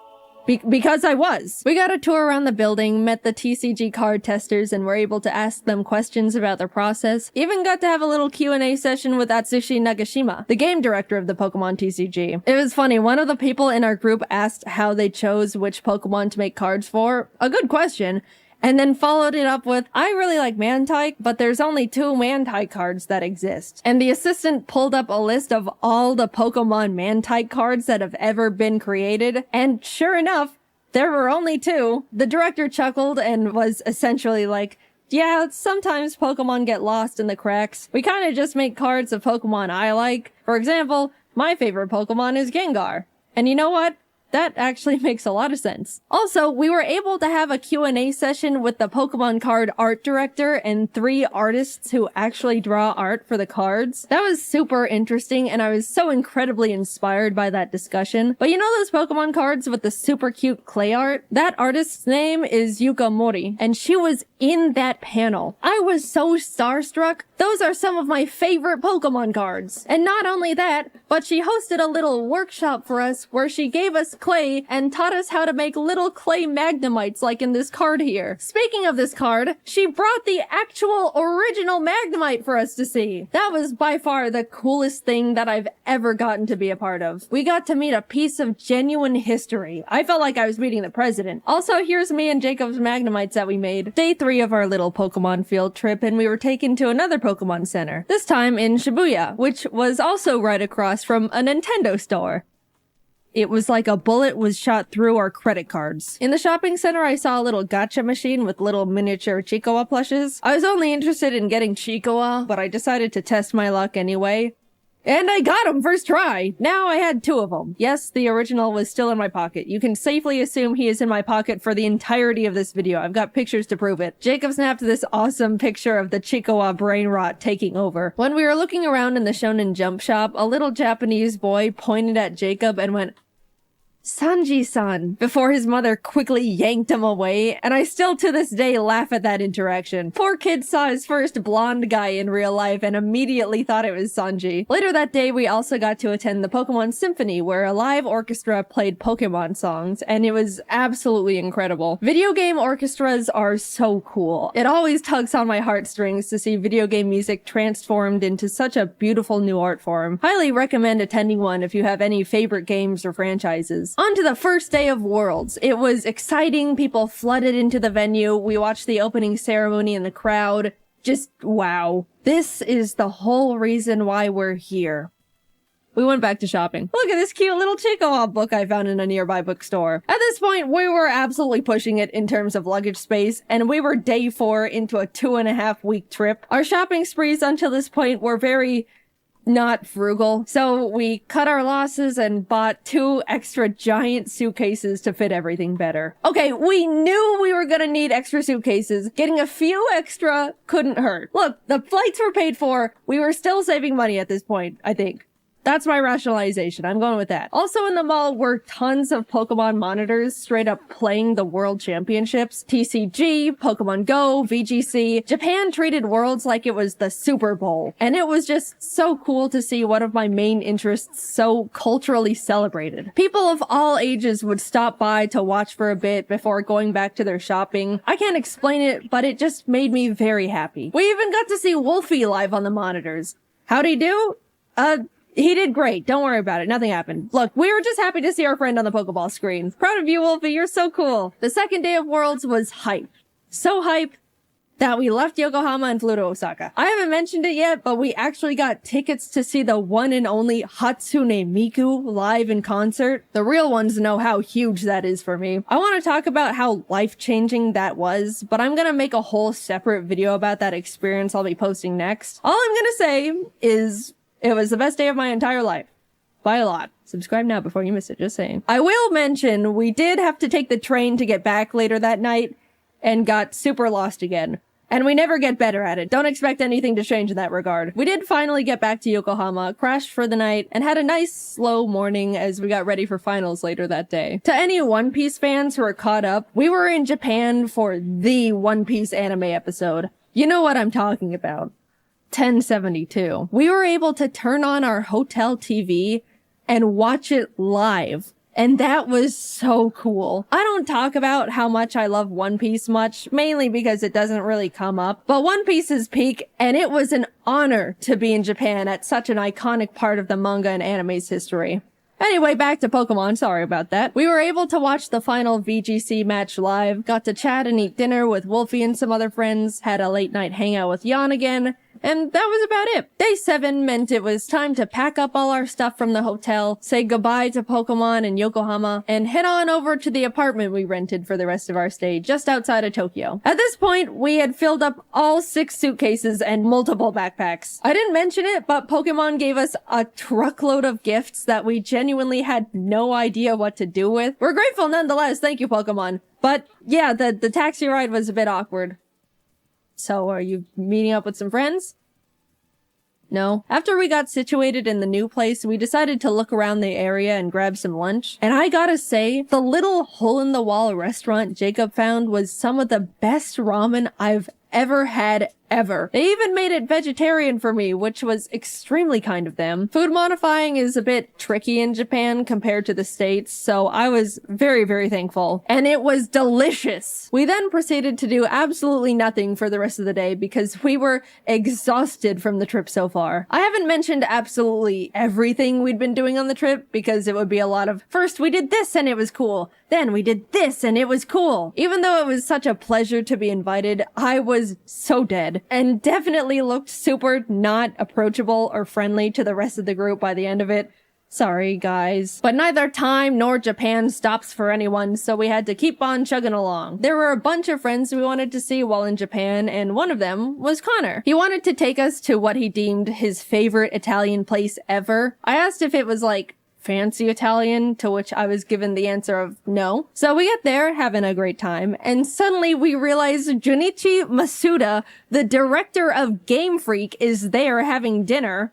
Because I was. We got a tour around the building, met the TCG card testers, and were able to ask them questions about their process. Even got to have a little Q&A session with Atsushi Nagashima, the game director of the Pokemon TCG. It was funny, one of the people in our group asked how they chose which Pokemon to make cards for. A good question. And then followed it up with, I really like Mantike, but there's only 2 Mantike cards that exist. And the assistant pulled up a list of all the Pokemon Mantike cards that have ever been created, and sure enough, there were only 2. The director chuckled and was essentially like, yeah, sometimes Pokemon get lost in the cracks. We kinda just make cards of Pokemon I like. For example, my favorite Pokemon is Gengar. And you know what? That actually makes a lot of sense. Also, we were able to have a Q&A session with the Pokemon card art director and 3 artists who actually draw art for the cards. That was super interesting, and I was so incredibly inspired by that discussion. But you know those Pokemon cards with the super cute clay art? That artist's name is Yuka Mori, and she was in that panel. I was so starstruck. Those are some of my favorite Pokemon cards. And not only that, but she hosted a little workshop for us where she gave us clay and taught us how to make little clay Magnemites like in this card here. Speaking of this card, she brought the actual original Magnemite for us to see. That was by far the coolest thing that I've ever gotten to be a part of. We got to meet a piece of genuine history. I felt like I was meeting the president. Also, here's me and Jacob's Magnemites that we made. Day 3 of our little Pokemon field trip, and we were taken to another Pokemon Center. This time in Shibuya, which was also right across from a Nintendo store. It was like a bullet was shot through our credit cards. In the shopping center, I saw a little gacha machine with little miniature Chiikawa plushes. I was only interested in getting Chiikawa, but I decided to test my luck anyway. And I got him first try! Now I had 2 of them. Yes, the original was still in my pocket. You can safely assume he is in my pocket for the entirety of this video. I've got pictures to prove it. Jacob snapped this awesome picture of the Chiikawa brain rot taking over. When we were looking around in the Shonen Jump shop, a little Japanese boy pointed at Jacob and went, Sanji-san, before his mother quickly yanked him away, and I still to this day laugh at that interaction. Poor kid saw his first blonde guy in real life and immediately thought it was Sanji. Later that day, we also got to attend the Pokemon Symphony, where a live orchestra played Pokemon songs, and it was absolutely incredible. Video game orchestras are so cool. It always tugs on my heartstrings to see video game music transformed into such a beautiful new art form. Highly recommend attending one if you have any favorite games or franchises. On to the first day of Worlds. It was exciting. People flooded into the venue. We watched the opening ceremony in the crowd. Just wow. This is the whole reason why we're here. We went back to shopping. Look at this cute little Chiikawa book I found in a nearby bookstore. At this point, we were absolutely pushing it in terms of luggage space, and we were day 4 into a 2.5-week trip. Our shopping sprees until this point were very not frugal. So we cut our losses and bought 2 extra giant suitcases to fit everything better. Okay, we knew we were gonna need extra suitcases. Getting a few extra couldn't hurt. Look, the flights were paid for. We were still saving money at this point, I think. That's my rationalization. I'm going with that. Also in the mall were tons of Pokemon monitors straight up playing the World Championships. TCG, Pokemon Go, VGC. Japan treated Worlds like it was the Super Bowl. And it was just so cool to see one of my main interests so culturally celebrated. People of all ages would stop by to watch for a bit before going back to their shopping. I can't explain it, but it just made me very happy. We even got to see Wolfie live on the monitors. How'd he do? He did great. Don't worry about it. Nothing happened. Look, we were just happy to see our friend on the Pokeball screen. Proud of you, Wolfie. You're so cool. The second day of Worlds was hype. So hype that we left Yokohama and flew to Osaka. I haven't mentioned it yet, but we actually got tickets to see the one and only Hatsune Miku live in concert. The real ones know how huge that is for me. I want to talk about how life-changing that was, but I'm gonna make a whole separate video about that experience I'll be posting next. All I'm gonna say is it was the best day of my entire life. By a lot. Subscribe now before you miss it, just saying. I will mention, we did have to take the train to get back later that night, and got super lost again. And we never get better at it. Don't expect anything to change in that regard. We did finally get back to Yokohama, crashed for the night, and had a nice, slow morning as we got ready for finals later that day. To any One Piece fans who are caught up, we were in Japan for the One Piece anime episode. You know what I'm talking about. 1072. We were able to turn on our hotel TV and watch it live. And that was so cool. I don't talk about how much I love One Piece much, mainly because it doesn't really come up. But One Piece is peak, and it was an honor to be in Japan at such an iconic part of the manga and anime's history. Anyway, back to Pokemon, sorry about that. We were able to watch the final VGC match live, got to chat and eat dinner with Wolfie and some other friends, had a late night hangout with Jan again, and that was about it. Day 7 meant it was time to pack up all our stuff from the hotel, say goodbye to Pokemon and Yokohama, and head on over to the apartment we rented for the rest of our stay just outside of Tokyo. At this point, we had filled up all 6 suitcases and multiple backpacks. I didn't mention it, but Pokemon gave us a truckload of gifts that we genuinely had no idea what to do with. We're grateful nonetheless, thank you Pokemon. But yeah, the taxi ride was a bit awkward. So, are you meeting up with some friends? No. After we got situated in the new place, we decided to look around the area and grab some lunch. And I gotta say, the little hole-in-the-wall restaurant Jacob found was some of the best ramen I've ever had ever. They even made it vegetarian for me, which was extremely kind of them. Food modifying is a bit tricky in Japan compared to the States, so I was very, very thankful. And it was delicious. We then proceeded to do absolutely nothing for the rest of the day because we were exhausted from the trip so far. I haven't mentioned absolutely everything we'd been doing on the trip because it would be a lot of, first we did this and it was cool. Then we did this and it was cool. Even though it was such a pleasure to be invited, I was so dead and definitely looked super not approachable or friendly to the rest of the group by the end of it. Sorry, guys. But neither time nor Japan stops for anyone, so we had to keep on chugging along. There were a bunch of friends we wanted to see while in Japan, and one of them was Connor. He wanted to take us to what he deemed his favorite Italian place ever. I asked if it was like fancy Italian, to which I was given the answer of no. So we get there, having a great time, and suddenly we realize Junichi Masuda, the director of Game Freak, is there having dinner.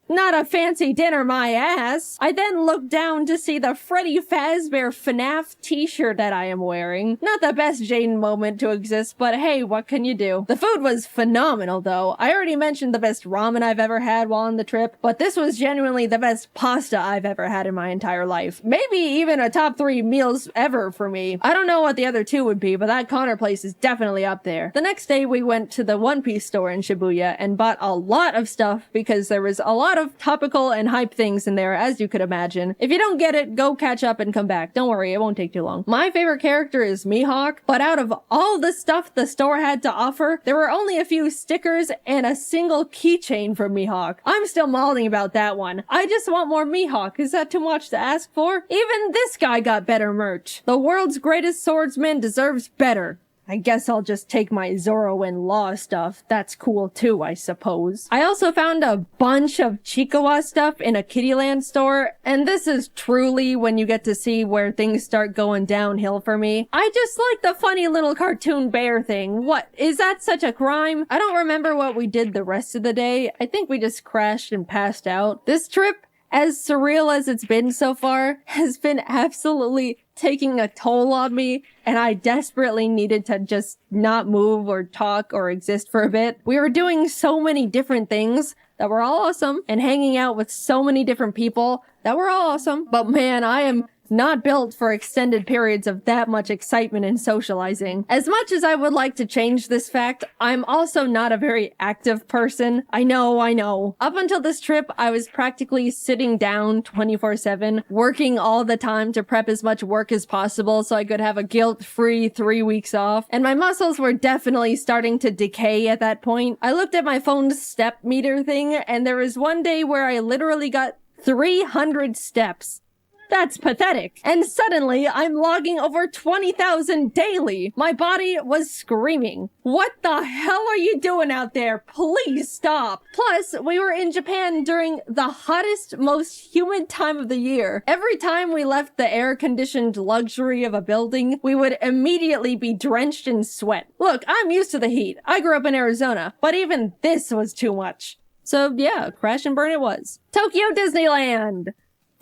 Not a fancy dinner, my ass. I then look down to see the Freddy Fazbear FNAF t-shirt that I am wearing. Not the best Jaiden moment to exist, but hey, what can you do? The food was phenomenal, though. I already mentioned the best ramen I've ever had while on the trip, but this was genuinely the best pasta I've ever had in my entire life. Maybe even a top 3 meals ever for me. I don't know what the other 2 would be, but that Connor place is definitely up there. The next day, we went to the One Piece store in Shibuya and bought a lot of stuff because there was a lot of topical and hype things in there, as you could imagine. If you don't get it, go catch up and come back. Don't worry, it won't take too long. My favorite character is Mihawk, but out of all the stuff the store had to offer, there were only a few stickers and a single keychain for Mihawk. I'm still mulling about that one. I just want more Mihawk. Is that too much to ask for? Even this guy got better merch. The world's greatest swordsman deserves better. I guess I'll just take my Zoro and Law stuff. That's cool too, I suppose. I also found a bunch of Chikawa stuff in a Kittyland store, and this is truly when you get to see where things start going downhill for me. I just like the funny little cartoon bear thing. What, is that such a crime? I don't remember what we did the rest of the day. I think we just crashed and passed out. This trip, as surreal as it's been so far, has been absolutely taking a toll on me, and I desperately needed to just not move or talk or exist for a bit. We were doing so many different things that were all awesome, and hanging out with so many different people that were all awesome. But man, I am not built for extended periods of that much excitement and socializing. As much as I would like to change this fact, I'm also not a very active person. I know. Up until this trip, I was practically sitting down 24/7, working all the time to prep as much work as possible so I could have a guilt-free 3 weeks off. And my muscles were definitely starting to decay at that point. I looked at my phone's step meter thing, and there was one day where I literally got 300 steps. That's pathetic. And suddenly, I'm logging over 20,000 daily. My body was screaming. What the hell are you doing out there? Please stop. Plus, we were in Japan during the hottest, most humid time of the year. Every time we left the air-conditioned luxury of a building, we would immediately be drenched in sweat. Look, I'm used to the heat. I grew up in Arizona, but even this was too much. So yeah, crash and burn it was. Tokyo Disneyland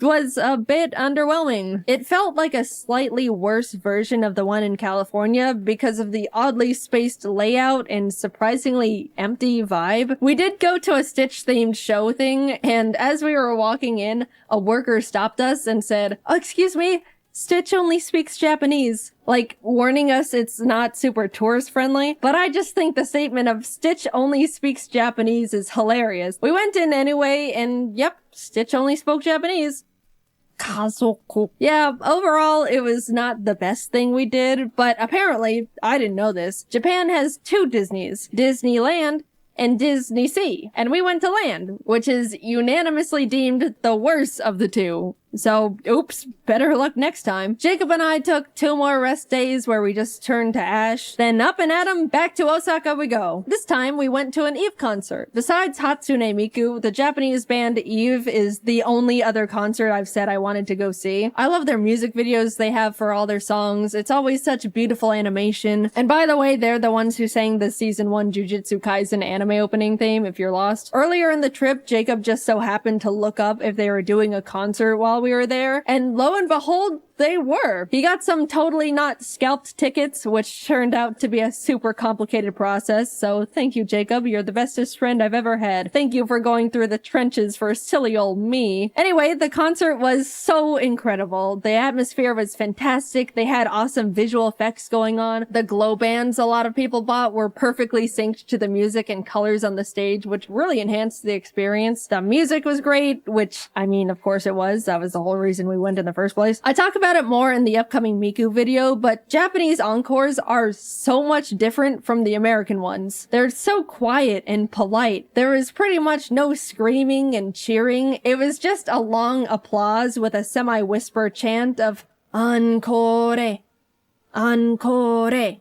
was a bit underwhelming. It felt like a slightly worse version of the one in California because of the oddly spaced layout and surprisingly empty vibe. We did go to a Stitch-themed show thing, and as we were walking in, a worker stopped us and said, "Oh, excuse me, Stitch only speaks Japanese," like warning us it's not super tourist friendly. But I just think the statement of Stitch only speaks Japanese is hilarious. We went in anyway, and yep, Stitch only spoke Japanese. Kazoku. Yeah, overall, it was not the best thing we did, but apparently, I didn't know this, Japan has 2 Disneys, Disneyland and Disney Sea. And we went to Land, which is unanimously deemed the worst of the 2. So, oops, better luck next time. Jacob and I took 2 more rest days where we just turned to ash. Then up and at 'em, back to Osaka we go. This time we went to an Eve concert. Besides Hatsune Miku, the Japanese band Eve is the only other concert I've said I wanted to go see. I love their music videos they have for all their songs. It's always such beautiful animation. And by the way, they're the ones who sang the season 1 Jujutsu Kaisen anime opening theme, if you're lost. Earlier in the trip, Jacob just so happened to look up if they were doing a concert while we were there, and lo and behold, they were. He got some totally not scalped tickets, which turned out to be a super complicated process, so thank you, Jacob. You're the bestest friend I've ever had. Thank you for going through the trenches for silly old me. Anyway, the concert was so incredible. The atmosphere was fantastic. They had awesome visual effects going on. The glow bands a lot of people bought were perfectly synced to the music and colors on the stage, which really enhanced the experience. The music was great, which, I mean, of course it was. That was the whole reason we went in the first place. I talk about it more in the upcoming Miku video, but Japanese encores are so much different from the American ones. They're so quiet and polite. There was pretty much no screaming and cheering. It was just a long applause with a semi-whisper chant of "Encore! Encore!"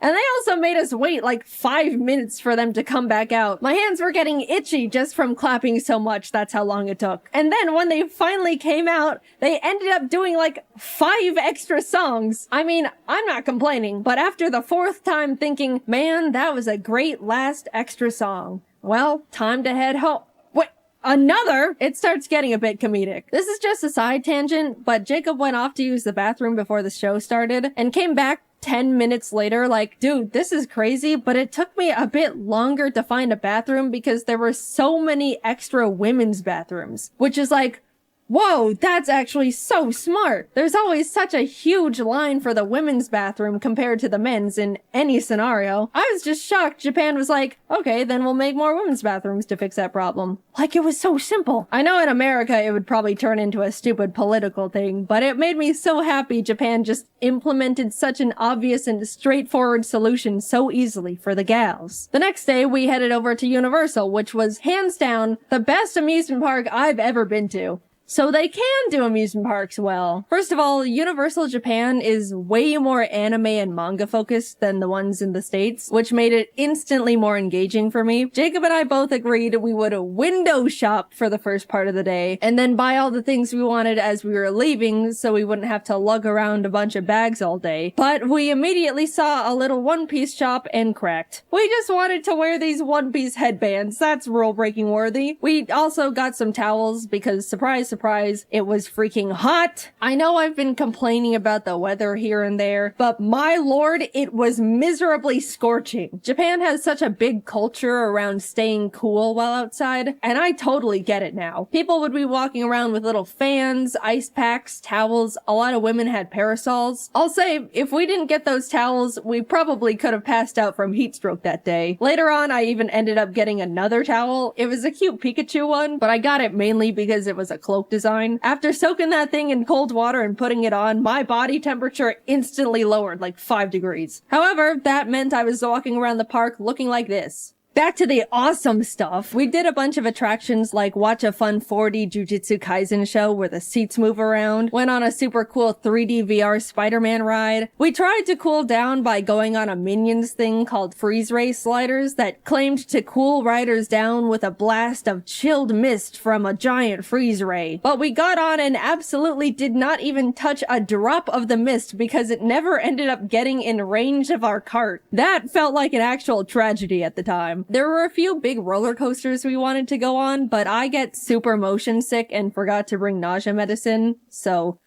And they also made us wait like 5 minutes for them to come back out. My hands were getting itchy just from clapping so much. That's how long it took. And then when they finally came out, they ended up doing like 5 extra songs. I mean, I'm not complaining, but after the 4th time thinking, man, that was a great last extra song. Well, time to head home. Wait, another? It starts getting a bit comedic. This is just a side tangent, but Jacob went off to use the bathroom before the show started and came back 10 minutes later, like, dude, this is crazy, but it took me a bit longer to find a bathroom because there were so many extra women's bathrooms, which is like, whoa, that's actually so smart. There's always such a huge line for the women's bathroom compared to the men's in any scenario. I was just shocked Japan was like, okay, then we'll make more women's bathrooms to fix that problem. Like it was so simple. I know in America it would probably turn into a stupid political thing, but it made me so happy Japan just implemented such an obvious and straightforward solution so easily for the gals. The next day we headed over to Universal, which was hands down the best amusement park I've ever been to. So they can do amusement parks well. First of all, Universal Japan is way more anime and manga focused than the ones in the States, which made it instantly more engaging for me. Jacob and I both agreed we would window shop for the first part of the day, and then buy all the things we wanted as we were leaving so we wouldn't have to lug around a bunch of bags all day. But we immediately saw a little One Piece shop and cracked. We just wanted to wear these One Piece headbands. That's rule-breaking worthy. We also got some towels because surprise, surprise, it was freaking hot. I know I've been complaining about the weather here and there, but my lord, it was miserably scorching. Japan has such a big culture around staying cool while outside, and I totally get it now. People would be walking around with little fans, ice packs, towels. A lot of women had parasols. I'll say, if we didn't get those towels, we probably could have passed out from heat stroke that day. Later on, I even ended up getting another towel. It was a cute Pikachu one, but I got it mainly because it was a cloak design. After soaking that thing in cold water and putting it on, my body temperature instantly lowered like 5 degrees. However, that meant I was walking around the park looking like this. Back to the awesome stuff. We did a bunch of attractions like watch a fun 4D Jujutsu Kaisen show where the seats move around, went on a super cool 3D VR Spider-Man ride. We tried to cool down by going on a Minions thing called Freeze Ray Sliders that claimed to cool riders down with a blast of chilled mist from a giant freeze ray. But we got on and absolutely did not even touch a drop of the mist because it never ended up getting in range of our cart. That felt like an actual tragedy at the time. There were a few big roller coasters we wanted to go on, but I get super motion sick and forgot to bring nausea medicine, so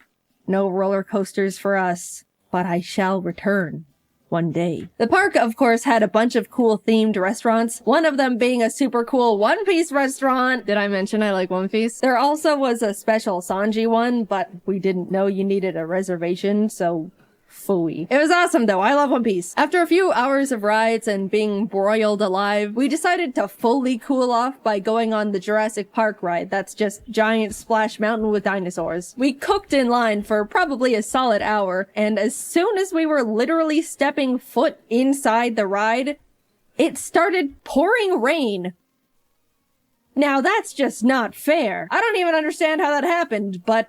no roller coasters for us. But I shall return one day. The park, of course, had a bunch of cool themed restaurants, one of them being a super cool One Piece restaurant. Did I mention I like One Piece? There also was a special Sanji one, but we didn't know you needed a reservation, so phooey. It was awesome though. I love One Piece. After a few hours of rides and being broiled alive, we decided to fully cool off by going on the Jurassic Park ride. That's just giant splash mountain with dinosaurs. We cooked in line for probably a solid hour, and as soon as we were literally stepping foot inside the ride, it started pouring rain. Now that's just not fair. I don't even understand how that happened, but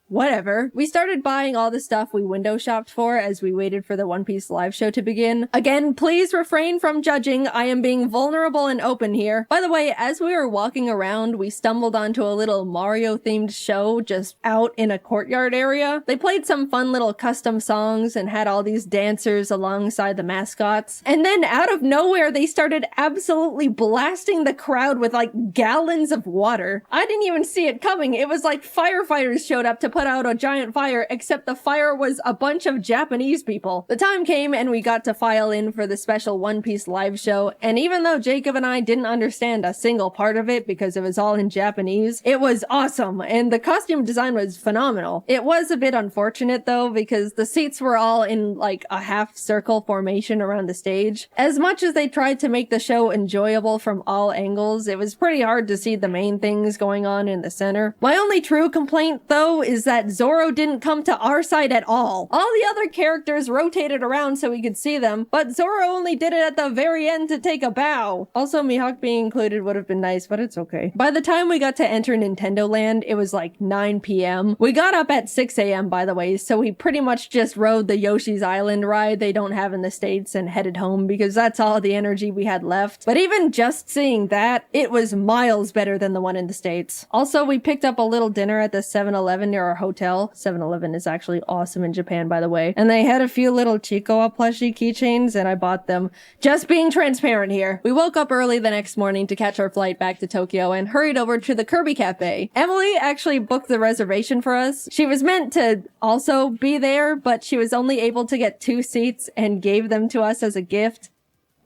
whatever. We started buying all the stuff we window shopped for as we waited for the One Piece live show to begin. Again, please refrain from judging. I am being vulnerable and open here. By the way, as we were walking around, we stumbled onto a little Mario-themed show just out in a courtyard area. They played some fun little custom songs and had all these dancers alongside the mascots. And then out of nowhere, they started absolutely blasting the crowd with like gallons of water. I didn't even see it coming. It was like firefighters showed up to put out a giant fire, except the fire was a bunch of Japanese people. The time came and we got to file in for the special One Piece live show, and even though Jacob and I didn't understand a single part of it because it was all in Japanese, it was awesome, and the costume design was phenomenal. It was a bit unfortunate though, because the seats were all in like a half circle formation around the stage. As much as they tried to make the show enjoyable from all angles, it was pretty hard to see the main things going on in the center. My only true complaint though is that Zoro didn't come to our side at all. All the other characters rotated around so we could see them, but Zoro only did it at the very end to take a bow. Also, Mihawk being included would have been nice, but it's okay. By the time we got to enter Nintendo Land, it was like 9 p.m. We got up at 6 a.m. by the way, so we pretty much just rode the Yoshi's Island ride they don't have in the States and headed home because that's all the energy we had left. But even just seeing that, it was miles better than the one in the States. Also, we picked up a little dinner at the 7-Eleven near our hotel. 7-Eleven is actually awesome in Japan, by the way. And they had a few little Chicoa plushie keychains, and I bought them. Just being transparent here. We woke up early the next morning to catch our flight back to Tokyo and hurried over to the Kirby Cafe. Emily actually booked the reservation for us. She was meant to also be there, but she was only able to get 2 seats and gave them to us as a gift.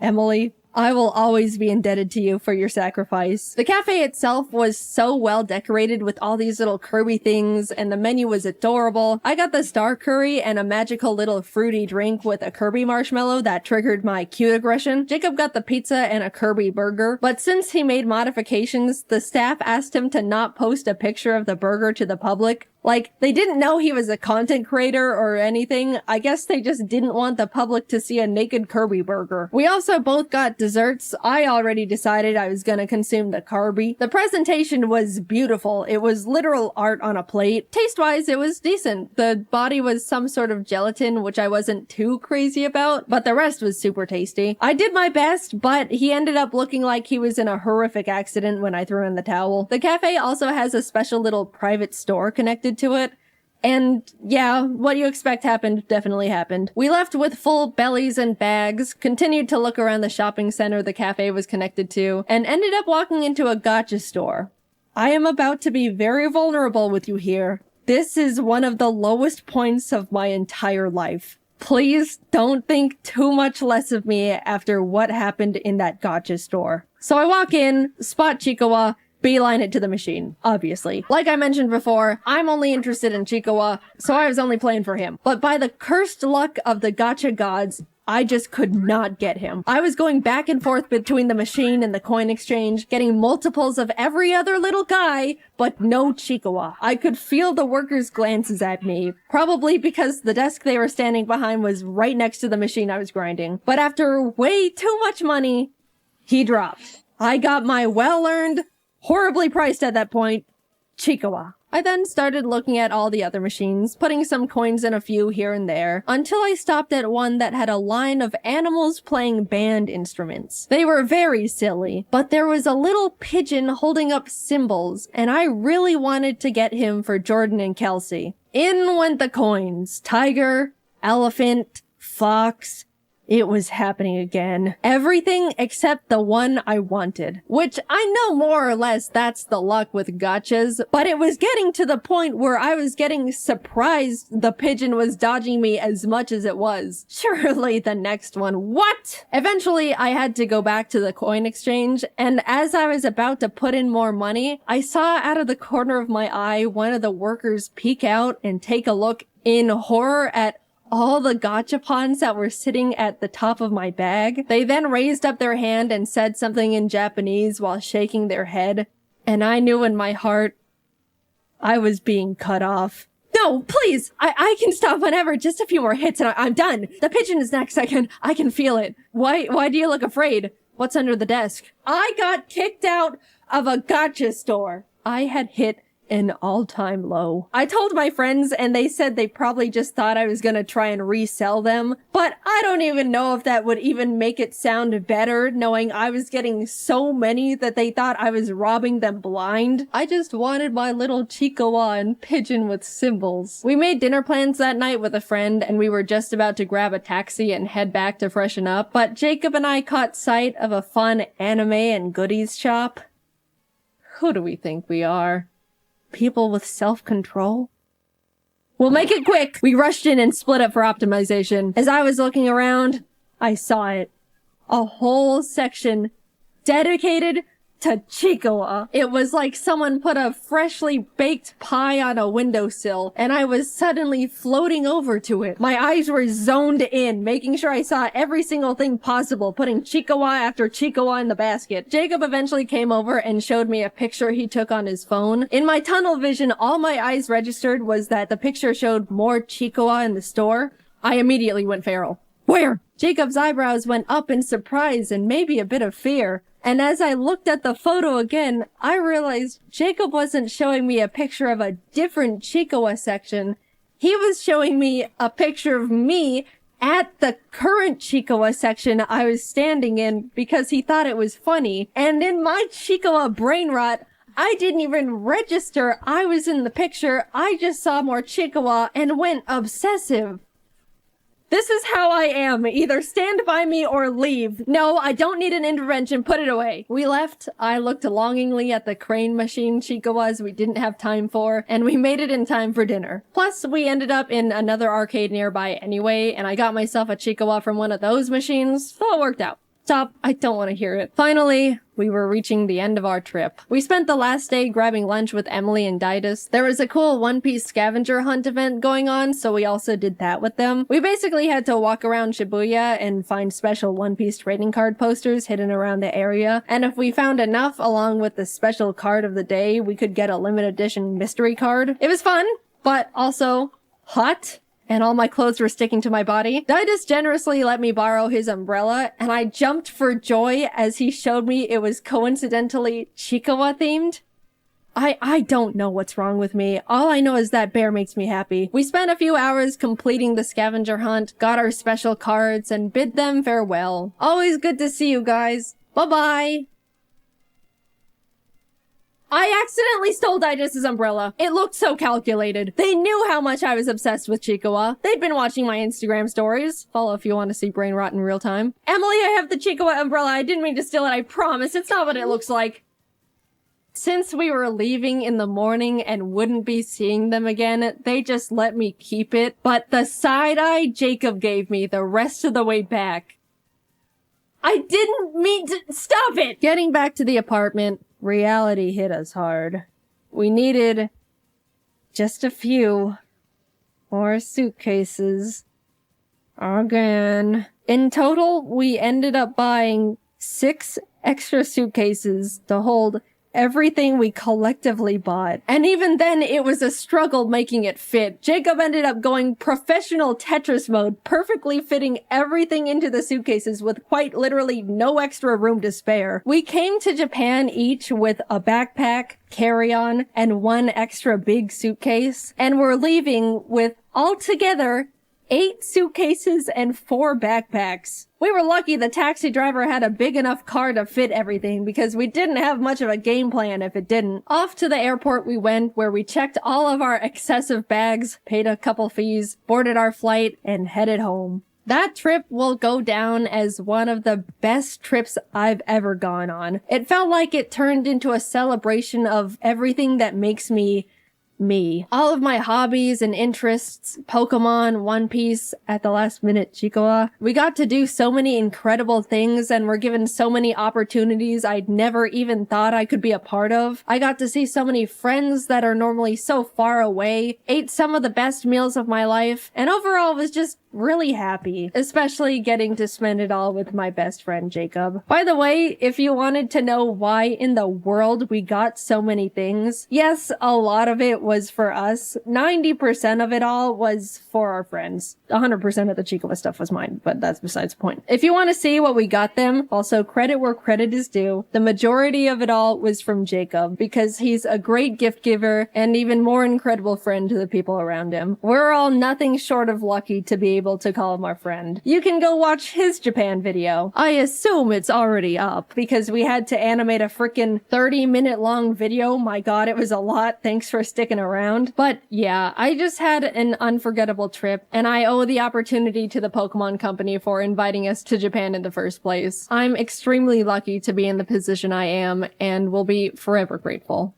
Emily, I will always be indebted to you for your sacrifice. The cafe itself was so well decorated with all these little Kirby things, and the menu was adorable. I got the star curry and a magical little fruity drink with a Kirby marshmallow that triggered my cute aggression. Jacob got the pizza and a Kirby burger, but since he made modifications, the staff asked him to not post a picture of the burger to the public. Like, they didn't know he was a content creator or anything. I guess they just didn't want the public to see a naked Kirby burger. We also both got desserts. I already decided I was gonna consume the Kirby. The presentation was beautiful. It was literal art on a plate. Taste-wise, it was decent. The body was some sort of gelatin, which I wasn't too crazy about, but the rest was super tasty. I did my best, but he ended up looking like he was in a horrific accident when I threw in the towel. The cafe also has a special little private store connected to it. And yeah, what you expect happened definitely happened. We left with full bellies and bags, continued to look around the shopping center the cafe was connected to, and ended up walking into a gacha store. I am about to be very vulnerable with you here. This is one of the lowest points of my entire life. Please don't think too much less of me after what happened in that gacha store. So I walk in, spot Chikawa, beeline it to the machine, obviously. Like I mentioned before, I'm only interested in Chikawa, so I was only playing for him. But by the cursed luck of the gacha gods, I just could not get him. I was going back and forth between the machine and the coin exchange, getting multiples of every other little guy, but no Chikawa. I could feel the workers' glances at me, probably because the desk they were standing behind was right next to the machine I was grinding. But after way too much money, he dropped. I got my well-earned, horribly priced at that point, Chikawa. I then started looking at all the other machines, putting some coins in a few here and there, until I stopped at one that had a line of animals playing band instruments. They were very silly, but there was a little pigeon holding up cymbals, and I really wanted to get him for Jordan and Kelsey. In went the coins. Tiger, elephant, fox. It was happening again. Everything except the one I wanted. Which I know more or less that's the luck with gachas, but it was getting to the point where I was getting surprised the pigeon was dodging me as much as it was. Surely the next one. What? Eventually, I had to go back to the coin exchange, and as I was about to put in more money, I saw out of the corner of my eye one of the workers peek out and take a look in horror at all the gachapons that were sitting at the top of my bag. They then raised up their hand and said something in Japanese while shaking their head, and I knew in my heart I was being cut off. No, please! I can stop whenever. Just a few more hits and I'm done. The pigeon is next. I can feel it. Why do you look afraid? What's under the desk? I got kicked out of a gacha store. I had hit an all-time low. I told my friends and they said they probably just thought I was gonna try and resell them, but I don't even know if that would even make it sound better knowing I was getting so many that they thought I was robbing them blind. I just wanted my little Chikawa and pigeon with cymbals. We made dinner plans that night with a friend and we were just about to grab a taxi and head back to freshen up, but Jacob and I caught sight of a fun anime and goodies shop. Who do we think we are? People with self-control? We'll make it quick! We rushed in and split up for optimization. As I was looking around, I saw it. A whole section dedicated to Chikawa. It was like someone put a freshly baked pie on a windowsill, and I was suddenly floating over to it. My eyes were zoned in, making sure I saw every single thing possible, putting Chikawa after Chikawa in the basket. Jacob eventually came over and showed me a picture he took on his phone. In my tunnel vision, all my eyes registered was that the picture showed more Chikawa in the store. I immediately went feral. Where? Jacob's eyebrows went up in surprise and maybe a bit of fear. And as I looked at the photo again, I realized Jacob wasn't showing me a picture of a different Chikawa section. He was showing me a picture of me at the current Chikawa section I was standing in because he thought it was funny. And in my Chikawa brain rot, I didn't even register I was in the picture. I just saw more Chikawa and went obsessive. This is how I am. Either stand by me or leave. No, I don't need an intervention. Put it away. We left. I looked longingly at the crane machine Chikawas we didn't have time for, and we made it in time for dinner. Plus, we ended up in another arcade nearby anyway, and I got myself a Chikawa from one of those machines, so it worked out. Stop. I don't want to hear it. Finally, we were reaching the end of our trip. We spent the last day grabbing lunch with Emily and Didus. There was a cool One Piece scavenger hunt event going on, so we also did that with them. We basically had to walk around Shibuya and find special One Piece trading card posters hidden around the area, and if we found enough along with the special card of the day, we could get a limited edition mystery card. It was fun. but also hot. And all my clothes were sticking to my body. Didus generously let me borrow his umbrella, and I jumped for joy as he showed me it was coincidentally Chikawa themed. I don't know what's wrong with me. All I know is that bear makes me happy. We spent a few hours completing the scavenger hunt, got our special cards, and bid them farewell. Always good to see you guys. Bye-bye. I accidentally stole Didus's umbrella. It looked so calculated. They knew how much I was obsessed with Chikawa. They'd been watching my Instagram stories. Follow if you want to see brain rot in real time. Emily, I have the Chikawa umbrella. I didn't mean to steal it. I promise. It's not what it looks like. Since we were leaving in the morning and wouldn't be seeing them again, they just let me keep it. But the side-eye Jacob gave me the rest of the way back. I didn't mean to— stop it! Getting back to the apartment, reality hit us hard. We needed just a few more suitcases. Again. In total, we ended up buying 6 extra suitcases to hold everything we collectively bought. And even then, it was a struggle making it fit. Jacob ended up going professional Tetris mode, perfectly fitting everything into the suitcases with quite literally no extra room to spare. We came to Japan each with a backpack, carry-on, and 1 extra big suitcase, and we're leaving with altogether 8 suitcases and 4 backpacks. We were lucky the taxi driver had a big enough car to fit everything because we didn't have much of a game plan if it didn't. Off to the airport we went, where we checked all of our excessive bags, paid a couple fees, boarded our flight, and headed home. That trip will go down as one of the best trips I've ever gone on. It felt like it turned into a celebration of everything that makes me me. All of my hobbies and interests, Pokemon, One Piece, at the last minute Chikawa. We got to do so many incredible things and were given so many opportunities I'd never even thought I could be a part of. I got to see so many friends that are normally so far away, ate some of the best meals of my life, and overall was just really happy, especially getting to spend it all with my best friend Jacob. By the way, if you wanted to know why in the world we got so many things, yes, a lot of it was for us. 90% of it all was for our friends. 100% of the Chikawa stuff was mine, but that's besides the point. If you want to see what we got them, also credit where credit is due, the majority of it all was from Jacob, because he's a great gift giver and even more incredible friend to the people around him. We're all nothing short of lucky to be able to call him our friend. You can go watch his Japan video. I assume it's already up, because we had to animate a frickin' 30-minute long video. My god, it was a lot. Thanks for sticking around. But yeah, I just had an unforgettable trip, and I owe the opportunity to the Pokemon Company for inviting us to Japan in the first place. I'm extremely lucky to be in the position I am, and will be forever grateful.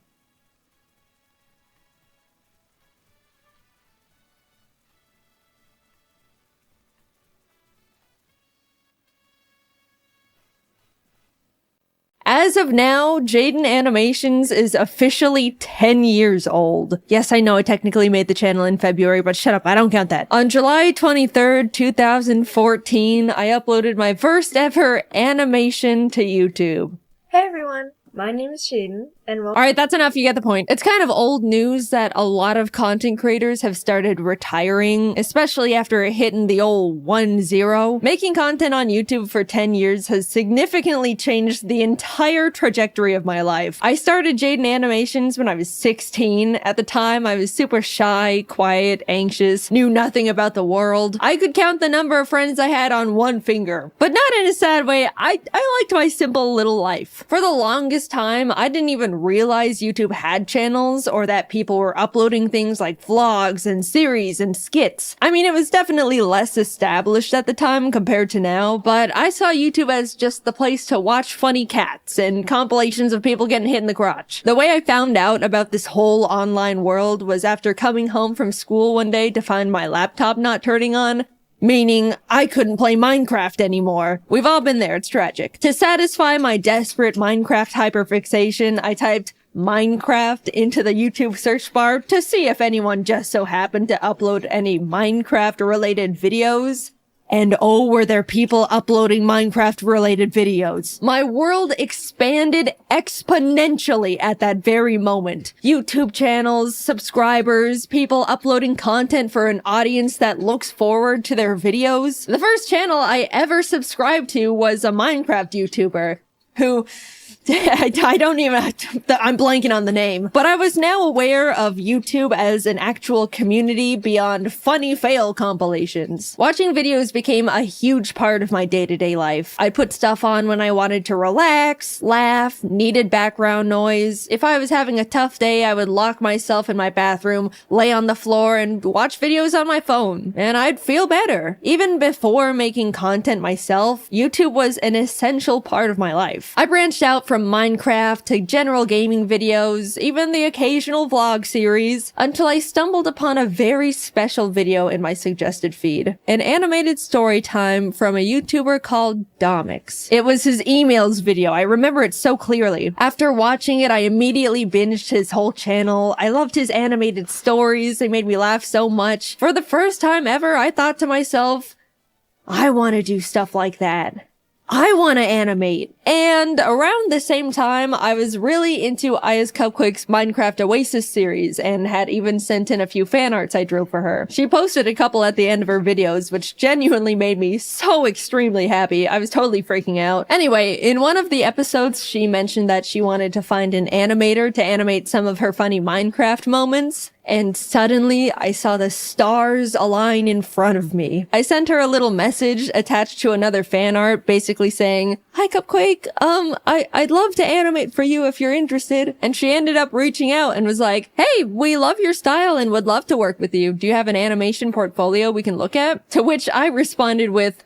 As of now, Jaiden Animations is officially 10 years old. Yes, I know I technically made the channel in February, but shut up, I don't count that. On July 23rd, 2014, I uploaded my first ever animation to YouTube. Hey everyone, my name is Jaiden, and welcome. Alright, that's enough, you get the point. It's kind of old news that a lot of content creators have started retiring, especially after hitting the old 1-0. Making content on YouTube for 10 years has significantly changed the entire trajectory of my life. I started Jaiden Animations when I was 16. At the time, I was super shy, quiet, anxious, knew nothing about the world. I could count the number of friends I had on one finger. But not in a sad way, I liked my simple little life. For the longest time, I didn't even realize YouTube had channels, or that people were uploading things like vlogs and series and skits. I mean, it was definitely less established at the time compared to now, but I saw YouTube as just the place to watch funny cats and compilations of people getting hit in the crotch. The way I found out about this whole online world was after coming home from school one day to find my laptop not turning on. Meaning, I couldn't play Minecraft anymore. We've all been there, it's tragic. To satisfy my desperate Minecraft hyperfixation, I typed Minecraft into the YouTube search bar to see if anyone just so happened to upload any Minecraft-related videos. And oh, were there people uploading Minecraft-related videos. My world expanded exponentially at that very moment. YouTube channels, subscribers, people uploading content for an audience that looks forward to their videos. The first channel I ever subscribed to was a Minecraft YouTuber who... I don't even, I'm blanking on the name, but I was now aware of YouTube as an actual community beyond funny fail compilations. Watching videos became a huge part of my day-to-day life. I'd put stuff on when I wanted to relax, laugh, needed background noise. If I was having a tough day, I would lock myself in my bathroom, lay on the floor, and watch videos on my phone, and I'd feel better. Even before making content myself, YouTube was an essential part of my life. I branched out from Minecraft to general gaming videos, even the occasional vlog series, until I stumbled upon a very special video in my suggested feed. An animated story time from a YouTuber called Domix. It was his emails video. I remember it so clearly. After watching it, I immediately binged his whole channel. I loved his animated stories. They made me laugh so much. For the first time ever, I thought to myself, I want to do stuff like that. I want to animate. And around the same time, I was really into Aya's Cupquake's Minecraft Oasis series and had even sent in a few fan arts I drew for her. She posted a couple at the end of her videos, which genuinely made me so extremely happy. I was totally freaking out. Anyway, in one of the episodes, she mentioned that she wanted to find an animator to animate some of her funny Minecraft moments. And suddenly, I saw the stars align in front of me. I sent her a little message attached to another fan art, basically saying, "Hi Cupquake, I'd love to animate for you if you're interested." And she ended up reaching out and was like, "Hey, we love your style and would love to work with you. Do you have an animation portfolio we can look at?" To which I responded with,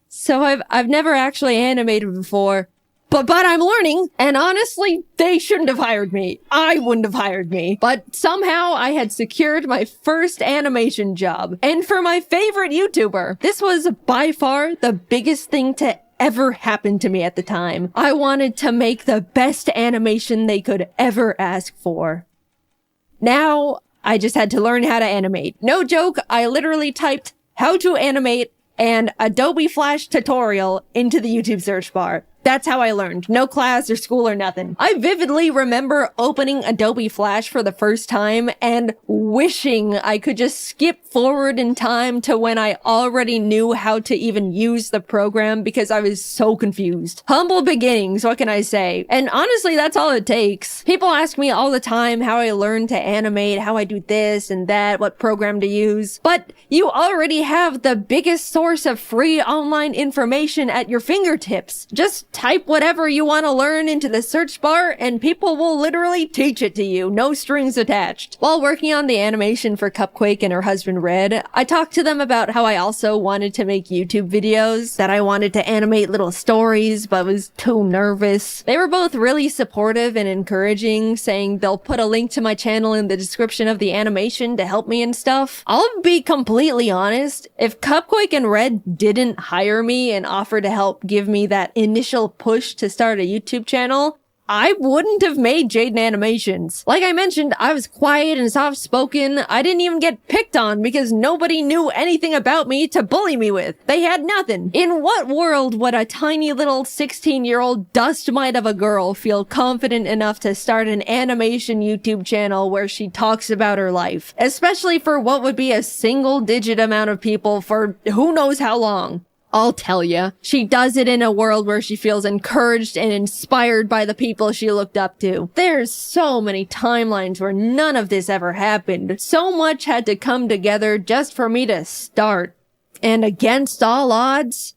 so I've never actually animated before. But I'm learning, and honestly, they shouldn't have hired me. I wouldn't have hired me. But somehow I had secured my first animation job. And for my favorite YouTuber, this was by far the biggest thing to ever happen to me at the time. I wanted to make the best animation they could ever ask for. Now, I just had to learn how to animate. No joke, I literally typed "how to animate" and Adobe Flash tutorial into the YouTube search bar. That's how I learned. No class or school or nothing. I vividly remember opening Adobe Flash for the first time and wishing I could just skip forward in time to when I already knew how to even use the program because I was so confused. Humble beginnings, what can I say? And honestly, that's all it takes. People ask me all the time how I learned to animate, how I do this and that, what program to use. But you already have the biggest source of free online information at your fingertips. Just type whatever you want to learn into the search bar and people will literally teach it to you, no strings attached. While working on the animation for Cupquake and her husband Red, I talked to them about how I also wanted to make YouTube videos, that I wanted to animate little stories but was too nervous. They were both really supportive and encouraging, saying they'll put a link to my channel in the description of the animation to help me and stuff. I'll be completely honest, if Cupquake and Red didn't hire me and offer to help give me that initial push to start a YouTube channel, I wouldn't have made Jaiden Animations. Like I mentioned, I was quiet and soft-spoken. I didn't even get picked on because nobody knew anything about me to bully me with. They had nothing. In what world would a tiny little 16-year-old dust mite of a girl feel confident enough to start an animation YouTube channel where she talks about her life? Especially for what would be a single-digit amount of people for who knows how long. I'll tell ya, she does it in a world where she feels encouraged and inspired by the people she looked up to. There's so many timelines where none of this ever happened. So much had to come together just for me to start. And against all odds,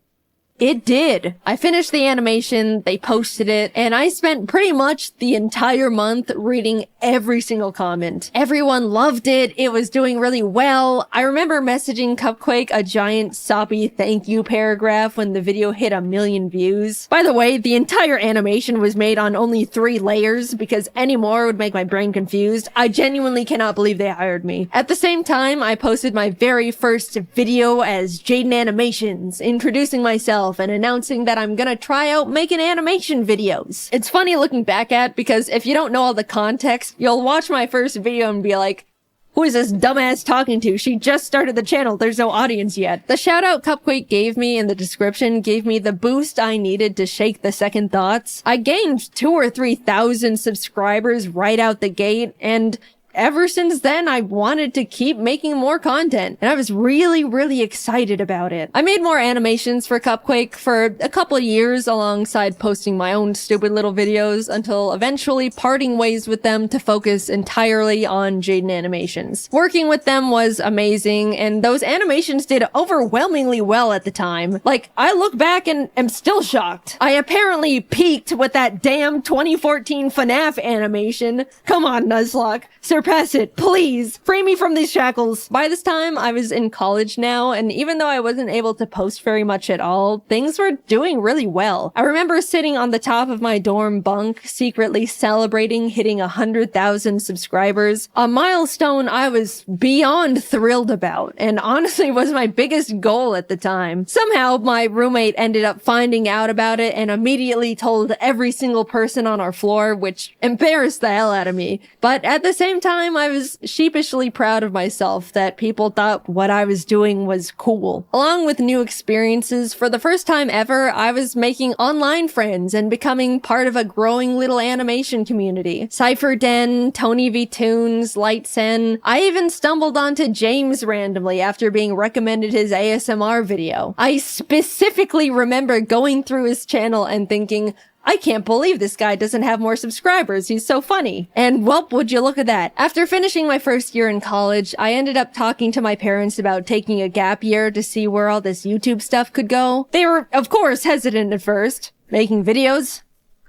it did. I finished the animation, they posted it, and I spent pretty much the entire month reading every single comment. Everyone loved it. It was doing really well. I remember messaging Cupquake a giant soppy thank you paragraph when the video hit 1 million views. By the way, the entire animation was made on only 3 layers because any more would make my brain confused. I genuinely cannot believe they hired me. At the same time, I posted my very first video as Jaiden Animations, introducing myself and announcing that I'm gonna try out making animation videos. It's funny looking back at because if you don't know all the context, you'll watch my first video and be like, Who is this dumbass talking to? She just started the channel. There's no audience yet. The shout out Cupquake gave me in the description gave me the boost I needed to shake the second thoughts. I gained 2,000 or 3,000 subscribers right out the gate, and ever since then, I wanted to keep making more content, and I was really, really excited about it. I made more animations for Cupquake for a couple of years alongside posting my own stupid little videos until eventually parting ways with them to focus entirely on Jaiden Animations. Working with them was amazing, and those animations did overwhelmingly well at the time. Like, I look back and am still shocked. I apparently peaked with that damn 2014 FNAF animation. Come on, Nuzlocke. Surpass it, please. Free me from these shackles. By this time, I was in college now, and even though I wasn't able to post very much at all, things were doing really well. I remember sitting on the top of my dorm bunk, secretly celebrating hitting 100,000 subscribers, a milestone I was beyond thrilled about, and honestly was my biggest goal at the time. Somehow, my roommate ended up finding out about it and immediately told every single person on our floor, which embarrassed the hell out of me. But at the same time, I was sheepishly proud of myself that people thought what I was doing was cool. Along with new experiences, for the first time ever, I was making online friends and becoming part of a growing little animation community. Cypher Den, Tony V Toons, Lightsen. I even stumbled onto James randomly after being recommended his ASMR video. I specifically remember going through his channel and thinking, I can't believe this guy doesn't have more subscribers. He's so funny. And well, would you look at that. After finishing my first year in college, I ended up talking to my parents about taking a gap year to see where all this YouTube stuff could go. They were, of course, hesitant at first. Making videos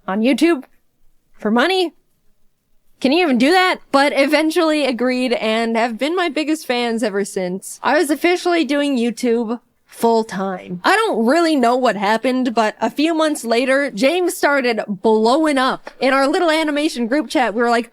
on YouTube for money? Can you even do that? But eventually agreed and have been my biggest fans ever since. I was officially doing YouTube full time. I don't really know what happened, but a few months later, James started blowing up. In our little animation group chat, we were like,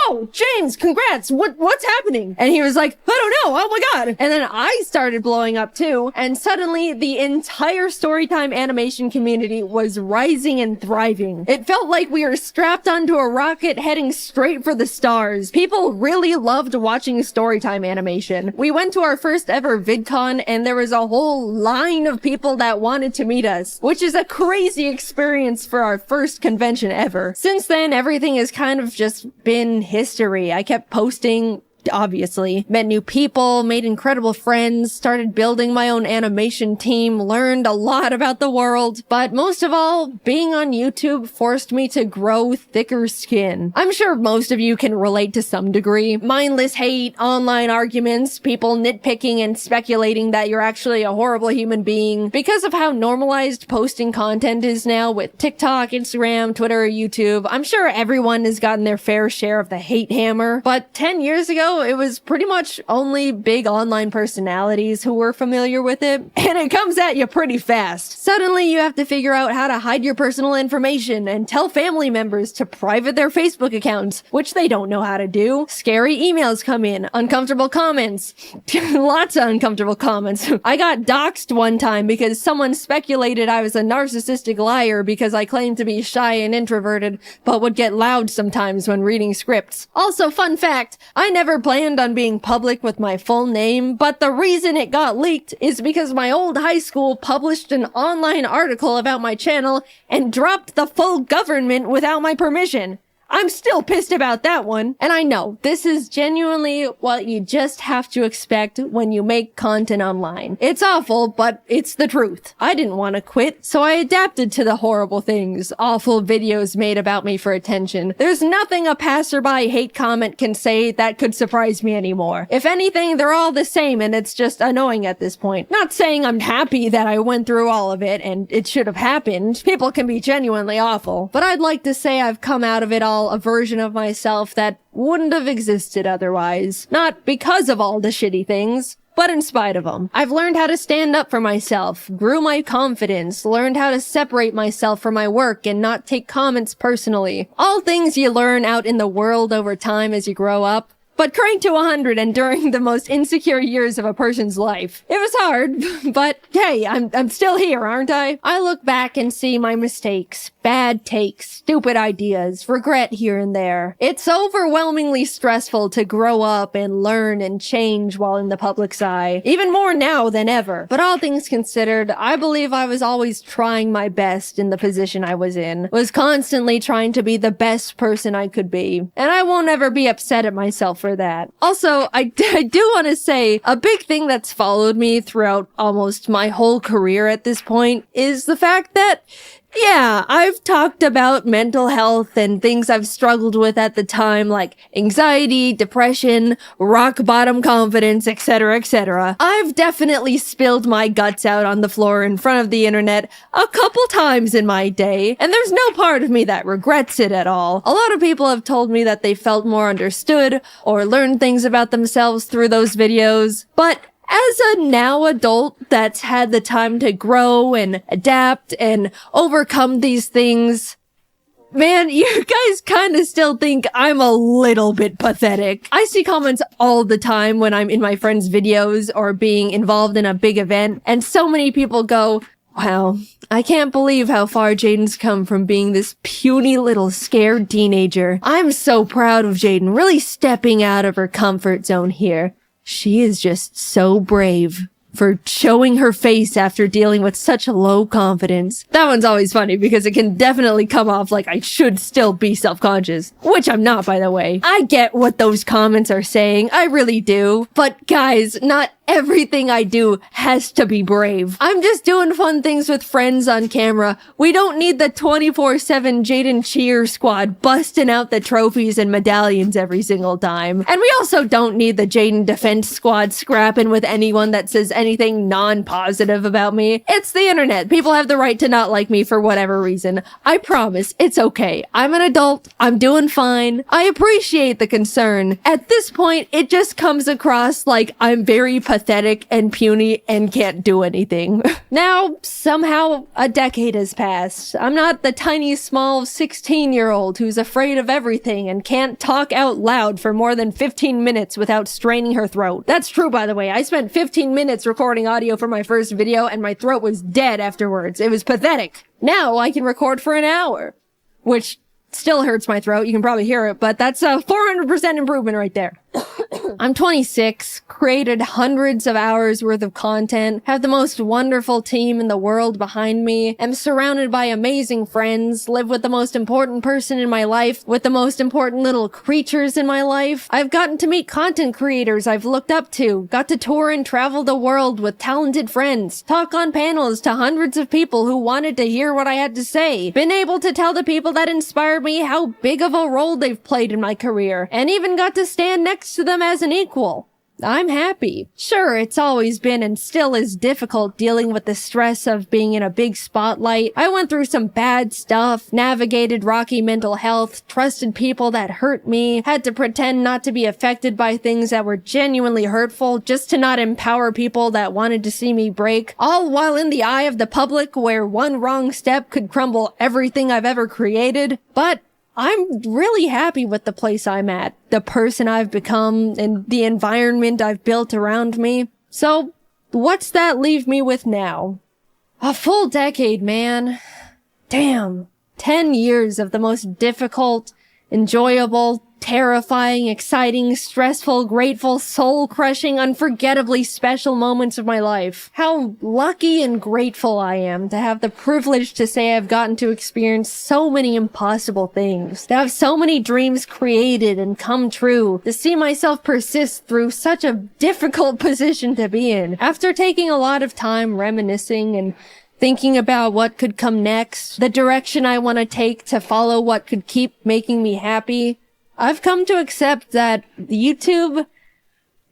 whoa, James, congrats. What's happening? And he was like, I don't know. Oh my God. And then I started blowing up too. And suddenly the entire Storytime animation community was rising and thriving. It felt like we were strapped onto a rocket heading straight for the stars. People really loved watching Storytime animation. We went to our first ever VidCon and there was a whole line of people that wanted to meet us, which is a crazy experience for our first convention ever. Since then, everything has kind of just been history. I kept posting, obviously, met new people, made incredible friends, started building my own animation team, learned a lot about the world, but most of all, being on YouTube forced me to grow thicker skin. I'm sure most of you can relate to some degree. Mindless hate, online arguments, people nitpicking and speculating that you're actually a horrible human being. Because of how normalized posting content is now with TikTok, Instagram, Twitter, YouTube, I'm sure everyone has gotten their fair share of the hate hammer. But 10 years ago, it was pretty much only big online personalities who were familiar with it, and it comes at you pretty fast. Suddenly, you have to figure out how to hide your personal information and tell family members to private their Facebook accounts, which they don't know how to do. Scary emails come in, uncomfortable comments, lots of uncomfortable comments. I got doxxed one time because someone speculated I was a narcissistic liar because I claimed to be shy and introverted, but would get loud sometimes when reading scripts. Also, fun fact, I never planned on being public with my full name, but the reason it got leaked is because my old high school published an online article about my channel and dropped the full government without my permission. I'm still pissed about that one. And I know, this is genuinely what you just have to expect when you make content online. It's awful, but it's the truth. I didn't want to quit, so I adapted to the horrible things awful videos made about me for attention. There's nothing a passerby hate comment can say that could surprise me anymore. If anything, they're all the same and it's just annoying at this point. Not saying I'm happy that I went through all of it and it should have happened. People can be genuinely awful. But I'd like to say I've come out of it all a version of myself that wouldn't have existed otherwise. Not because of all the shitty things, but in spite of them. I've learned how to stand up for myself, grew my confidence, learned how to separate myself from my work and not take comments personally. All things you learn out in the world over time as you grow up. But cranked to 100 and during the most insecure years of a person's life. It was hard, but hey, I'm still here, aren't I? I look back and see my mistakes, bad takes, stupid ideas, regret here and there. It's overwhelmingly stressful to grow up and learn and change while in the public's eye, even more now than ever. But all things considered, I believe I was always trying my best in the position I was in, was constantly trying to be the best person I could be, and I won't ever be upset at myself for that. Also, I do want to say, a big thing that's followed me throughout almost my whole career at this point is the fact that yeah, I've talked about mental health and things I've struggled with at the time, like anxiety, depression, rock bottom confidence, etc., etc. I've definitely spilled my guts out on the floor in front of the internet a couple times in my day, and there's no part of me that regrets it at all. A lot of people have told me that they felt more understood or learned things about themselves through those videos, but as a now adult that's had the time to grow and adapt and overcome these things, man, you guys kind of still think I'm a little bit pathetic. I see comments all the time when I'm in my friends' videos or being involved in a big event, and so many people go, wow, I can't believe how far Jaiden's come from being this puny little scared teenager. I'm so proud of Jaiden really stepping out of her comfort zone here. She is just so brave for showing her face after dealing with such low confidence. That one's always funny because it can definitely come off like I should still be self-conscious, which I'm not, by the way. I get what those comments are saying, I really do. But guys, not everything I do has to be brave. I'm just doing fun things with friends on camera. We don't need the 24/7 Jaiden cheer squad busting out the trophies and medallions every single time. And we also don't need the Jaiden defense squad scrapping with anyone that says anything non-positive about me. It's the internet. People have the right to not like me for whatever reason. I promise, it's okay. I'm an adult. I'm doing fine. I appreciate the concern. At this point, it just comes across like I'm very pathetic and puny and can't do anything. Now, somehow, a decade has passed. I'm not the tiny, small 16-year-old who's afraid of everything and can't talk out loud for more than 15 minutes without straining her throat. That's true, by the way. I spent 15 minutes recording audio for my first video and my throat was dead afterwards. It was pathetic. Now I can record for an hour, which still hurts my throat. You can probably hear it, but that's a 400% improvement right there. I'm 26, created hundreds of hours worth of content, have the most wonderful team in the world behind me, am surrounded by amazing friends, live with the most important person in my life, with the most important little creatures in my life. I've gotten to meet content creators I've looked up to, got to tour and travel the world with talented friends, talk on panels to hundreds of people who wanted to hear what I had to say, been able to tell the people that inspired me how big of a role they've played in my career, and even got to stand next to them as an equal. I'm happy. Sure, it's always been and still is difficult dealing with the stress of being in a big spotlight. I went through some bad stuff, navigated rocky mental health, trusted people that hurt me, had to pretend not to be affected by things that were genuinely hurtful just to not empower people that wanted to see me break, all while in the eye of the public where one wrong step could crumble everything I've ever created. But I'm really happy with the place I'm at, the person I've become, and the environment I've built around me. So, what's that leave me with now? A full decade, man. Damn. 10 years of the most difficult, enjoyable, terrifying, exciting, stressful, grateful, soul-crushing, unforgettably special moments of my life. How lucky and grateful I am to have the privilege to say I've gotten to experience so many impossible things, to have so many dreams created and come true, to see myself persist through such a difficult position to be in. After taking a lot of time reminiscing and thinking about what could come next, the direction I want to take to follow what could keep making me happy, I've come to accept that YouTube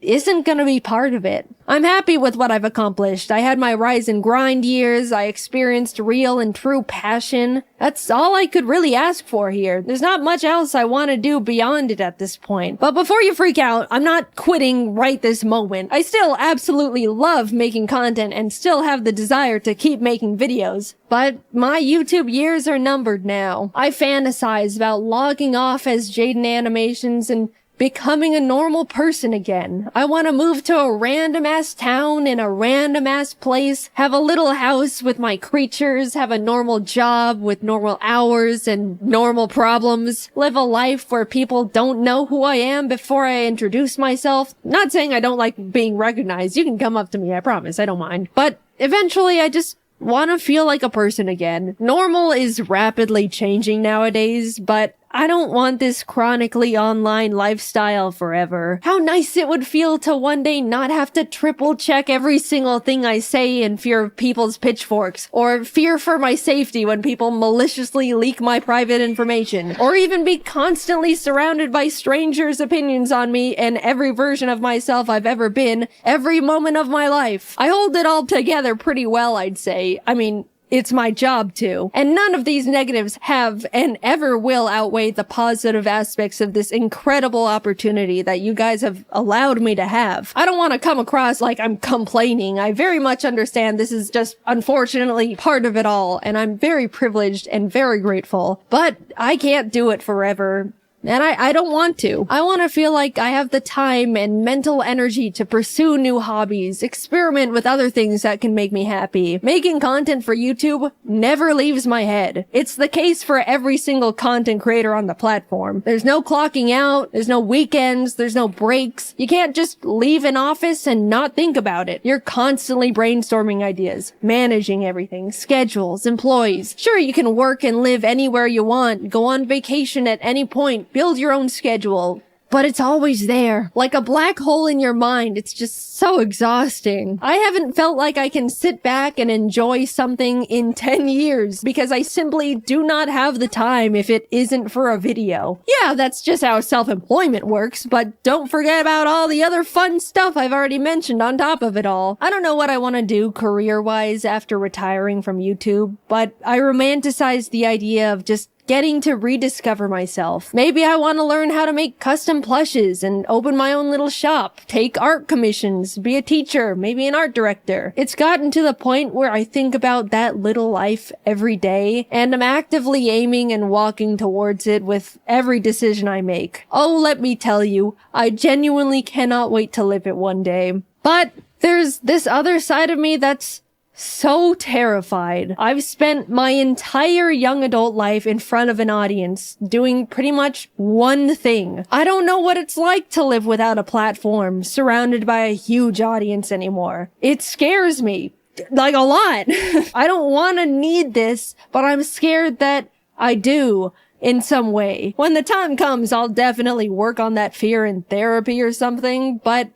isn't gonna be part of it. I'm happy with what I've accomplished. I had my rise and grind years. I experienced real and true passion. That's all I could really ask for here. There's not much else I want to do beyond it at this point. But before you freak out, I'm not quitting right this moment. I still absolutely love making content and still have the desire to keep making videos. But my YouTube years are numbered now. I fantasize about logging off as JaidenAnimations and becoming a normal person again. I want to move to a random ass town in a random ass place, have a little house with my creatures, have a normal job with normal hours and normal problems, live a life where people don't know who I am before I introduce myself. Not saying I don't like being recognized. You can come up to me, I promise. I don't mind. But eventually I just want to feel like a person again. Normal is rapidly changing nowadays, but I don't want this chronically online lifestyle forever. How nice it would feel to one day not have to triple check every single thing I say in fear of people's pitchforks, or fear for my safety when people maliciously leak my private information, or even be constantly surrounded by strangers' opinions on me and every version of myself I've ever been, every moment of my life. I hold it all together pretty well, I'd say. I mean, it's my job to. And none of these negatives have and ever will outweigh the positive aspects of this incredible opportunity that you guys have allowed me to have. I don't want to come across like I'm complaining. I very much understand this is just unfortunately part of it all, and I'm very privileged and very grateful. But I can't do it forever. And I don't want to. I want to feel like I have the time and mental energy to pursue new hobbies, experiment with other things that can make me happy. Making content for YouTube never leaves my head. It's the case for every single content creator on the platform. There's no clocking out, there's no weekends, there's no breaks. You can't just leave an office and not think about it. You're constantly brainstorming ideas, managing everything, schedules, employees. Sure, you can work and live anywhere you want, go on vacation at any point, build your own schedule, but it's always there. Like a black hole in your mind. It's just so exhausting. I haven't felt like I can sit back and enjoy something in 10 years because I simply do not have the time if it isn't for a video. Yeah, that's just how self-employment works, but don't forget about all the other fun stuff I've already mentioned on top of it all. I don't know what I want to do career-wise after retiring from YouTube, but I romanticize the idea of just getting to rediscover myself. Maybe I want to learn how to make custom plushes and open my own little shop, take art commissions, be a teacher, maybe an art director. It's gotten to the point where I think about that little life every day, and I'm actively aiming and walking towards it with every decision I make. Oh, let me tell you, I genuinely cannot wait to live it one day. But there's this other side of me that's so terrified. I've spent my entire young adult life in front of an audience doing pretty much one thing. I don't know what it's like to live without a platform, surrounded by a huge audience anymore. It scares me. Like a lot. I don't want to need this, but I'm scared that I do in some way. When the time comes, I'll definitely work on that fear in therapy or something, but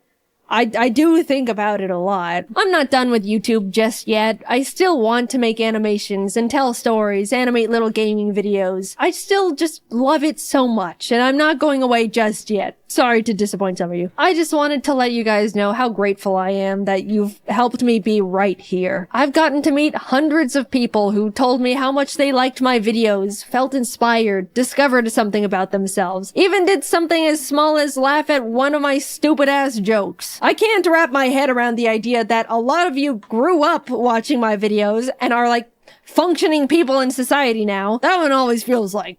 I do think about it a lot. I'm not done with YouTube just yet. I still want to make animations and tell stories, animate little gaming videos. I still just love it so much, and I'm not going away just yet. Sorry to disappoint some of you. I just wanted to let you guys know how grateful I am that you've helped me be right here. I've gotten to meet hundreds of people who told me how much they liked my videos, felt inspired, discovered something about themselves, even did something as small as laugh at one of my stupid ass jokes. I can't wrap my head around the idea that a lot of you grew up watching my videos and are like functioning people in society now. That one always feels like,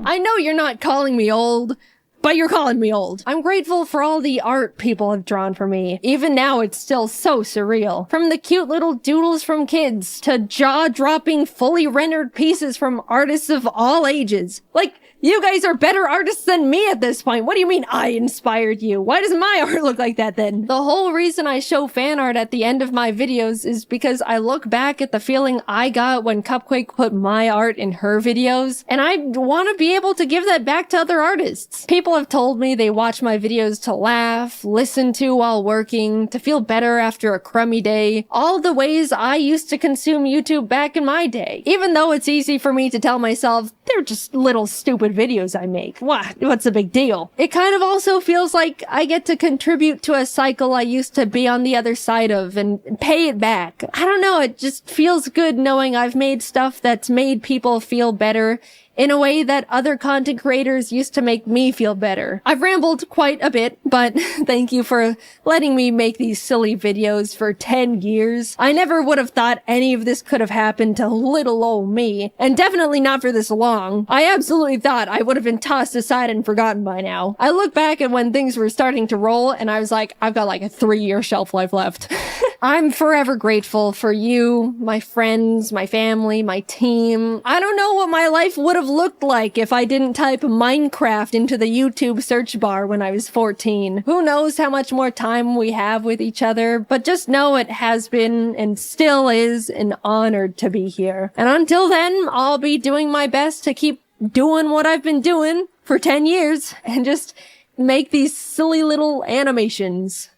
I know you're not calling me old, but you're calling me old. I'm grateful for all the art people have drawn for me. Even now, it's still so surreal. From the cute little doodles from kids to jaw-dropping, fully rendered pieces from artists of all ages. Like, you guys are better artists than me at this point. What do you mean I inspired you? Why does my art look like that then? The whole reason I show fan art at the end of my videos is because I look back at the feeling I got when Cupquake put my art in her videos, and I want to be able to give that back to other artists. People have told me they watch my videos to laugh, listen to while working, to feel better after a crummy day. All the ways I used to consume YouTube back in my day. Even though it's easy for me to tell myself, they're just little stupid videos I make. What's the big deal? It kind of also feels like I get to contribute to a cycle I used to be on the other side of and pay it back. I don't know, it just feels good knowing I've made stuff that's made people feel better in a way that other content creators used to make me feel better. I've rambled quite a bit, but thank you for letting me make these silly videos for 10 years. I never would have thought any of this could have happened to little old me, and definitely not for this long. I absolutely thought I would have been tossed aside and forgotten by now. I look back at when things were starting to roll, and I was like, I've got like a 3-year shelf life left. I'm forever grateful for you, my friends, my family, my team. I don't know what my life would have looked like if I didn't type Minecraft into the YouTube search bar when I was 14. Who knows how much more time we have with each other, but just know it has been and still is an honor to be here. And until then, I'll be doing my best to keep doing what I've been doing for 10 years and just make these silly little animations.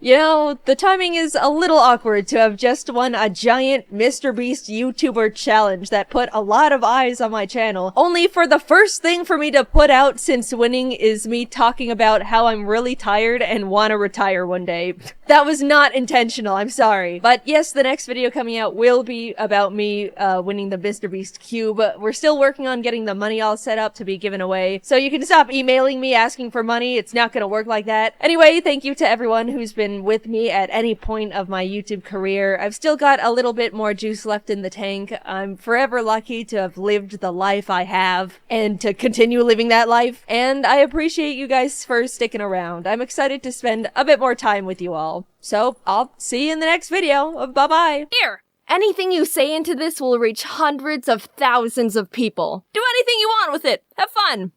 You know, the timing is a little awkward to have just won a giant MrBeast YouTuber challenge that put a lot of eyes on my channel, only for the first thing for me to put out since winning is me talking about how I'm really tired and want to retire one day. That was not intentional, I'm sorry. But yes, the next video coming out will be about me winning the MrBeast Cube. We're still working on getting the money all set up to be given away, so you can stop emailing me asking for money. It's not gonna work like that. Anyway, thank you to everyone who's been with me at any point of my YouTube career. I've still got a little bit more juice left in the tank. I'm forever lucky to have lived the life I have and to continue living that life. And I appreciate you guys for sticking around. I'm excited to spend a bit more time with you all. So I'll see you in the next video. Bye-bye. Here! Anything you say into this will reach hundreds of thousands of people. Do anything you want with it. Have fun.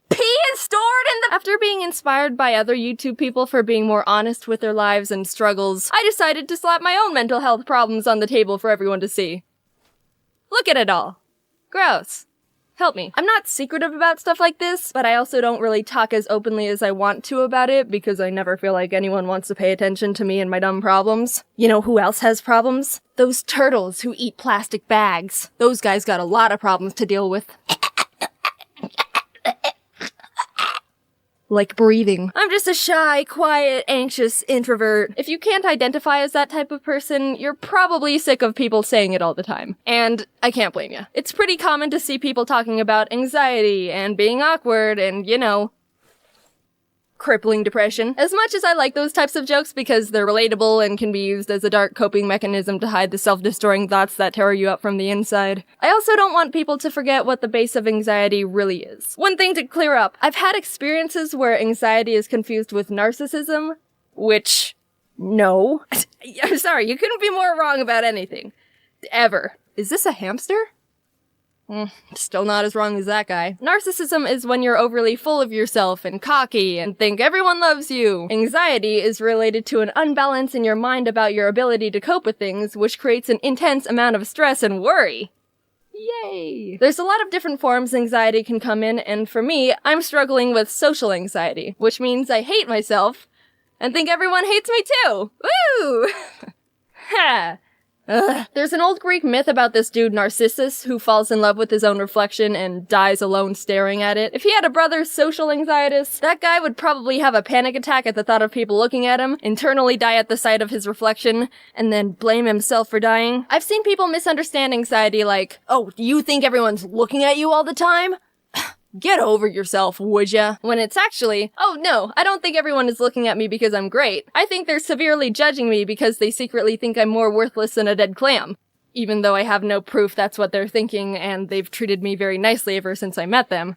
P is stored in the— After being inspired by other YouTube people for being more honest with their lives and struggles, I decided to slap my own mental health problems on the table for everyone to see. Look at it all. Gross. Help me. I'm not secretive about stuff like this, but I also don't really talk as openly as I want to about it because I never feel like anyone wants to pay attention to me and my dumb problems. You know who else has problems? Those turtles who eat plastic bags. Those guys got a lot of problems to deal with. Like breathing. I'm just a shy, quiet, anxious introvert. If you can't identify as that type of person, you're probably sick of people saying it all the time. And I can't blame you. It's pretty common to see people talking about anxiety and being awkward and, you know, crippling depression. As much as I like those types of jokes because they're relatable and can be used as a dark coping mechanism to hide the self-destroying thoughts that tear you up from the inside, I also don't want people to forget what the base of anxiety really is. One thing to clear up, I've had experiences where anxiety is confused with narcissism, which, no. I'm sorry, you couldn't be more wrong about anything. Ever. Is this a hamster? Still not as wrong as that guy. Narcissism is when you're overly full of yourself and cocky and think everyone loves you. Anxiety is related to an unbalance in your mind about your ability to cope with things, which creates an intense amount of stress and worry. Yay! There's a lot of different forms anxiety can come in, and for me, I'm struggling with social anxiety, which means I hate myself and think everyone hates me too. Woo! Ha! Ugh. There's an old Greek myth about this dude Narcissus who falls in love with his own reflection and dies alone staring at it. If he had a brother social anxietus, that guy would probably have a panic attack at the thought of people looking at him, internally die at the sight of his reflection, and then blame himself for dying. I've seen people misunderstand anxiety like, oh, you think everyone's looking at you all the time? Get over yourself, would ya? When it's actually, oh no, I don't think everyone is looking at me because I'm great. I think they're severely judging me because they secretly think I'm more worthless than a dead clam. Even though I have no proof that's what they're thinking, and they've treated me very nicely ever since I met them.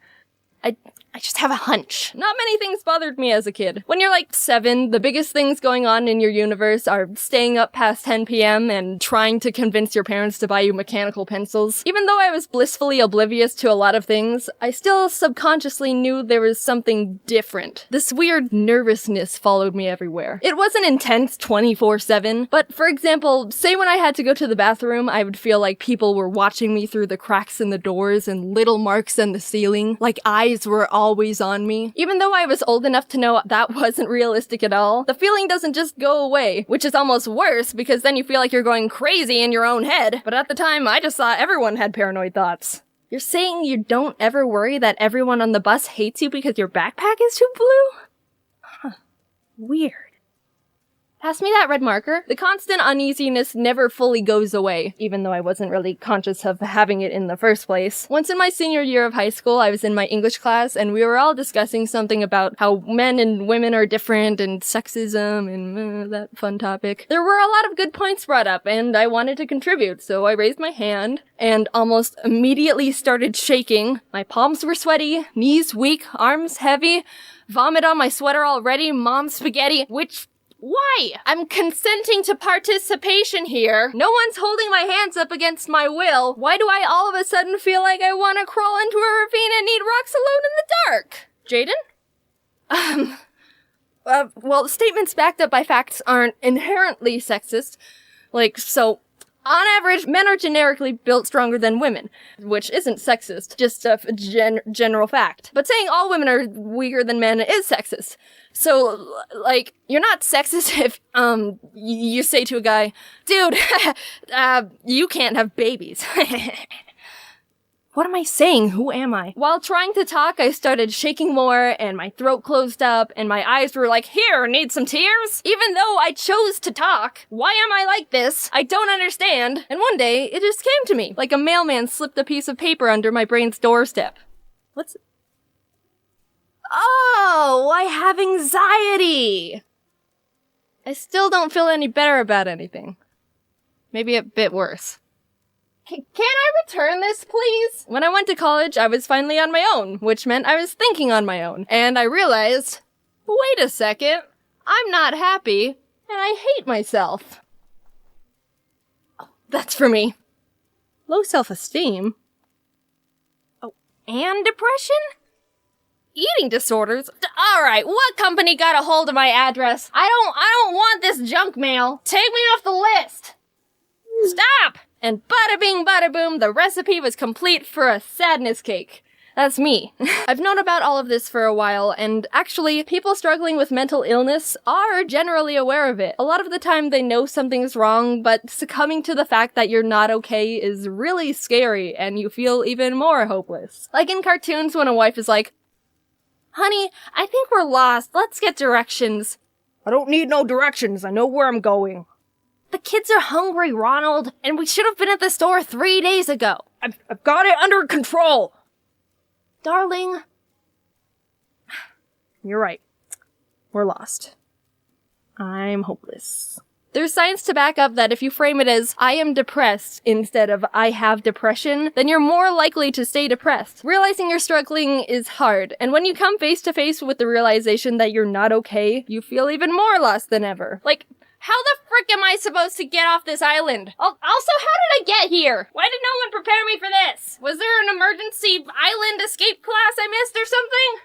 I just have a hunch. Not many things bothered me as a kid. When you're like 7, the biggest things going on in your universe are staying up past 10 p.m. and trying to convince your parents to buy you mechanical pencils. Even though I was blissfully oblivious to a lot of things, I still subconsciously knew there was something different. This weird nervousness followed me everywhere. It wasn't intense 24/7, but for example, say when I had to go to the bathroom, I would feel like people were watching me through the cracks in the doors and little marks in the ceiling, like eyes were always on me. Even though I was old enough to know that wasn't realistic at all, the feeling doesn't just go away, which is almost worse because then you feel like you're going crazy in your own head. But at the time, I just thought everyone had paranoid thoughts. You're saying you don't ever worry that everyone on the bus hates you because your backpack is too blue? Huh. Weird. Pass me that red marker. The constant uneasiness never fully goes away, even though I wasn't really conscious of having it in the first place. Once in my senior year of high school, I was in my English class, and we were all discussing something about how men and women are different, and sexism, and that fun topic. There were a lot of good points brought up, and I wanted to contribute, so I raised my hand, and almost immediately started shaking. My palms were sweaty, knees weak, arms heavy, vomit on my sweater already, mom spaghetti, Why? I'm consenting to participation here. No one's holding my hands up against my will. Why do I all of a sudden feel like I want to crawl into a ravine and eat rocks alone in the dark? Jaiden? Well, statements backed up by facts aren't inherently sexist. So, on average, men are generically built stronger than women, which isn't sexist, just a general fact. But saying all women are weaker than men is sexist. So, you're not sexist if, you say to a guy, dude, you can't have babies. What am I saying? Who am I? While trying to talk, I started shaking more, and my throat closed up, and my eyes were like, here, need some tears? Even though I chose to talk. Why am I like this? I don't understand. And one day, it just came to me, like a mailman slipped a piece of paper under my brain's doorstep. Oh, I have anxiety! I still don't feel any better about anything. Maybe a bit worse. Can I return this, please? When I went to college, I was finally on my own, which meant I was thinking on my own. And I realized, wait a second, I'm not happy, and I hate myself. Oh, that's for me. Low self-esteem? Oh, and depression? Eating disorders? Alright, what company got a hold of my address? I don't want this junk mail. Take me off the list! Stop! And bada bing bada boom, the recipe was complete for a sadness cake. That's me. I've known about all of this for a while, and actually, people struggling with mental illness are generally aware of it. A lot of the time they know something's wrong, but succumbing to the fact that you're not okay is really scary, and you feel even more hopeless. Like in cartoons when a wife is like, honey, I think we're lost. Let's get directions. I don't need no directions. I know where I'm going. The kids are hungry, Ronald, and we should have been at the store 3 days ago. I've got it under control. Darling. You're right. We're lost. I'm hopeless. There's science to back up that if you frame it as, I am depressed, instead of, I have depression, then you're more likely to stay depressed. Realizing you're struggling is hard, and when you come face to face with the realization that you're not okay, you feel even more lost than ever. How the frick am I supposed to get off this island? Also, how did I get here? Why did no one prepare me for this? Was there an emergency island escape class I missed or something?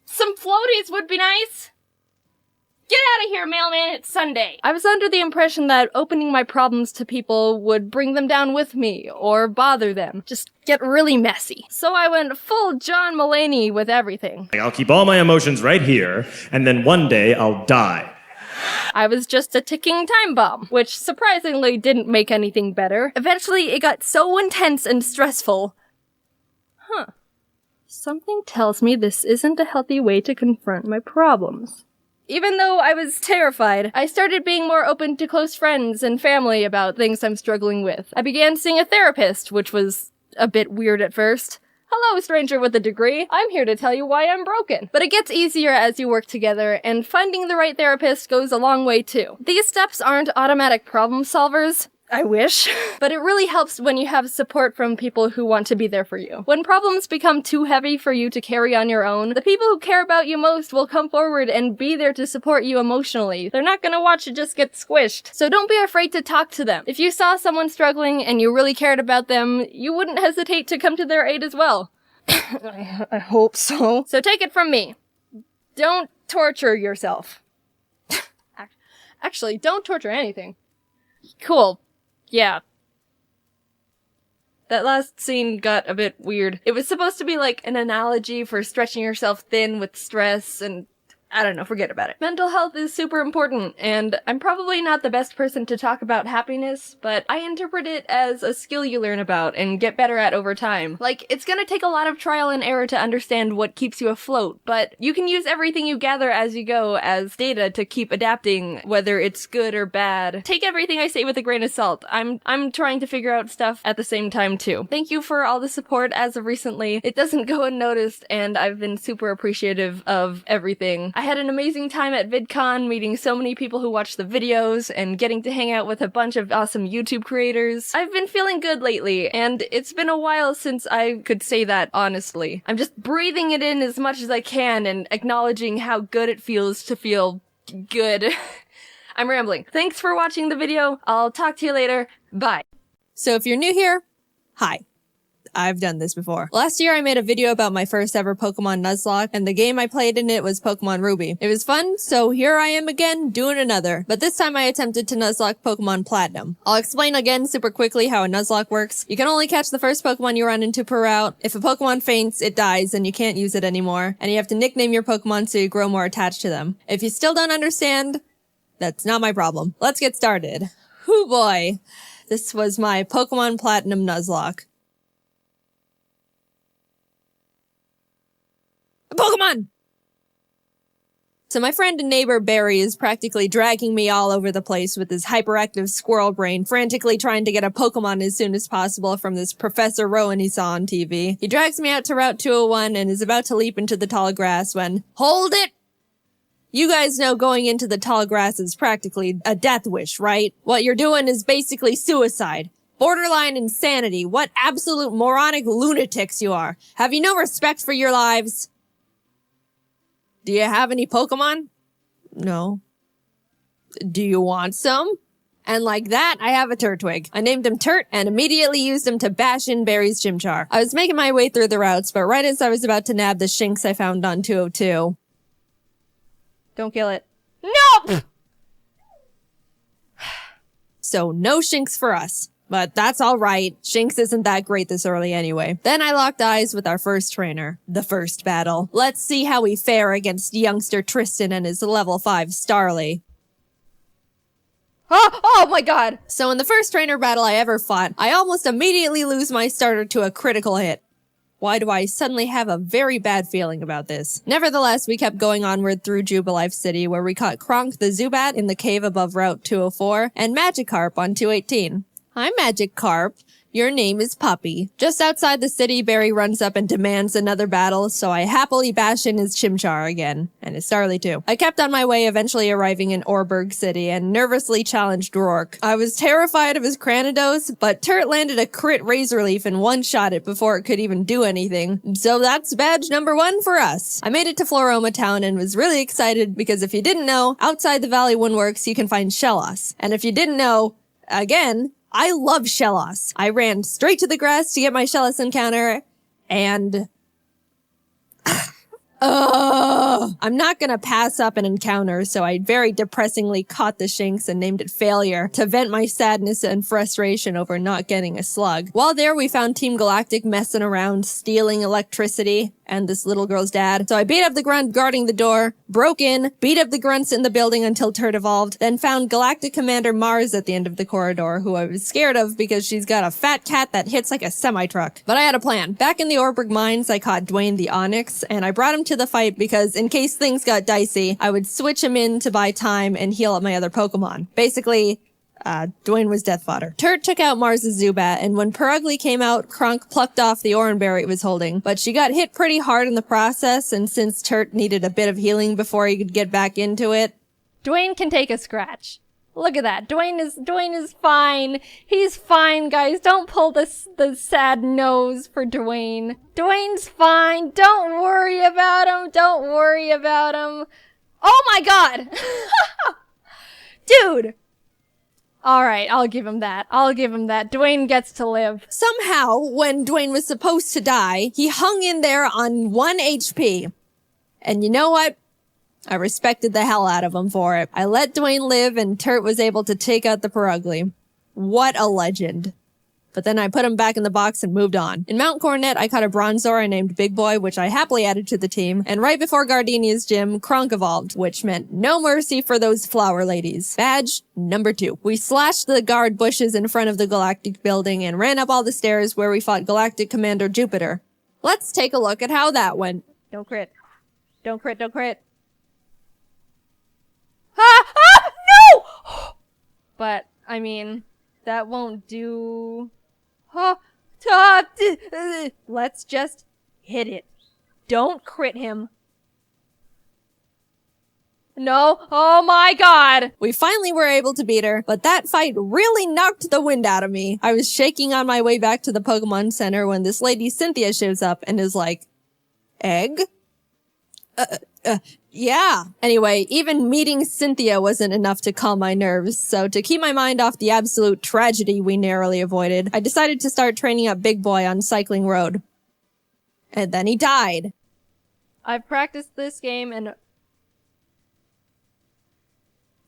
Some floaties would be nice. Get out of here, mailman, it's Sunday. I was under the impression that opening my problems to people would bring them down with me, or bother them. Just get really messy. So I went full John Mulaney with everything. I'll keep all my emotions right here, and then one day I'll die. I was just a ticking time bomb, which surprisingly didn't make anything better. Eventually, it got so intense and stressful. Something tells me this isn't a healthy way to confront my problems. Even though I was terrified, I started being more open to close friends and family about things I'm struggling with. I began seeing a therapist, which was a bit weird at first. Hello, stranger with a degree. I'm here to tell you why I'm broken. But it gets easier as you work together, and finding the right therapist goes a long way too. These steps aren't automatic problem solvers. I wish. But it really helps when you have support from people who want to be there for you. When problems become too heavy for you to carry on your own, the people who care about you most will come forward and be there to support you emotionally. They're not gonna watch it just get squished. So don't be afraid to talk to them. If you saw someone struggling and you really cared about them, you wouldn't hesitate to come to their aid as well. I hope so. So take it from me. Don't torture yourself. Actually, don't torture anything. Cool. Yeah. That last scene got a bit weird. It was supposed to be like an analogy for stretching yourself thin with stress, and I don't know, forget about it. Mental health is super important, and I'm probably not the best person to talk about happiness, but I interpret it as a skill you learn about and get better at over time. Like, it's gonna take a lot of trial and error to understand what keeps you afloat, but you can use everything you gather as you go as data to keep adapting, whether it's good or bad. Take everything I say with a grain of salt. I'm trying to figure out stuff at the same time too. Thank you for all the support as of recently. It doesn't go unnoticed, and I've been super appreciative of everything. I had an amazing time at VidCon, meeting so many people who watch the videos and getting to hang out with a bunch of awesome YouTube creators. I've been feeling good lately, and it's been a while since I could say that honestly. I'm just breathing it in as much as I can and acknowledging how good it feels to feel good. I'm rambling. Thanks for watching the video. I'll talk to you later. Bye. So if you're new here, hi. I've done this before. Last year I made a video about my first ever Pokémon Nuzlocke, and the game I played in it was Pokémon Ruby. It was fun, so here I am again, doing another. But this time I attempted to Nuzlocke Pokémon Platinum. I'll explain again super quickly how a Nuzlocke works. You can only catch the first Pokémon you run into per route. If a Pokémon faints, it dies and you can't use it anymore. And you have to nickname your Pokémon so you grow more attached to them. If you still don't understand, that's not my problem. Let's get started. Hoo boy. This was my Pokémon Platinum Nuzlocke. Pokemon! So my friend and neighbor Barry is practically dragging me all over the place with his hyperactive squirrel brain, frantically trying to get a Pokemon as soon as possible from this Professor Rowan he saw on TV. He drags me out to Route 201 and is about to leap into the tall grass when, hold it! You guys know going into the tall grass is practically a death wish, right? What you're doing is basically suicide. Borderline insanity. What absolute moronic lunatics you are. Have you no respect for your lives? Do you have any Pokemon? No. Do you want some? And like that, I have a Turtwig. I named him Turt and immediately used him to bash in Barry's Chimchar. I was making my way through the routes, but right as I was about to nab the Shinx I found on 202. Don't kill it. No! So no Shinx for us. But that's alright. Shinx isn't that great this early anyway. Then I locked eyes with our first trainer. The first battle. Let's see how we fare against youngster Tristan and his level 5 Starly. Oh my god! So in the first trainer battle I ever fought, I almost immediately lose my starter to a critical hit. Why do I suddenly have a very bad feeling about this? Nevertheless, we kept going onward through Jubilife City, where we caught Kronk the Zubat in the cave above Route 204, and Magikarp on 218. Hi, Magikarp. Your name is Puppy. Just outside the city, Barry runs up and demands another battle, so I happily bash in his Chimchar again. And his Starly too. I kept on my way, eventually arriving in Orberg City, and nervously challenged Rourke. I was terrified of his Cranidos, but Turt landed a crit Razor Leaf and one-shot it before it could even do anything. So that's badge number 1 for us. I made it to Floroma Town and was really excited because if you didn't know, outside the Valley Windworks you can find Shellos. And if you didn't know, again, I love Shellos. I ran straight to the grass to get my Shellos encounter, and I'm not gonna pass up an encounter, so I very depressingly caught the Shinx and named it Failure to vent my sadness and frustration over not getting a slug. While there, we found Team Galactic messing around, stealing electricity, and this little girl's dad. So I beat up the grunt guarding the door, broke in, beat up the grunts in the building until Turt evolved, then found Galactic Commander Mars at the end of the corridor, who I was scared of because she's got a fat cat that hits like a semi-truck. But I had a plan. Back in the Orberg Mines, I caught Dwayne the Onyx, and I brought him to the fight because in case things got dicey, I would switch him in to buy time and heal up my other Pokemon. Basically, Dwayne was death fodder. Turt took out Mars' Zubat, and when Perugly came out, Kronk plucked off the Oranberry it was holding. But she got hit pretty hard in the process, and since Turt needed a bit of healing before he could get back into it... Dwayne can take a scratch. Look at that. Dwayne is fine. He's fine, guys. Don't pull the sad nose for Dwayne. Dwayne's fine. Don't worry about him. Don't worry about him. Oh my god! Dude! Alright, I'll give him that. I'll give him that. Dwayne gets to live. Somehow, when Dwayne was supposed to die, he hung in there on 1 HP. And you know what? I respected the hell out of him for it. I let Dwayne live and Turt was able to take out the Perugly. What a legend. but then I put him back in the box and moved on. In Mount Coronet, I caught a Bronzor I named Big Boy, which I happily added to the team, and right before Gardenia's gym, Kronk evolved, which meant no mercy for those flower ladies. Badge number 2. We slashed the guard bushes in front of the Galactic building and ran up all the stairs where we fought Galactic Commander Jupiter. Let's take a look at how that went. Don't crit. Don't crit, don't crit. No! But, I mean, that won't do... Let's just hit it. Don't crit him. No. Oh my god. We finally were able to beat her, but that fight really knocked the wind out of me. I was shaking on my way back to the Pokemon Center when this lady Cynthia shows up and is like, egg? Yeah. Anyway, even meeting Cynthia wasn't enough to calm my nerves, so to keep my mind off the absolute tragedy we narrowly avoided, I decided to start training up Big Boy on Cycling Road. And then he died. I've practiced this game and...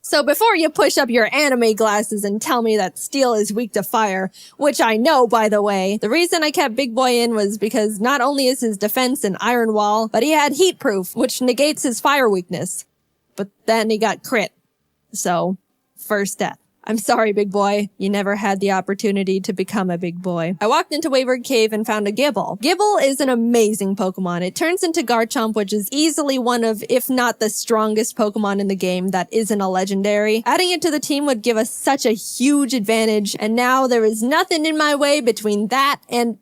So before you push up your anime glasses and tell me that steel is weak to fire, which I know, by the way, the reason I kept Big Boy in was because not only is his defense an iron wall, but he had heat proof, which negates his fire weakness. But then he got crit. So, first death. I'm sorry, Big Boy. You never had the opportunity to become a big boy. I walked into Wayward Cave and found a Gible. Gible is an amazing Pokemon. It turns into Garchomp, which is easily one of, if not the strongest Pokemon in the game that isn't a legendary. Adding it to the team would give us such a huge advantage, and now there is nothing in my way between that and...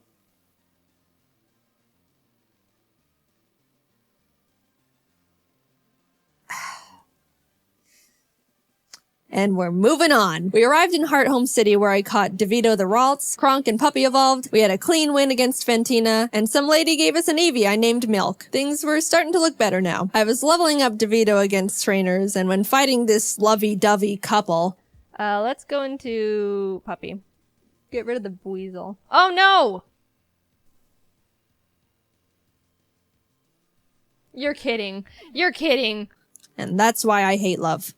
And we're moving on. We arrived in Hearthome City where I caught DeVito the Ralts, Kronk and Puppy evolved, we had a clean win against Fantina, and some lady gave us an Eevee I named Milk. Things were starting to look better now. I was leveling up DeVito against trainers, and when fighting this lovey-dovey couple... let's go into Puppy. Get rid of the weasel. Oh no! You're kidding. You're kidding. And that's why I hate love.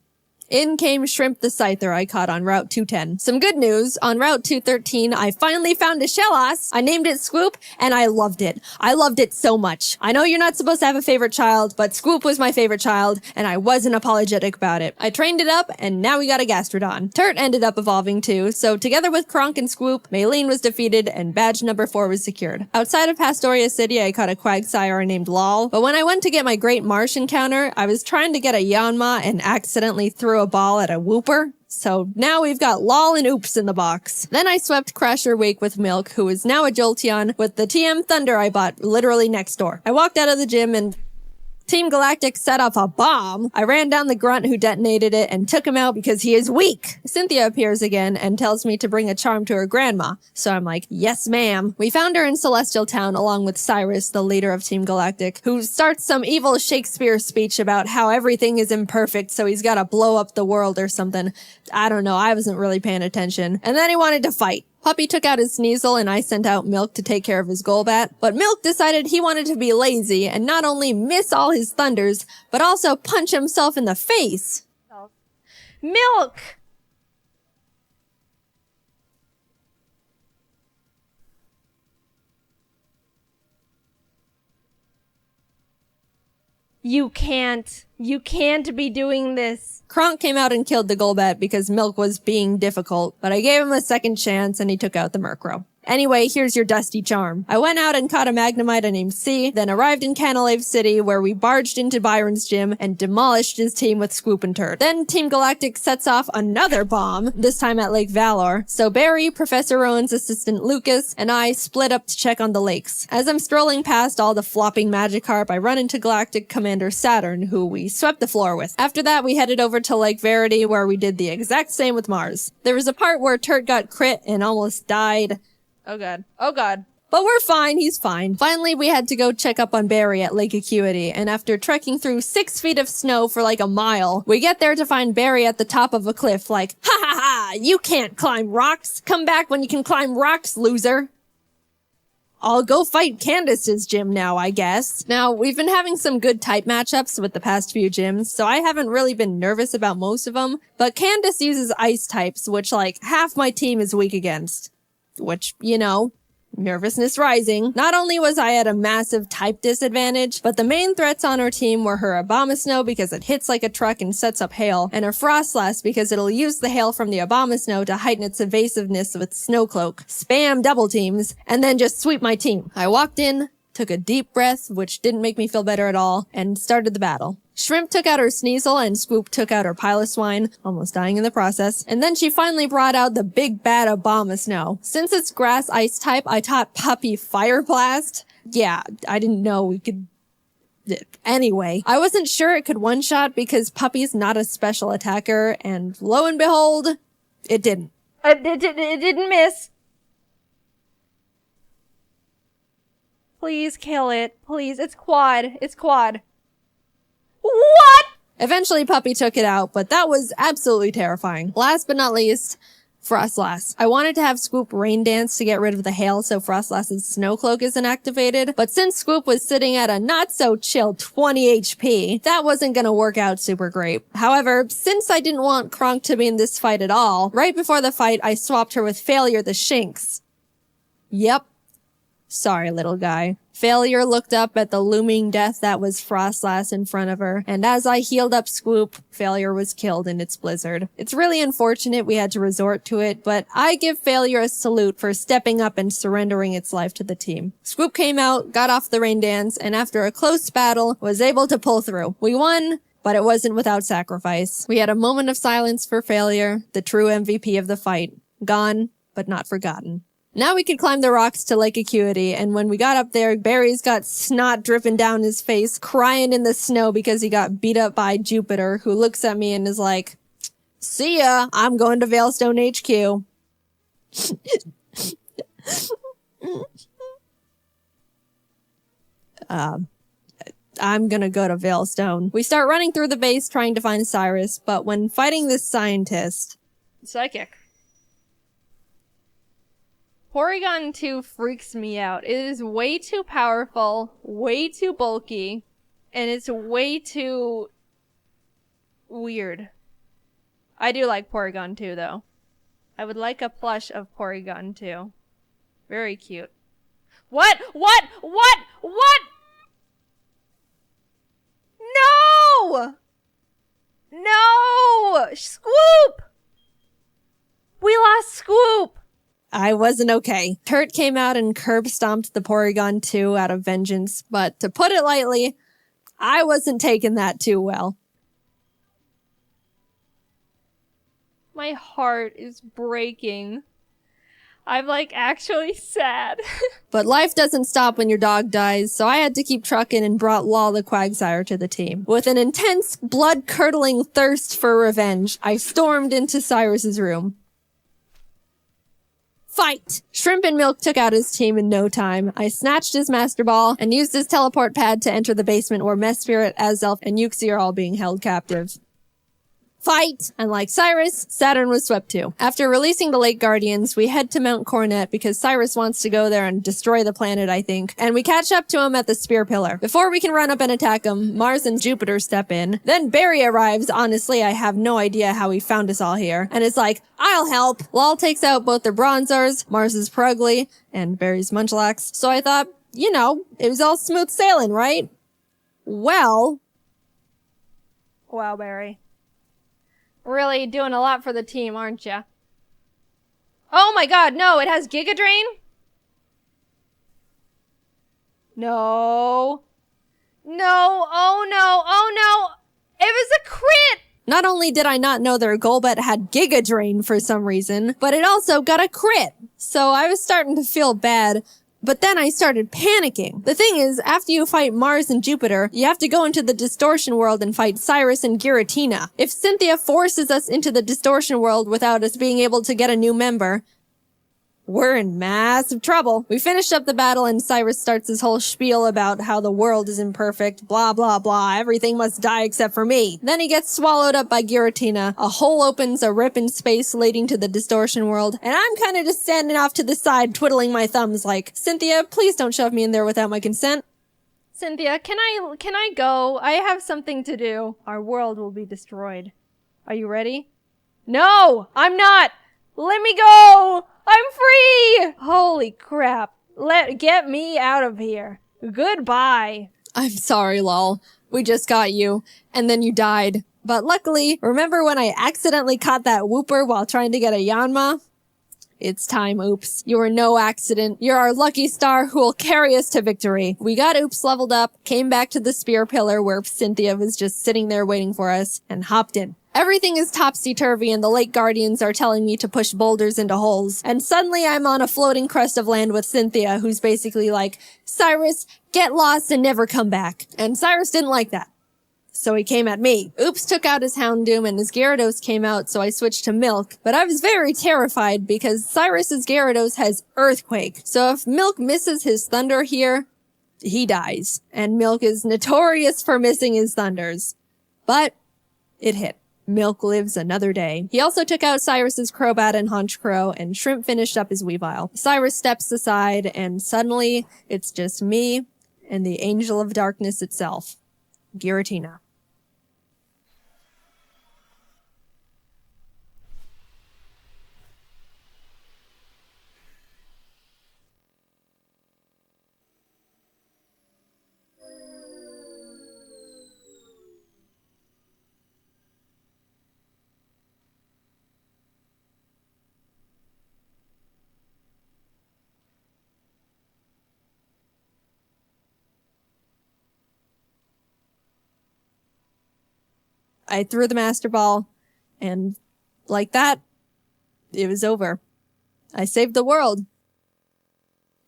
In came Shrimp the Scyther I caught on Route 210. Some good news, on Route 213, I finally found a Shellos. I named it Swoop, and I loved it. I loved it so much. I know you're not supposed to have a favorite child, but Swoop was my favorite child, and I wasn't apologetic about it. I trained it up, and now we got a Gastrodon. Turt ended up evolving too, so together with Kronk and Swoop, Maylene was defeated, and badge number 4 was secured. Outside of Pastoria City, I caught a Quagsire named Lol, but when I went to get my Great Marsh encounter, I was trying to get a Yanma and accidentally threw a ball at a Wooper. So now we've got Lol and Oops in the box. Then I swept Crasher Wake with Milk, who is now a Jolteon, with the TM Thunder I bought literally next door. I walked out of the gym and Team Galactic set off a bomb. I ran down the grunt who detonated it and took him out because he is weak. Cynthia appears again and tells me to bring a charm to her grandma. So I'm like, yes ma'am. We found her in Celestial Town along with Cyrus, the leader of Team Galactic, who starts some evil Shakespeare speech about how everything is imperfect so he's gotta blow up the world or something. I don't know, I wasn't really paying attention. And then he wanted to fight. Puppy took out his Sneasel and I sent out Milk to take care of his Golbat, but Milk decided he wanted to be lazy and not only miss all his thunders, but also punch himself in the face. Milk! You can't be doing this. Kronk came out and killed the Golbat because Milk was being difficult, but I gave him a second chance and he took out the Murkrow. Anyway, here's your dusty charm. I went out and caught a Magnemite named C, then arrived in Canalave City where we barged into Byron's gym and demolished his team with Swoop and Turd. Then Team Galactic sets off another bomb, this time at Lake Valor. So Barry, Professor Rowan's assistant Lucas, and I split up to check on the lakes. As I'm strolling past all the flopping Magikarp, I run into Galactic Commander Saturn, who we swept the floor with. After that, we headed over to Lake Verity where we did the exact same with Mars. There was a part where Turd got crit and almost died. Oh god. Oh god. But we're fine, he's fine. Finally, we had to go check up on Barry at Lake Acuity, and after trekking through 6 feet of snow for like a mile, we get there to find Barry at the top of a cliff like, ha ha ha, you can't climb rocks. Come back when you can climb rocks, loser. I'll go fight Candace's gym now, I guess. Now, we've been having some good type matchups with the past few gyms, so I haven't really been nervous about most of them, but Candace uses ice types, which like half my team is weak against. which, you know, nervousness rising. Not only was I at a massive type disadvantage, but the main threats on our team were her Abomasnow because it hits like a truck and sets up hail, and her Frostlass because it'll use the hail from the Abomasnow to heighten its evasiveness with Snow Cloak, spam double teams, and then just sweep my team. I walked in, took a deep breath, which didn't make me feel better at all, and started the battle. Shrimp took out her Sneasel and Swoop took out her Piloswine, almost dying in the process. And then she finally brought out the big bad Abomasnow. Since it's grass ice type, I taught Puppy Fire Blast. Yeah, I didn't know we could... Anyway, I wasn't sure it could one-shot because Puppy's not a special attacker, and lo and behold, it didn't. It didn't miss. Please kill it. Please. It's quad. It's quad. What? Eventually, Puppy took it out, but that was absolutely terrifying. Last but not least, Frostlass. I wanted to have Swoop Rain Dance to get rid of the hail so Frostlass's Snow Cloak isn't activated, but since Swoop was sitting at a not-so-chill 20 HP, that wasn't gonna work out super great. However, since I didn't want Kronk to be in this fight at all, right before the fight, I swapped her with Failure the Shinx. Yep. Sorry, little guy. Failure looked up at the looming death that was Frostlass in front of her, and as I healed up Swoop, Failure was killed in its blizzard. It's really unfortunate we had to resort to it, but I give Failure a salute for stepping up and surrendering its life to the team. Swoop came out, got off the rain dance, and after a close battle, was able to pull through. We won, but it wasn't without sacrifice. We had a moment of silence for Failure, the true MVP of the fight. Gone, but not forgotten. Now we could climb the rocks to Lake Acuity, and when we got up there, Barry's got snot dripping down his face, crying in the snow because he got beat up by Jupiter, who looks at me and is like, "See ya, I'm going to Veilstone HQ. I'm gonna go to Veilstone. We start running through the base trying to find Cyrus, but when fighting this scientist... Psychic. Porygon 2 freaks me out. It is way too powerful, way too bulky, and it's way too weird. I do like Porygon 2 though. I would like a plush of Porygon 2. Very cute. What? What? What? What? No! No! Scoop! We lost Scoop! I wasn't okay. Kurt came out and curb stomped the Porygon 2 out of vengeance, but to put it lightly, I wasn't taking that too well. My heart is breaking. I'm like actually sad. But life doesn't stop when your dog dies, so I had to keep trucking and brought Law the Quagsire to the team. With an intense, blood-curdling thirst for revenge, I stormed into Cyrus's room. Fight! Shrimp and Milk took out his team in no time. I snatched his Master Ball and used his teleport pad to enter the basement where Mesprit, Azelf, and Uxie are all being held captive. Fight! And like Cyrus, Saturn was swept too. After releasing the Lake Guardians, we head to Mount Coronet because Cyrus wants to go there and destroy the planet, I think, and we catch up to him at the Spear Pillar. Before we can run up and attack him, Mars and Jupiter step in. Then Barry arrives. Honestly, I have no idea how he found us all here, and is like, "I'll help." Lal takes out both their Bronzors, Mars's Purugly, and Barry's Munchlax, so I thought, you know, it was all smooth sailing, right? Well... Wow, Barry. Really doing a lot for the team, aren't ya? Oh my god, no, it has Giga Drain? No. No, oh no, oh no! It was a crit! Not only did I not know their Golbat had Giga Drain for some reason, but it also got a crit. So I was starting to feel bad, but then I started panicking. The thing is, after you fight Mars and Jupiter, you have to go into the Distortion World and fight Cyrus and Giratina. If Cynthia forces us into the Distortion World without us being able to get a new member, we're in massive trouble. We finished up the battle and Cyrus starts his whole spiel about how the world is imperfect, blah blah blah, everything must die except for me. Then he gets swallowed up by Giratina, a hole opens, a rip in space leading to the Distortion World, and I'm kinda just standing off to the side twiddling my thumbs like, "Cynthia, please don't shove me in there without my consent." Cynthia, can I go? I have something to do. Our world will be destroyed. Are you ready? No! I'm not! Let me go! I I'm free! Holy crap. Get me out of here. Goodbye. I'm sorry, lol. We just got you, and then you died. But luckily, remember when I accidentally caught that whooper while trying to get a Yanma? It's time, Oops. You are no accident. You're our lucky star who will carry us to victory. We got Oops leveled up, came back to the spear pillar where Cynthia was just sitting there waiting for us, and hopped in. Everything is topsy-turvy and the lake guardians are telling me to push boulders into holes. And suddenly I'm on a floating crust of land with Cynthia, who's basically like, Cyrus, get lost and never come back. And Cyrus didn't like that. So he came at me. Oops took out his Houndoom and his Gyarados came out, so I switched to Milk. But I was very terrified because Cyrus's Gyarados has Earthquake. So if Milk misses his Thunder here, he dies. And Milk is notorious for missing his Thunders. But it hit. Milk lives another day. He also took out Cyrus's Crobat and Honchkrow, and Shrimp finished up his Weavile. Cyrus steps aside, and suddenly, it's just me and the Angel of Darkness itself, Giratina. I threw the Master Ball, and like that, it was over. I saved the world.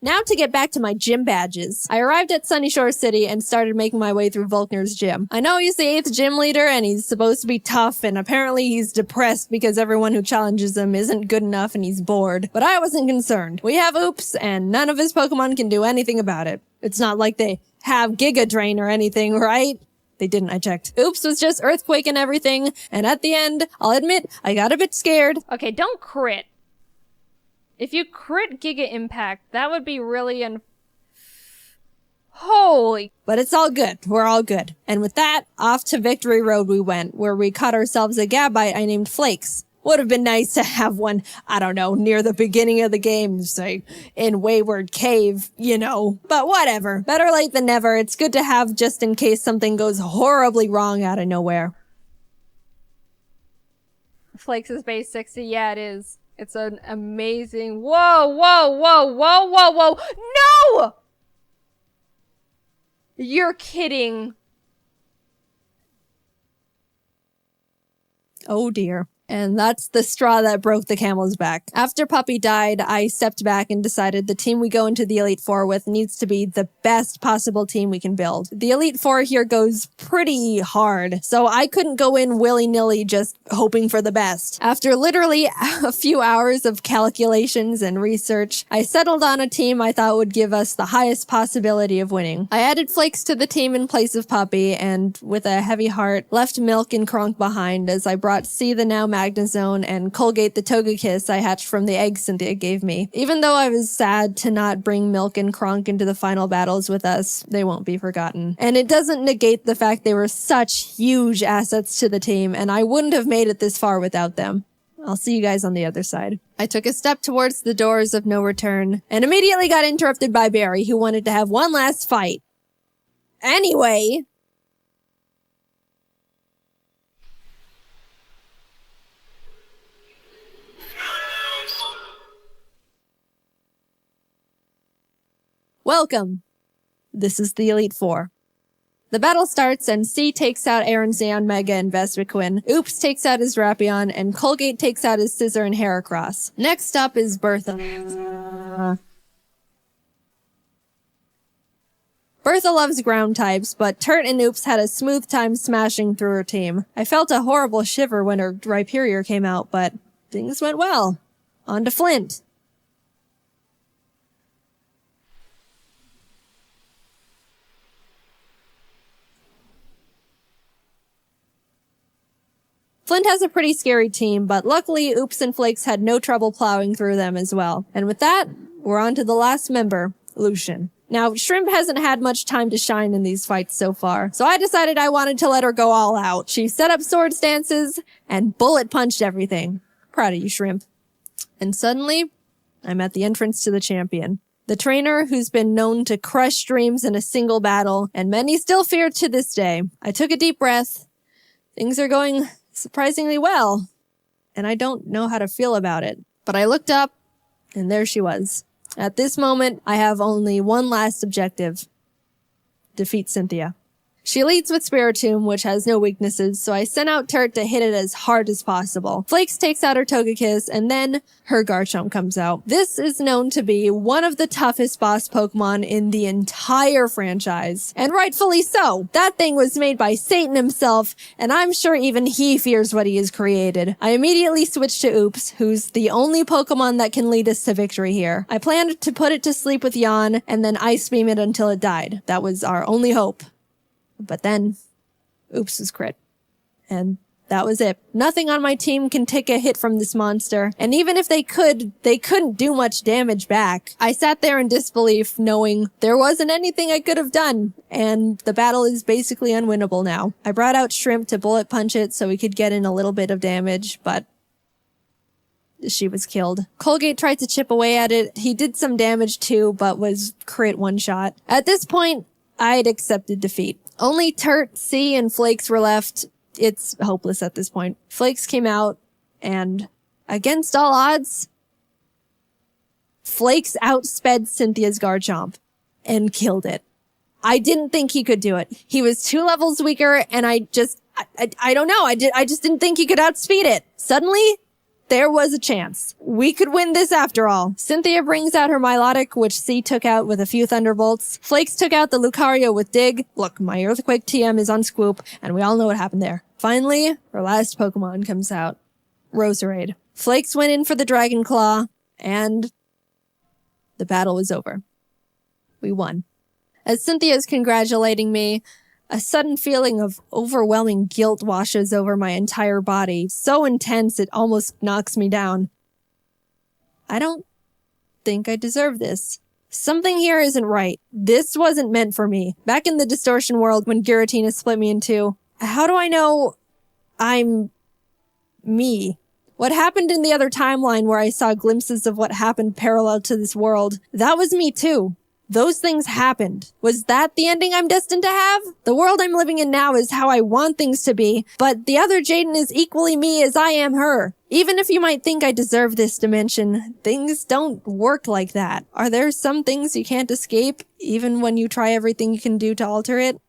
Now to get back to my gym badges. I arrived at Sunyshore City and started making my way through Volkner's gym. I know he's the 8th gym leader and he's supposed to be tough, and apparently he's depressed because everyone who challenges him isn't good enough and he's bored. But I wasn't concerned. We have Oops, and none of his Pokemon can do anything about it. It's not like they have Giga Drain or anything, right? They didn't, I checked. Oops was just Earthquake and everything, and at the end, I'll admit, I got a bit scared. Okay, don't crit. If you crit Giga Impact, that would be really Holy. But it's all good. We're all good. And with that, off to Victory Road we went, where we caught ourselves a Gabite I named Flakes. Would have been nice to have one, I don't know, near the beginning of the game, say, in Wayward Cave, you know. But whatever. Better late than never. It's good to have just in case something goes horribly wrong out of nowhere. Flakes is base 60. Yeah, it is. It's an amazing... Whoa, whoa, whoa, whoa, whoa, whoa. No! You're kidding. Oh dear. And that's the straw that broke the camel's back. After Puppy died, I stepped back and decided the team we go into the Elite Four with needs to be the best possible team we can build. The Elite Four here goes pretty hard, so I couldn't go in willy-nilly just hoping for the best. After literally a few hours of calculations and research, I settled on a team I thought would give us the highest possibility of winning. I added Flakes to the team in place of Puppy, and with a heavy heart, left Milk and Kronk behind as I brought C the now Magnezone and Colgate the Togekiss I hatched from the eggs Cynthia gave me. Even though I was sad to not bring Milk and Kronk into the final battles with us, they won't be forgotten. And it doesn't negate the fact they were such huge assets to the team, and I wouldn't have made it this far without them. I'll see you guys on the other side. I took a step towards the doors of no return, and immediately got interrupted by Barry, who wanted to have one last fight. Anyway... Welcome. This is the Elite Four. The battle starts and C takes out Aronzeon, Mega, and Vespiquen. Oops takes out his Drapion, and Colgate takes out his Scizor and Heracross. Next up is Bertha. Bertha loves ground types, but Turt and Oops had a smooth time smashing through her team. I felt a horrible shiver when her Rhyperior came out, but things went well. On to Flint. Flint has a pretty scary team, but luckily Oops and Flakes had no trouble plowing through them as well. And with that, we're on to the last member, Lucian. Now, Shrimp hasn't had much time to shine in these fights so far, so I decided I wanted to let her go all out. She set up sword stances and bullet punched everything. Proud of you, Shrimp. And suddenly, I'm at the entrance to the champion. The trainer who's been known to crush dreams in a single battle, and many still fear to this day. I took a deep breath. Things are going surprisingly well, and I don't know how to feel about it. But I looked up, and there she was. At this moment, I have only one last objective. Defeat Cynthia. She leads with Spiritomb, which has no weaknesses, so I sent out Turt to hit it as hard as possible. Flakes takes out her Togekiss, and then her Garchomp comes out. This is known to be one of the toughest boss Pokemon in the entire franchise. And rightfully so. That thing was made by Satan himself, and I'm sure even he fears what he has created. I immediately switched to Oops, who's the only Pokemon that can lead us to victory here. I planned to put it to sleep with Yawn, and then Ice Beam it until it died. That was our only hope. But then, Oops was crit. And that was it. Nothing on my team can take a hit from this monster. And even if they could, they couldn't do much damage back. I sat there in disbelief, knowing there wasn't anything I could have done. And the battle is basically unwinnable now. I brought out Shrimp to bullet punch it so we could get in a little bit of damage, but she was killed. Colgate tried to chip away at it. He did some damage too, but was crit one shot. At this point, I'd accepted defeat. Only Turt, C, and Flakes were left. It's hopeless at this point. Flakes came out, and against all odds, Flakes outsped Cynthia's Garchomp and killed it. I didn't think he could do it. He was 2 levels weaker, and I don't know. I just didn't think he could outspeed it. Suddenly, there was a chance. We could win this after all. Cynthia brings out her Milotic, which C took out with a few Thunderbolts. Flakes took out the Lucario with Dig. Look, my Earthquake TM is on Scoop, and we all know what happened there. Finally, her last Pokemon comes out. Roserade. Flakes went in for the Dragon Claw, and the battle was over. We won. As Cynthia's congratulating me, a sudden feeling of overwhelming guilt washes over my entire body, so intense it almost knocks me down. I don't think I deserve this. Something here isn't right. This wasn't meant for me. Back in the distortion world when Giratina split me in two, how do I know I'm me? What happened in the other timeline where I saw glimpses of what happened parallel to this world, that was me too. Those things happened. Was that the ending I'm destined to have? The world I'm living in now is how I want things to be, but the other Jaiden is equally me as I am her. Even if you might think I deserve this dimension, things don't work like that. Are there some things you can't escape, even when you try everything you can do to alter it?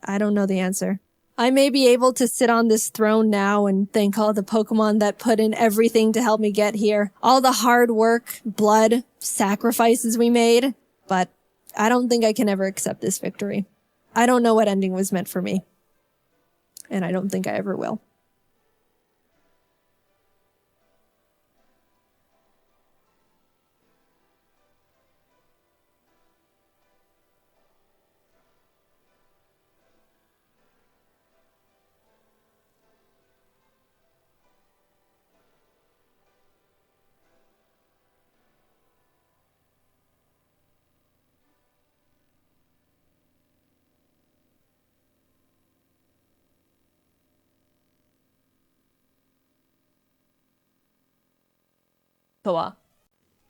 I don't know the answer. I may be able to sit on this throne now and thank all the Pokemon that put in everything to help me get here. All the hard work, blood, sacrifices we made. But I don't think I can ever accept this victory. I don't know what ending was meant for me. And I don't think I ever will. Hello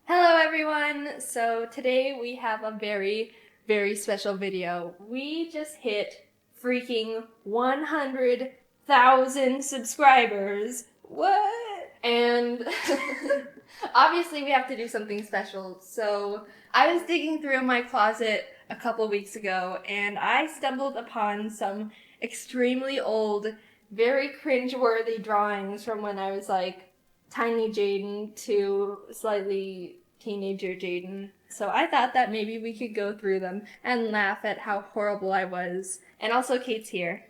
everyone! So today we have a very, very special video. We just hit freaking 100,000 subscribers. What? And obviously we have to do something special. So I was digging through my closet a couple weeks ago and I stumbled upon some extremely old, very cringe-worthy drawings from when I was like tiny Jaiden to slightly teenager Jaiden. So I thought that maybe we could go through them and laugh at how horrible I was. And also Kate's here.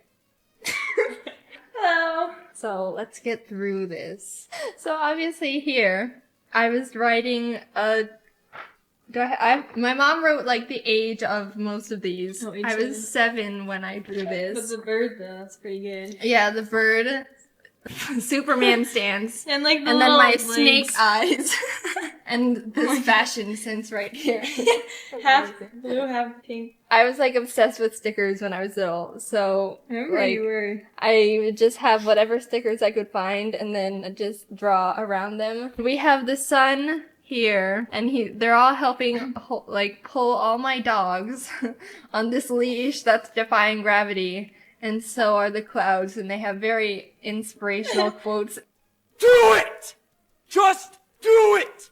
Hello! So let's get through this. So obviously here, I was writing a... my mom wrote like the age of most of these. Oh, I was 7 when I drew this. But the bird though, that's pretty good. Yeah, the bird. Superman stance. And like the and then little my legs. snake eyes. And this fashion sense right here. Half blue, half pink. I was like obsessed with stickers when I was little, so I remember like, you were. I would just have whatever stickers I could find and then just draw around them. We have the sun here, and they're all helping like pull all my dogs on this leash that's defying gravity, and so are the clouds, and they have very inspirational quotes. Do it! Just do it!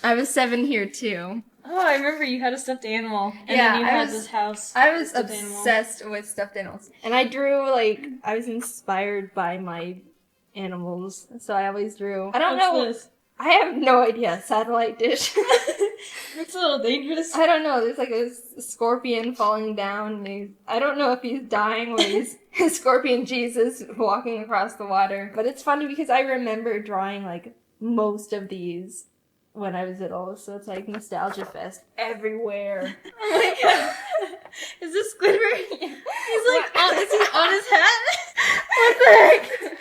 I was 7 here too. Oh, I remember you had a stuffed animal. And Yeah, then you I had was- this house. I was stuffed animal. obsessed with stuffed animals, and I drew like I was inspired by my animals, so I always drew. I don't What's know. this? I have no idea. Satellite dish. Looks a little dangerous. I don't know. There's like a scorpion falling down. And I don't know if he's dying or he's Scorpion Jesus walking across the water. But it's funny because I remember drawing like most of these when I was little, so it's like nostalgia fest everywhere. Oh my god. Is this Squidward? He's like, is he on his hat? What the heck?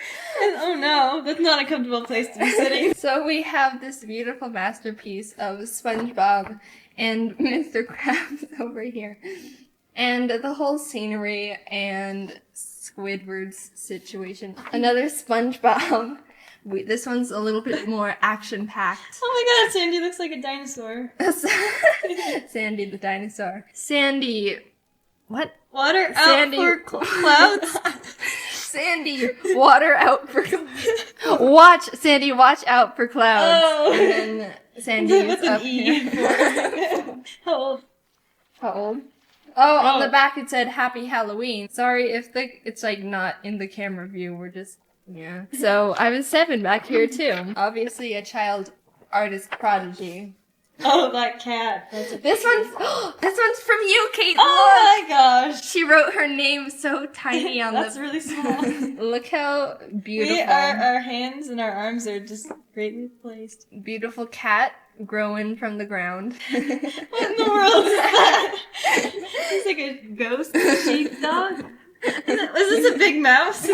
And, oh no, that's not a comfortable place to be sitting. So we have this beautiful masterpiece of SpongeBob and Mr. Krabs over here. And the whole scenery and Squidward's situation. Another SpongeBob. This one's a little bit more action-packed. Oh my god, Sandy looks like a dinosaur. Sandy the dinosaur. Sandy... What? Water Sandy. out for clouds? Sandy, water out for clouds. Sandy, watch out for clouds. Oh. And then Sandy What's is an up E here. for? How old? How old? Oh, on Oh. the back it said Happy Halloween. Sorry if it's like not in the camera view. We're just, yeah. So I was 7 back here too. Obviously a child artist prodigy. Oh, that cat. That's a This one's from you, Kate. Oh Look. my gosh. She wrote her name so tiny on That's the. really small. Look how beautiful. Our hands and our arms are just greatly placed. Beautiful cat growing from the ground. What in the world is that? It's like a ghost sheepdog. Was this a big mouse?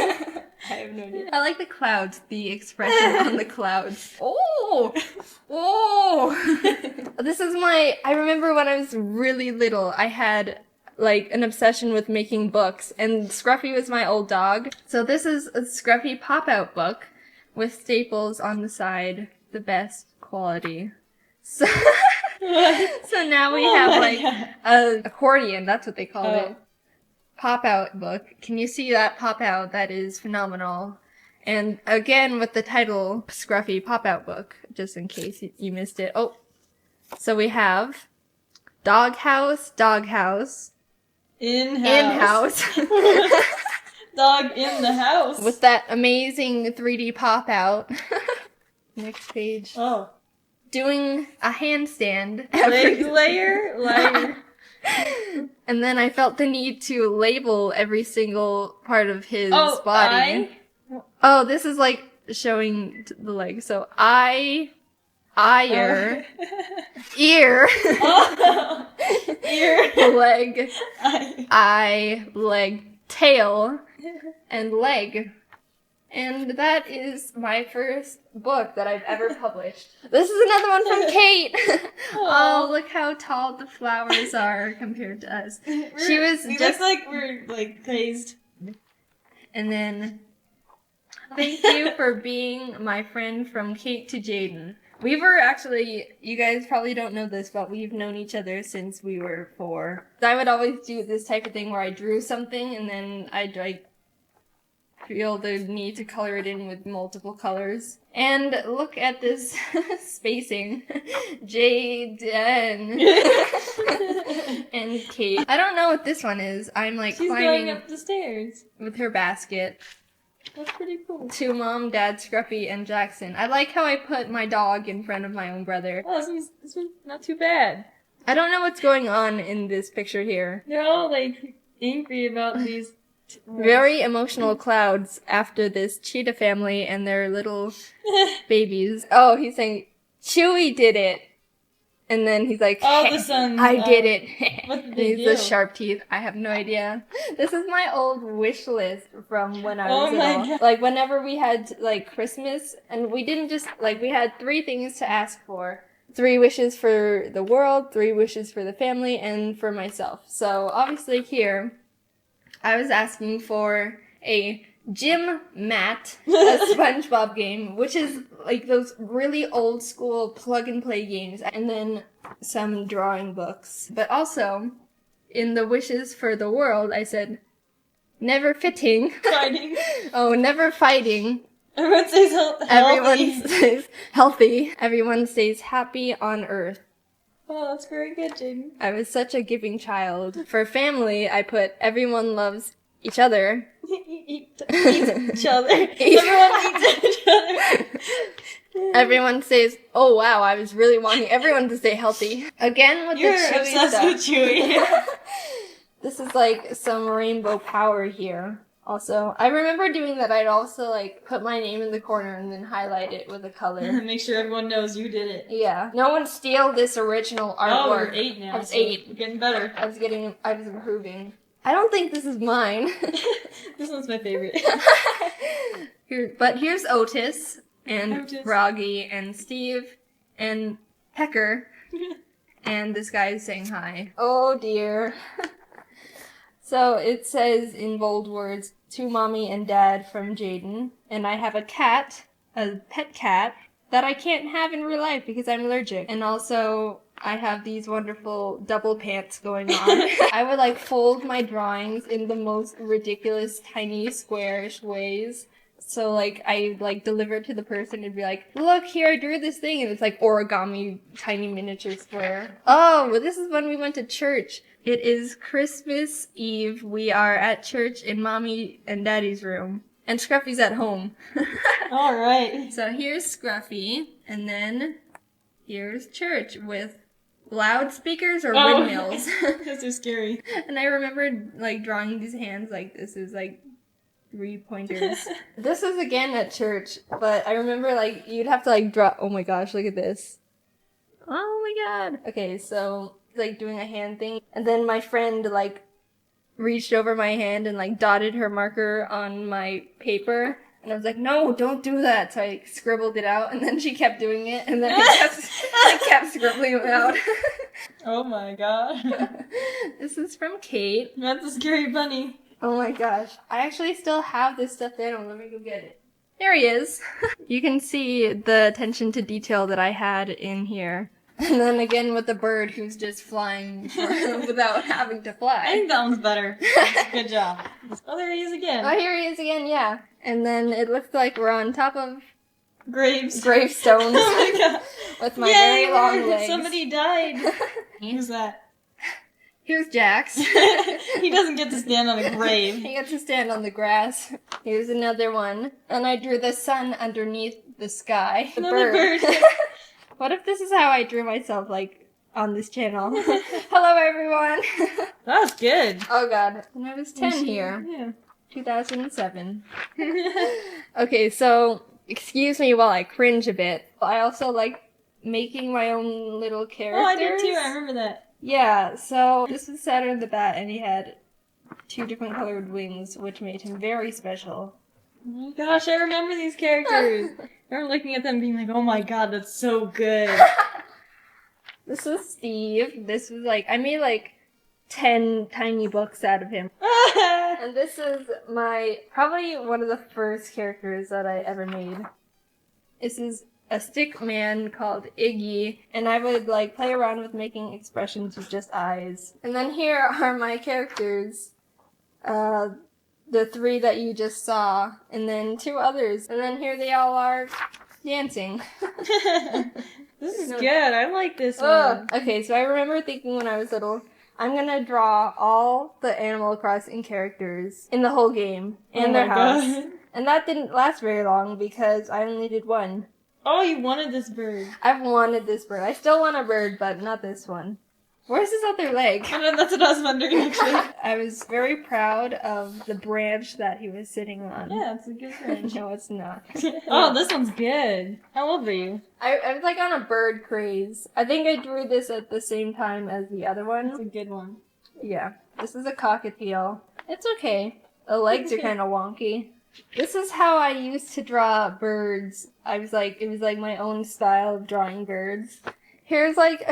I have no idea. I like the clouds, the expression on the clouds. Oh! Oh! This is I remember when I was really little, I had like an obsession with making books, and Scruffy was my old dog. So this is a Scruffy pop-out book with staples on the side, the best quality. So, so now we have like an accordion, that's what they called it. Pop-out book. Can you see that pop-out? That is phenomenal. And again with the title, Scruffy Pop-Out Book, just in case you missed it. Oh, so we have Doghouse, In-house. Dog in the house. With that amazing 3D pop-out. Next page. Oh. Doing a handstand. Leg layer. And then I felt the need to label every single part of his body. eye? Oh, this is like showing the leg. So ear, ear, Oh. Ear. leg, eye, leg, tail, and leg. And that is my first book that I've ever published. This is another one from Kate. Oh, look how tall the flowers are compared to us. She was We just look like we're like crazed. And then, thank you for being my friend from Kate to Jaiden. We were actually, you guys probably don't know this, but we've known each other since we were 4. I would always do this type of thing where I drew something and then I'd like feel the need to color it in with multiple colors. And look at this spacing. Jaiden and Kate. I don't know what this one is. I'm like She's climbing going up the stairs. with her basket. That's pretty cool. To Mom, Dad, Scruffy, and Jackson. I like how I put my dog in front of my own brother. Oh, this one's not too bad. I don't know what's going on in this picture here. They're all like angry about these. Very emotional clouds after this cheetah family and their little babies. Oh, he's saying, Chewy did it. And then he's like, Oh, the sun. I did it. What did they He's the do? sharp teeth. I have no idea. This is my old wish list from when I was Oh my little. God. Like whenever we had like Christmas, and we didn't just like we had 3 things to ask for. 3 wishes for the world, 3 wishes for the family, and for myself. So obviously here, I was asking for a Gym Mat, a SpongeBob game, which is like those really old school plug and play games, and then some drawing books. But also, in the wishes for the world, I said, never fitting. Fighting. Oh, never fighting. Everyone stays healthy. Everyone stays healthy. Everyone stays happy on Earth. Oh, that's very good, Jaiden. I was such a giving child. For family, I put everyone loves each other. Eat each other. Everyone eats each other. Everyone stays, oh wow, I was really wanting everyone to stay healthy. Again with You're the Chewy obsessed stuff. with Chewy. This is like some rainbow power here. Also, I remember doing that. I'd also like put my name in the corner and then highlight it with a color. Make sure everyone knows you did it. Yeah. No one steal this original Oh, artwork. you're 8 now. I was so 8. You're getting better. I was improving. I don't think this is mine. This one's my favorite. But here's Otis and Otis. Froggy and Steve and Pecker. And this guy is saying hi. Oh dear. So it says in bold words, to mommy and dad from Jaiden. And I have a cat, a pet cat, that I can't have in real life because I'm allergic. And also, I have these wonderful double pants going on. I would like fold my drawings in the most ridiculous, tiny, squarish ways. So like, I like deliver it to the person and be like, look, here, I drew this thing. And it's like origami, tiny miniature square. Oh, well, this is when we went to church. It is Christmas Eve. We are at church in mommy and daddy's room. And Scruffy's at home. Alright. So here's Scruffy. And then here's church with loudspeakers or windmills. Those are scary. And I remember like drawing these hands like this is like 3 pointers. This is again at church, but I remember like you'd have to like draw. Oh my gosh, look at this. Oh my god. Okay, so like doing a hand thing, and then my friend like reached over my hand and like dotted her marker on my paper. And I was like, no, don't do that. So I scribbled it out, and then she kept doing it, and then I kept scribbling it out. Oh my god. This is from Kate. That's a scary bunny. Oh my gosh. I actually still have this stuffed animal. Let me go get it. There he is. You can see the attention to detail that I had in here. And then again with the bird who's just flying without having to I fly. think that one's better. Good job. Oh, there he is again. Oh, here he is again, yeah. And then it looks like we're on top of Graves. gravestones Oh my god. with my Yay, very long we're- legs. Somebody died. Who's that? Here's Jax. He doesn't get to stand on a grave. He gets to stand on the grass. Here's another one. And I drew the sun underneath the sky. The Another bird. What if this is how I drew myself, like, on this channel? Hello, everyone! That was good. Oh god. When I was 10 here. Yeah. 2007. Okay, so, excuse me while I cringe a bit. I also like making my own little characters. Oh, I did too. I remember that. Yeah, so this was Saturn the Bat, and he had 2 different colored wings, which made him very special. Oh my gosh, I remember these characters. I remember looking at them being like, oh my god, that's so good. This was Steve. This was like, I made like 10 tiny books out of him. And this is probably one of the first characters that I ever made. This is a stick man called Iggy, and I would like play around with making expressions with just eyes. And then here are my characters. The 3 that you just saw, and then 2 others. And then here they all are dancing. This is good. I like this one. Okay, so I remember thinking when I was little, I'm gonna draw all the Animal Crossing characters in the whole game and Oh their my house. God. And that didn't last very long because I only did 1. Oh, you wanted this bird. I've wanted this bird. I still want a bird, but not this one. Where's his other leg? I know, that's what I was wondering actually. I was very proud of the branch that he was sitting on. Yeah, it's a good branch. No, it's not. Oh, this one's good. How old were you? I was like on a bird craze. I think I drew this at the same time as the other It's a one. good one. Yeah. This is a cockatiel. It's okay. The legs are kind of wonky. This is how I used to draw birds. It was like my own style of drawing birds. Here's like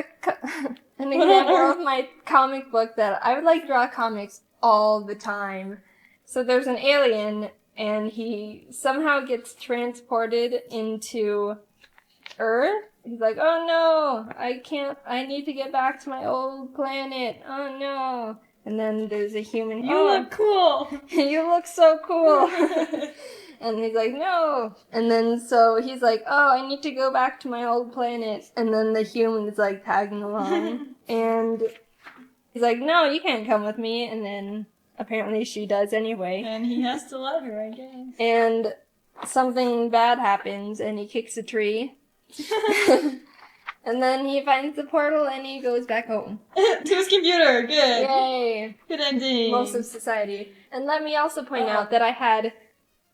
an example of my comic book that I would like draw comics all the time. So there's an alien and he somehow gets transported into Earth. He's like, oh no, I need to get back to my old planet. Oh no. And then there's a human. You look cool. You look so cool. And he's like, no. And then so he's like, oh, I need to go back to my old planet. And then the human is like tagging along. And he's like, no, you can't come with me. And then apparently she does anyway. And he has to let her, I guess. And something bad happens and he kicks a tree. And then he finds the portal and he goes back home. To his computer, good. Yay. Good ending. Most of society. And let me also point out that I had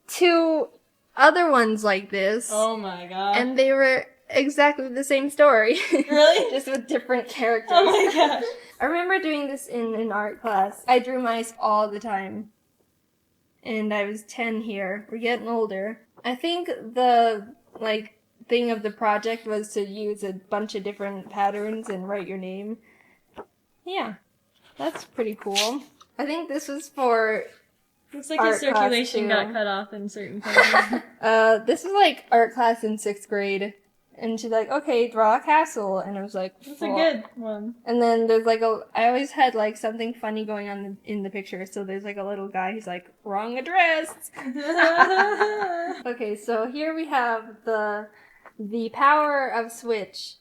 2 other ones like this. Oh my god. And they were exactly the same story. Really? Just with different characters. Oh my gosh. I remember doing this in an art class. I drew mice all the time. And I was 10 here. We're getting older. I think the, thing of the project was to use a bunch of different patterns and write your name. Yeah. That's pretty cool. I think this was for Looks like his circulation got cut off in certain places. this is like art class in 6th grade. And she's like, okay, draw a castle. And I was like, That's a good one. And then there's like I always had like something funny going on in the picture. So there's like a little guy who's like, wrong address. Okay, so here we have the power of Switch.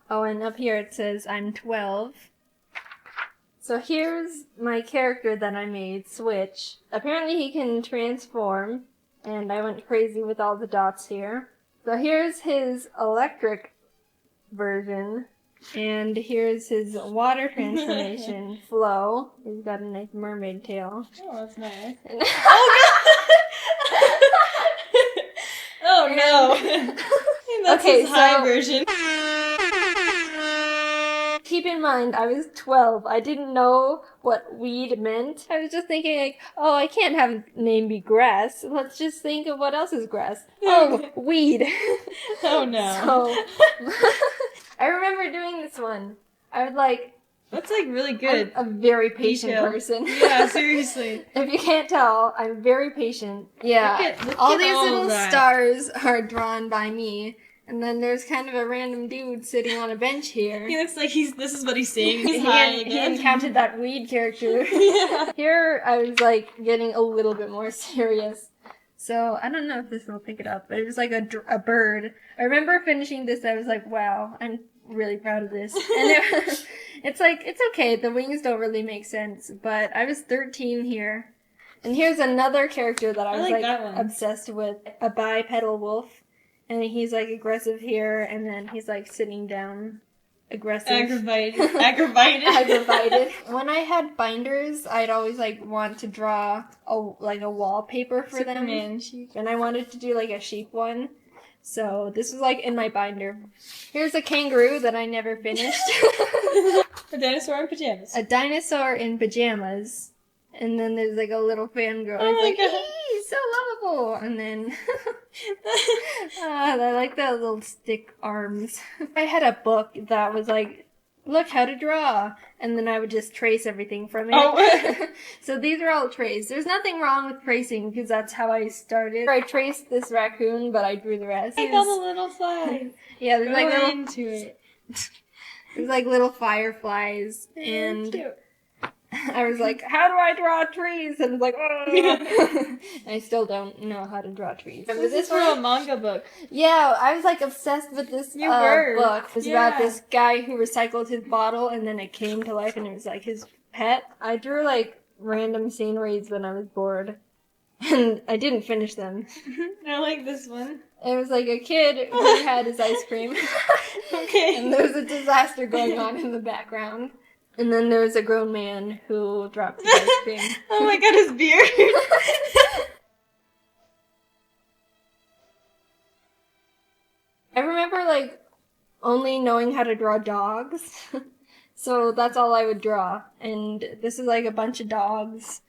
Oh, and up here it says I'm 12. So here's my character that I made, Switch. Apparently he can transform, and I went crazy with all the dots here. So here's his electric version, and here's his water transformation, Flow. He's got a nice mermaid tail. Oh, that's nice. And Oh no! That's Okay, his high so- version. Keep in mind, I was 12. I didn't know what weed meant. I was just thinking like, oh, I can't have a name be grass. Let's just think of what else is grass. Oh, weed. Oh no. So, I remember doing this one. I was like, That's like really good. I'm a very patient detail. person. Yeah, seriously. If you can't tell, I'm very patient. Yeah. Look all at these little that. stars are drawn by me. And then there's kind of a random dude sitting on a bench here. He looks like this is what he's saying. He's He high he again. encountered that weed character. Yeah. Here, I was like getting a little bit more serious. So I don't know if this will pick it up, but it was like a bird. I remember finishing this. I was like, wow, I'm really proud of this. And it's like, it's okay. The wings don't really make sense, but I was 13 here. And here's another character that I was like that one. obsessed with, a bipedal wolf. And he's like aggressive here, and then he's like sitting down, aggressive. Aggravated. Aggravated. When I had binders, I'd always like want to draw a wallpaper for Superman them. sheep. And I wanted to do like a sheep one. So this was like in my binder. Here's a kangaroo that I never finished. A dinosaur in pajamas. A dinosaur in pajamas. And then there's like a little fangirl. Oh It's my like, God. "Ee, so lovable." And then I like the little stick arms. I had a book that was like, look how to draw. And then I would just trace everything from it. Oh. So these are all traced. There's nothing wrong with tracing because that's how I started. I traced this raccoon, but I drew the rest. Like all the little flies. Yeah, there's like Go little, into it. there's like little fireflies. And Cute. I was like, how do I draw trees? And I was like, oh. I still don't know how to draw trees. This is from a manga book. Yeah, I was like obsessed with this You were. book. It was about Yeah. this guy who recycled his bottle and then it came to life and it was like his pet. I drew like random sceneries when I was bored. And I didn't finish them. I like this one. It was like a kid who had his ice cream. Okay. And there was a disaster going on in the background. And then there was a grown man who dropped his ice cream. Oh my god, his beard. I remember like only knowing how to draw dogs. So that's all I would draw. And this is like a bunch of dogs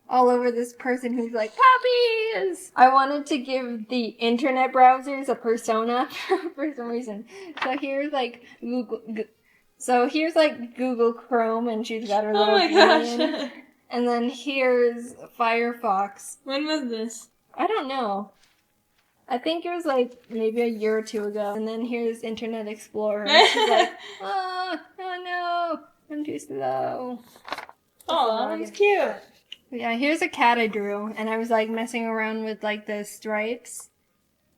all over this person who's like, puppies! I wanted to give the internet browsers a persona for some reason. So here's like here's like Google Chrome and she's got her little Oh my alien. gosh. And then here's Firefox. When was this? I don't know. I think it was like maybe a year or two ago. And then here's Internet Explorer. And she's like, oh no, I'm too slow. Oh, that one's cute. Yeah, here's a cat I drew. And I was like messing around with like the stripes.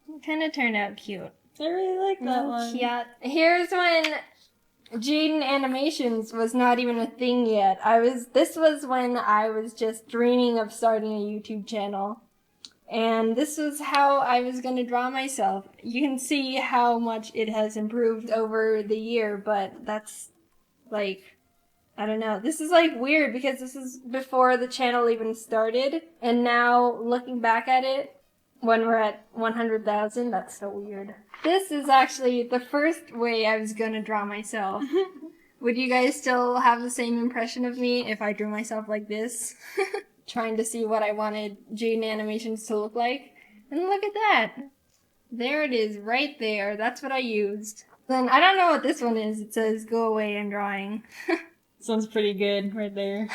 It kind of turned out cute. I really like that one. Yeah. Here's when Jaiden Animations was not even a thing yet. This was when I was just dreaming of starting a YouTube channel. And this was how I was going to draw myself. You can see how much it has improved over the year, but that's like, I don't know. This is like weird because this is before the channel even started. And now looking back at it, when we're at 100,000, that's so weird. This is actually the first way I was going to draw myself. Would you guys still have the same impression of me if I drew myself like this? Trying to see what I wanted Jaiden Animations to look like. And look at that. There it is, right there. That's what I used. Then I don't know what this one is. It says, go away, I'm drawing. Sounds pretty good right there.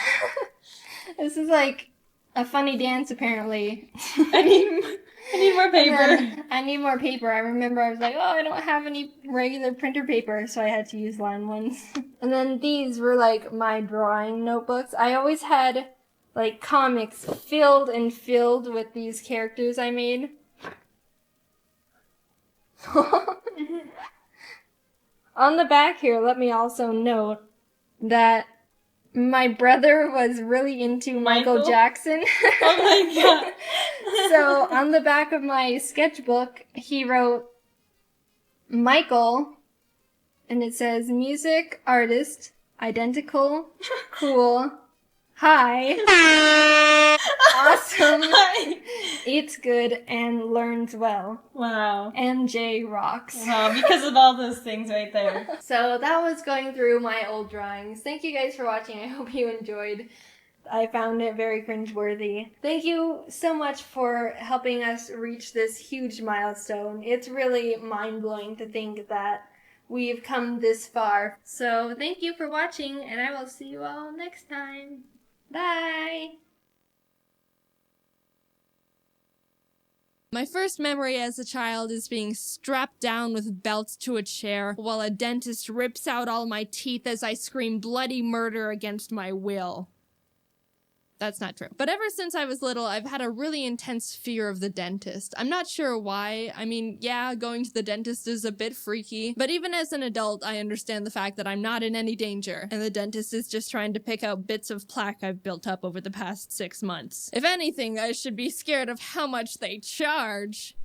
This is like a funny dance, apparently. I need more paper. I need more paper. I remember I was like, oh, I don't have any regular printer paper, so I had to use lined ones. And then these were like my drawing notebooks. I always had like comics filled with these characters I made. On the back here, let me also note that my brother was really into Michael Jackson. Oh my god. So on the back of my sketchbook, he wrote Michael, and it says music, artist, identical, cool, hi, awesome, eats good, and learns well. Wow. MJ rocks. Wow, because of all those things right there. So that was going through my old drawings. Thank you guys for watching. I hope you enjoyed. I found it very cringeworthy. Thank you so much for helping us reach this huge milestone. It's really mind-blowing to think that we've come this far. So thank you for watching, and I will see you all next time. Bye! My first memory as a child is being strapped down with belts to a chair while a dentist rips out all my teeth as I scream bloody murder against my will. That's not true. But ever since I was little, I've had a really intense fear of the dentist. I'm not sure why. I mean, yeah, going to the dentist is a bit freaky, but even as an adult, I understand the fact that I'm not in any danger, and the dentist is just trying to pick out bits of plaque I've built up over the past 6 months. If anything, I should be scared of how much they charge.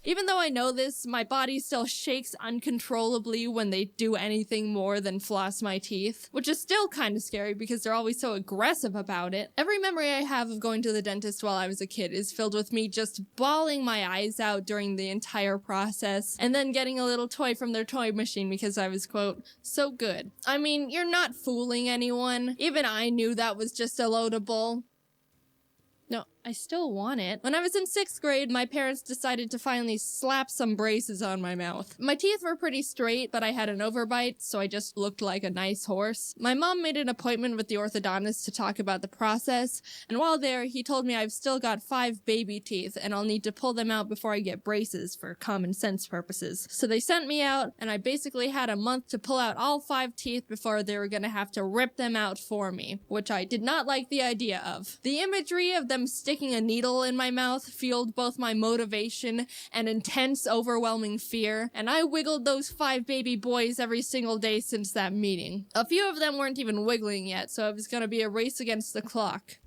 Even though I know this, my body still shakes uncontrollably when they do anything more than floss my teeth, which is still kind of scary because they're always so aggressive about it. Every memory I have of going to the dentist while I was a kid is filled with me just bawling my eyes out during the entire process, and then getting a little toy from their toy machine because I was, quote, so good. I mean, you're not fooling anyone. Even I knew that was just a loadable. No, I still want it. When I was in 6th grade, my parents decided to finally slap some braces on my mouth. My teeth were pretty straight, but I had an overbite, so I just looked like a nice horse. My mom made an appointment with the orthodontist to talk about the process, and while there, he told me I've still got 5 baby teeth, and I'll need to pull them out before I get braces for common sense purposes. So they sent me out, and I basically had a month to pull out all 5 teeth before they were gonna have to rip them out for me, which I did not like the idea of. The imagery of them sticking a needle in my mouth fueled both my motivation and intense, overwhelming fear, and I wiggled those 5 baby boys every single day since that meeting. A few of them weren't even wiggling yet, so it was gonna be a race against the clock.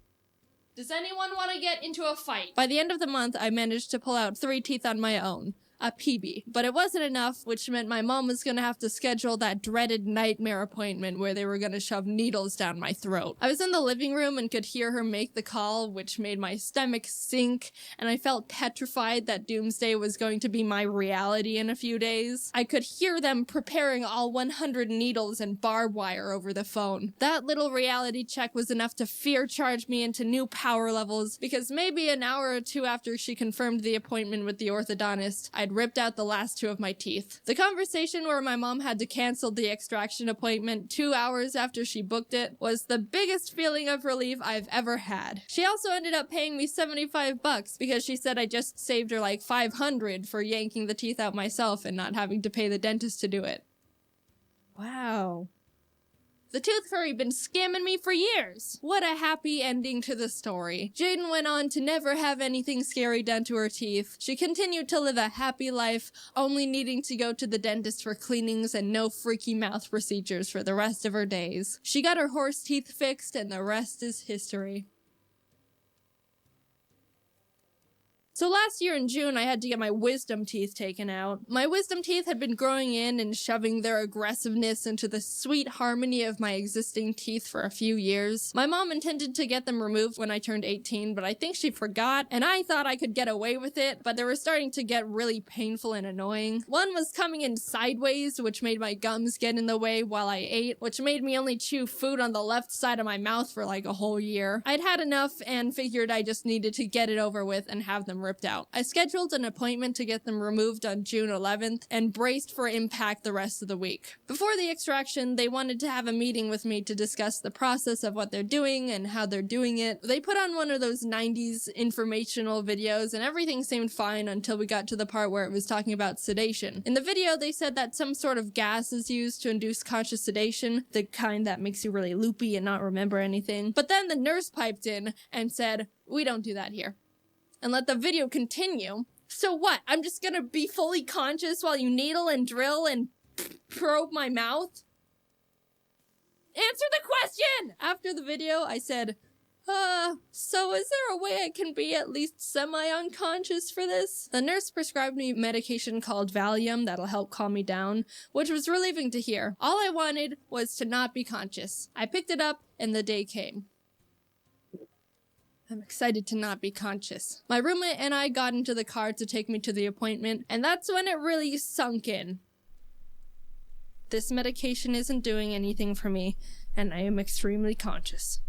Does anyone want to get into a fight? By the end of the month, I managed to pull out 3 teeth on my own. A PB. But it wasn't enough, which meant my mom was gonna have to schedule that dreaded nightmare appointment where they were gonna shove needles down my throat. I was in the living room and could hear her make the call, which made my stomach sink, and I felt petrified that doomsday was going to be my reality in a few days. I could hear them preparing all 100 needles and barbed wire over the phone. That little reality check was enough to fear charge me into new power levels, because maybe an hour or 2 after she confirmed the appointment with the orthodontist, I I'd ripped out the last 2 of my teeth. The conversation where my mom had to cancel the extraction appointment 2 hours after she booked it was the biggest feeling of relief I've ever had. She also ended up paying me $75 because she said I just saved her like $500 for yanking the teeth out myself and not having to pay the dentist to do it. Wow. The tooth fairy been scamming me for years. What a happy ending to the story. Jaiden went on to never have anything scary done to her teeth. She continued to live a happy life, only needing to go to the dentist for cleanings and no freaky mouth procedures for the rest of her days. She got her horse teeth fixed and the rest is history. So last year in June, I had to get my wisdom teeth taken out. My wisdom teeth had been growing in and shoving their aggressiveness into the sweet harmony of my existing teeth for a few years. My mom intended to get them removed when I turned 18, but I think she forgot, and I thought I could get away with it, but they were starting to get really painful and annoying. One was coming in sideways, which made my gums get in the way while I ate, which made me only chew food on the left side of my mouth for like a whole year. I'd had enough and figured I just needed to get it over with and have them ripped out. I scheduled an appointment to get them removed on June 11th and braced for impact the rest of the week. Before the extraction, they wanted to have a meeting with me to discuss the process of what they're doing and how they're doing it. They put on one of those 90s informational videos and everything seemed fine until we got to the part where it was talking about sedation. In the video, they said that some sort of gas is used to induce conscious sedation, the kind that makes you really loopy and not remember anything. But then the nurse piped in and said, "We don't do that here," and let the video continue. So what? I'm just gonna be fully conscious while you needle and drill and probe my mouth? Answer the question! After the video, I said, so is there a way I can be at least semi-unconscious for this? The nurse prescribed me medication called Valium that'll help calm me down, which was relieving to hear. All I wanted was to not be conscious. I picked it up and the day came. I'm excited to not be conscious. My roommate and I got into the car to take me to the appointment, and that's when it really sunk in. This medication isn't doing anything for me, and I am extremely conscious.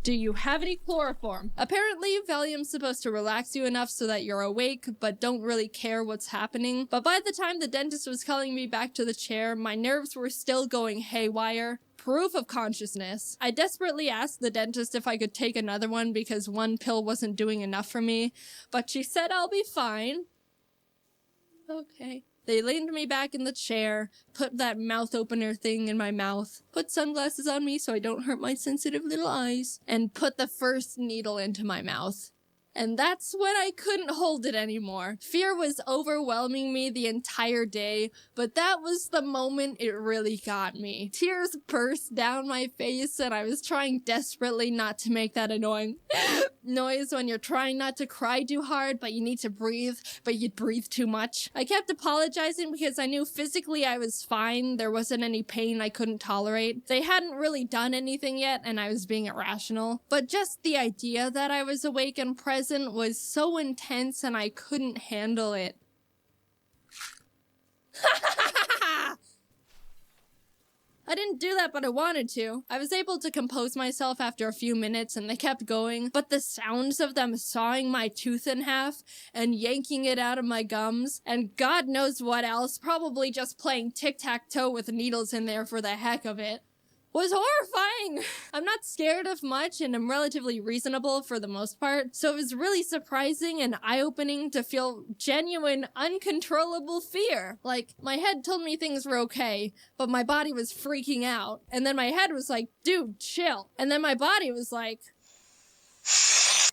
Do you have any chloroform? Apparently, Valium's supposed to relax you enough so that you're awake, but don't really care what's happening. But by the time the dentist was calling me back to the chair, my nerves were still going haywire. Proof of consciousness. I desperately asked the dentist if I could take another one because one pill wasn't doing enough for me, but she said I'll be fine. Okay. They leaned me back in the chair, put that mouth opener thing in my mouth, put sunglasses on me so I don't hurt my sensitive little eyes, and put the first needle into my mouth. And that's when I couldn't hold it anymore. Fear was overwhelming me the entire day, but that was the moment it really got me. Tears burst down my face, and I was trying desperately not to make that annoying noise when you're trying not to cry too hard, but you need to breathe, but you breathe too much. I kept apologizing because I knew physically I was fine. There wasn't any pain I couldn't tolerate. They hadn't really done anything yet, and I was being irrational. But just the idea that I was awake and present was so intense and I couldn't handle it. I didn't do that, but I wanted to. I was able to compose myself after a few minutes and they kept going, but the sounds of them sawing my tooth in half and yanking it out of my gums, and God knows what else, probably just playing tic-tac-toe with needles in there for the heck of it, was horrifying. I'm not scared of much and I'm relatively reasonable for the most part, so it was really surprising and eye-opening to feel genuine, uncontrollable fear. Like, my head told me things were okay, but my body was freaking out. And then my head was like, dude, chill. And then my body was like...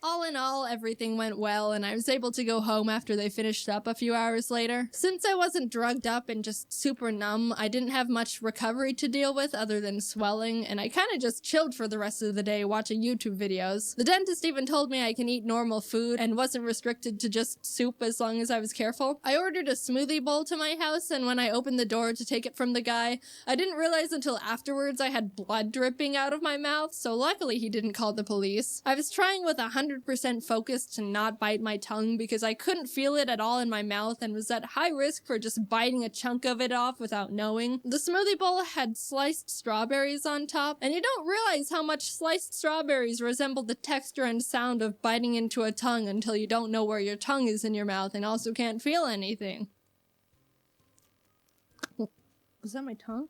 All in all, everything went well, and I was able to go home after they finished up a few hours later. Since I wasn't drugged up and just super numb, I didn't have much recovery to deal with other than swelling, and I kinda just chilled for the rest of the day watching YouTube videos. The dentist even told me I can eat normal food and wasn't restricted to just soup as long as I was careful. I ordered a smoothie bowl to my house, and when I opened the door to take it from the guy, I didn't realize until afterwards I had blood dripping out of my mouth, so luckily he didn't call the police. I was trying with 100 100% focused to not bite my tongue because I couldn't feel it at all in my mouth and was at high risk for just biting a chunk of it off without knowing. The smoothie bowl had sliced strawberries on top, and you don't realize how much sliced strawberries resemble the texture and sound of biting into a tongue until you don't know where your tongue is in your mouth and also can't feel anything. Was that my tongue?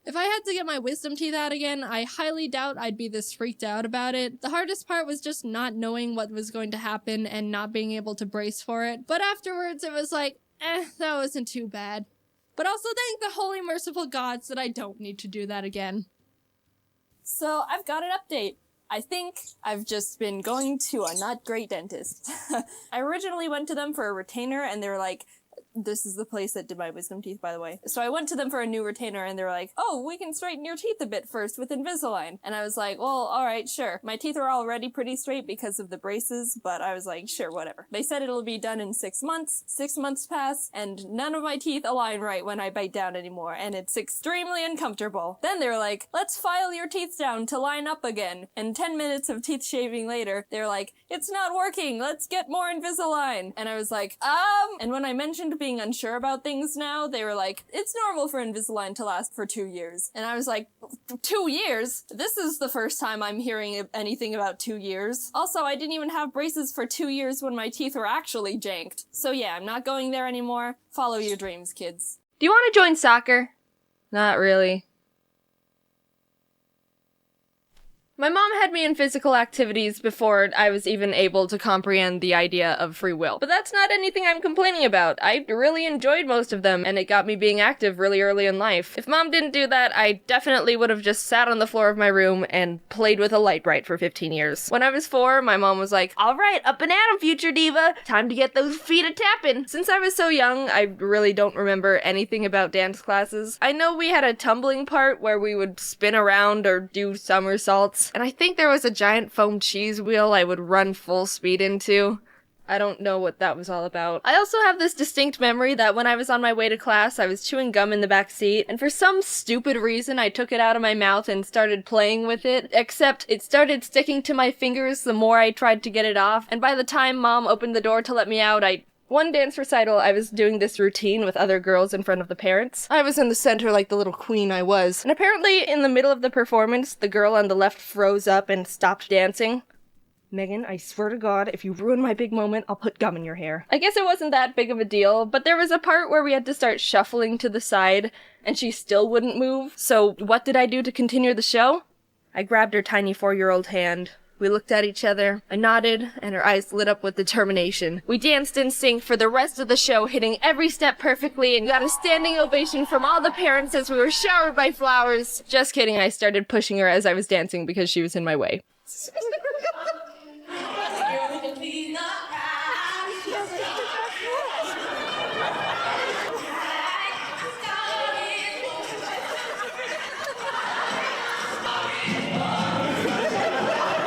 If I had to get my wisdom teeth out again, I highly doubt I'd be this freaked out about it. The hardest part was just not knowing what was going to happen and not being able to brace for it. But afterwards it was like, that wasn't too bad. But also thank the holy merciful gods that I don't need to do that again. So I've got an update. I think I've just been going to a not great dentist. I originally went to them for a retainer and they were like, this is the place that did my wisdom teeth, by the way. So I went to them for a new retainer and they were like, oh, we can straighten your teeth a bit first with Invisalign. And I was like, well, alright, sure. My teeth are already pretty straight because of the braces, but I was like, sure, whatever. They said it'll be done in 6 months. 6 months pass, and none of my teeth align right when I bite down anymore, and it's extremely uncomfortable. Then they were like, let's file your teeth down to line up again. And 10 minutes of teeth shaving later, they're like, it's not working, let's get more Invisalign. And I was like, and when I mentioned being unsure about things now, they were like, it's normal for Invisalign to last for 2 years. And I was like, 2 years? This is the first time I'm hearing anything about 2 years. Also, I didn't even have braces for 2 years when my teeth were actually janked. So yeah, I'm not going there anymore. Follow your dreams, kids. Do you want to join soccer? Not really. My mom had me in physical activities before I was even able to comprehend the idea of free will. But that's not anything I'm complaining about. I really enjoyed most of them, and it got me being active really early in life. If mom didn't do that, I definitely would have just sat on the floor of my room and played with a light bright for 15 years. When I was 4, my mom was like, alright, up and at 'em, future diva! Time to get those feet a-tapping! Since I was so young, I really don't remember anything about dance classes. I know we had a tumbling part where we would spin around or do somersaults. And I think there was a giant foam cheese wheel I would run full speed into. I don't know what that was all about. I also have this distinct memory that when I was on my way to class, I was chewing gum in the back seat, and for some stupid reason, I took it out of my mouth and started playing with it, except it started sticking to my fingers the more I tried to get it off, and by the time Mom opened the door to let me out, one dance recital, I was doing this routine with other girls in front of the parents. I was in the center like the little queen I was. And apparently, in the middle of the performance, the girl on the left froze up and stopped dancing. Megan, I swear to God, if you ruin my big moment, I'll put gum in your hair. I guess it wasn't that big of a deal, but there was a part where we had to start shuffling to the side, and she still wouldn't move. So what did I do to continue the show? I grabbed her tiny 4-year-old hand. We looked at each other, I nodded, and her eyes lit up with determination. We danced in sync for the rest of the show, hitting every step perfectly, and got a standing ovation from all the parents as we were showered by flowers. Just kidding, I started pushing her as I was dancing because she was in my way.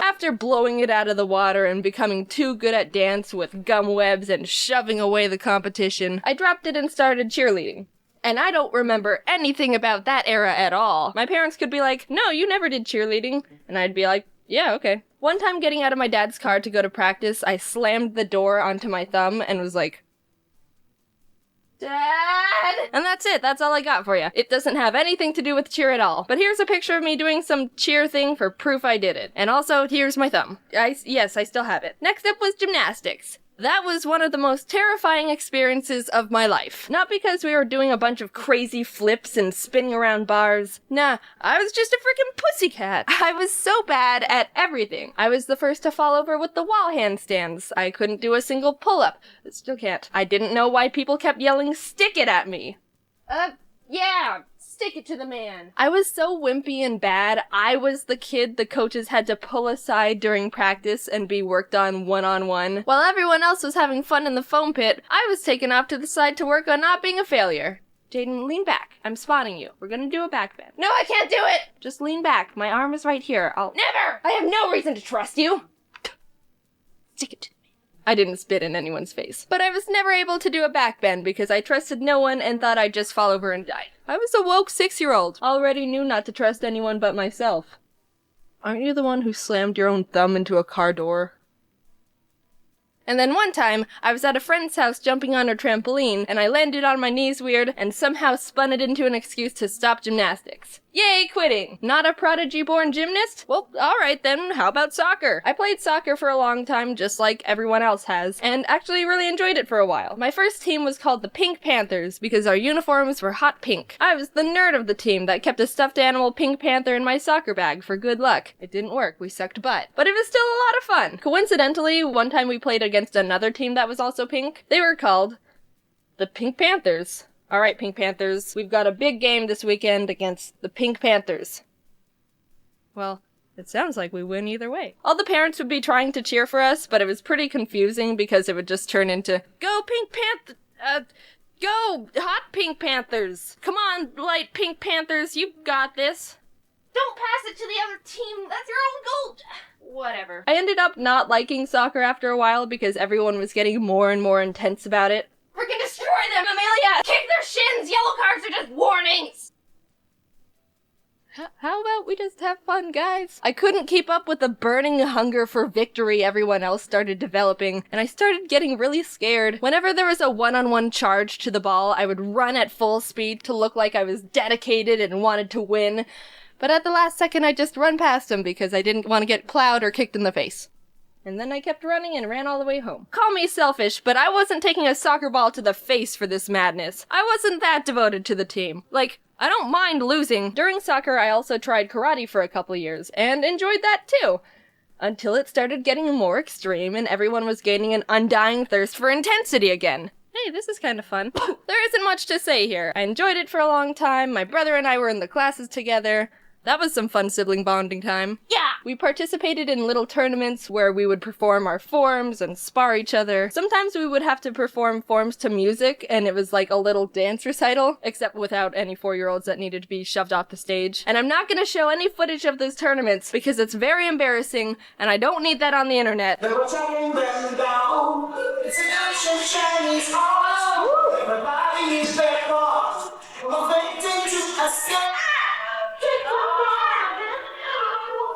After blowing it out of the water and becoming too good at dance with gum webs and shoving away the competition, I dropped it and started cheerleading. And I don't remember anything about that era at all. My parents could be like, no, you never did cheerleading. And I'd be like, yeah, okay. One time getting out of my dad's car to go to practice, I slammed the door onto my thumb and was like, Dad! And that's it. That's all I got for you. It doesn't have anything to do with cheer at all. But here's a picture of me doing some cheer thing for proof I did it. And also, here's my thumb. Yes, I still have it. Next up was gymnastics. That was one of the most terrifying experiences of my life. Not because we were doing a bunch of crazy flips and spinning around bars. Nah, I was just a freaking pussycat. I was so bad at everything. I was the first to fall over with the wall handstands. I couldn't do a single pull-up. Still can't. I didn't know why people kept yelling, stick it at me. Yeah, stick it to the man. I was so wimpy and bad, I was the kid the coaches had to pull aside during practice and be worked on one-on-one. While everyone else was having fun in the foam pit, I was taken off to the side to work on not being a failure. Jaiden, lean back. I'm spotting you. We're gonna do a back bend. No, I can't do it! Just lean back. My arm is right here. Never! I have no reason to trust you! Stick it to me. I didn't spit in anyone's face. But I was never able to do a backbend because I trusted no one and thought I'd just fall over and die. I was a woke 6-year-old. Already knew not to trust anyone but myself. Aren't you the one who slammed your own thumb into a car door? And then one time, I was at a friend's house jumping on her trampoline, and I landed on my knees weird and somehow spun it into an excuse to stop gymnastics. Yay, quitting! Not a prodigy-born gymnast? Well, alright then, how about soccer? I played soccer for a long time, just like everyone else has, and actually really enjoyed it for a while. My first team was called the Pink Panthers, because our uniforms were hot pink. I was the nerd of the team that kept a stuffed animal Pink Panther in my soccer bag for good luck. It didn't work, we sucked butt. But it was still a lot of fun. Coincidentally, one time we played against another team that was also pink. They were called the Pink Panthers. Alright, Pink Panthers, we've got a big game this weekend against the Pink Panthers. Well, it sounds like we win either way. All the parents would be trying to cheer for us, but it was pretty confusing because it would just turn into, go Pink Panther, go hot Pink Panthers. Come on, light Pink Panthers, you got this. Don't pass it to the other team, that's your own goal. Whatever. I ended up not liking soccer after a while because everyone was getting more and more intense about it. Freaking destroy them, Amelia! Kick their shins! Yellow cards are just warnings! How about we just have fun, guys? I couldn't keep up with the burning hunger for victory everyone else started developing, and I started getting really scared. Whenever there was a one-on-one charge to the ball, I would run at full speed to look like I was dedicated and wanted to win. But at the last second, I just run past him because I didn't want to get plowed or kicked in the face. And then I kept running and ran all the way home. Call me selfish, but I wasn't taking a soccer ball to the face for this madness. I wasn't that devoted to the team. Like, I don't mind losing. During soccer, I also tried karate for a couple years, and enjoyed that too. Until it started getting more extreme and everyone was gaining an undying thirst for intensity again. Hey, this is kind of fun. There isn't much to say here. I enjoyed it for a long time. My brother and I were in the classes together. That was some fun sibling bonding time. Yeah! We participated in little tournaments where we would perform our forms and spar each other. Sometimes we would have to perform forms to music, and it was like a little dance recital, except without any 4-year-olds that needed to be shoved off the stage. And I'm not gonna show any footage of those tournaments because it's very embarrassing, and I don't need that on the internet. They were taking them down. It's an ancient Chinese art. Everybody is their part. Motivating to escape.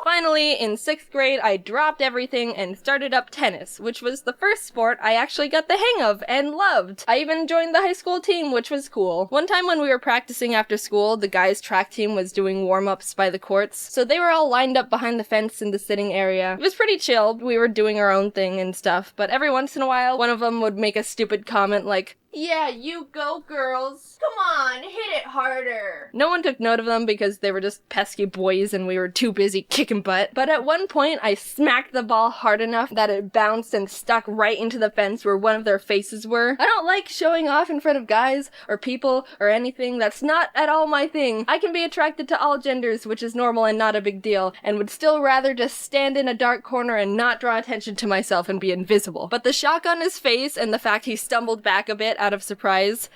Finally, in 6th grade, I dropped everything and started up tennis, which was the first sport I actually got the hang of and loved. I even joined the high school team, which was cool. One time when we were practicing after school, the guys' track team was doing warm-ups by the courts, so they were all lined up behind the fence in the sitting area. It was pretty chill. We were doing our own thing and stuff, but every once in a while, one of them would make a stupid comment like, "Yeah, you go, girls. Come on, hit it harder." No one took note of them because they were just pesky boys and we were too busy kicking butt. But at one point, I smacked the ball hard enough that it bounced and stuck right into the fence where one of their faces were. I don't like showing off in front of guys or people or anything. That's not at all my thing. I can be attracted to all genders, which is normal and not a big deal, and would still rather just stand in a dark corner and not draw attention to myself and be invisible. But the shock on his face and the fact he stumbled back a bit out of surprise,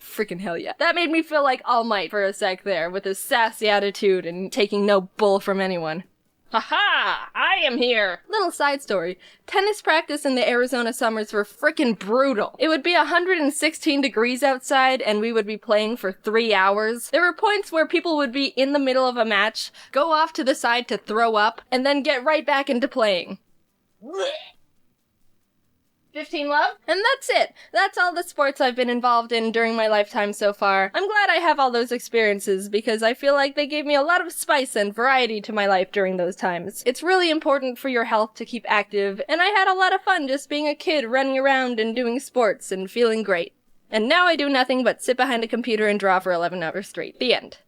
freaking hell yeah. That made me feel like All Might for a sec there, with his sassy attitude and taking no bull from anyone. Haha! I am here! Little side story. Tennis practice in the Arizona summers were frickin' brutal. It would be 116 degrees outside and we would be playing for 3 hours. There were points where people would be in the middle of a match, go off to the side to throw up, and then get right back into playing. 15 love? And that's it. That's all the sports I've been involved in during my lifetime so far. I'm glad I have all those experiences because I feel like they gave me a lot of spice and variety to my life during those times. It's really important for your health to keep active, and I had a lot of fun just being a kid running around and doing sports and feeling great. And now I do nothing but sit behind a computer and draw for 11 hours straight. The end.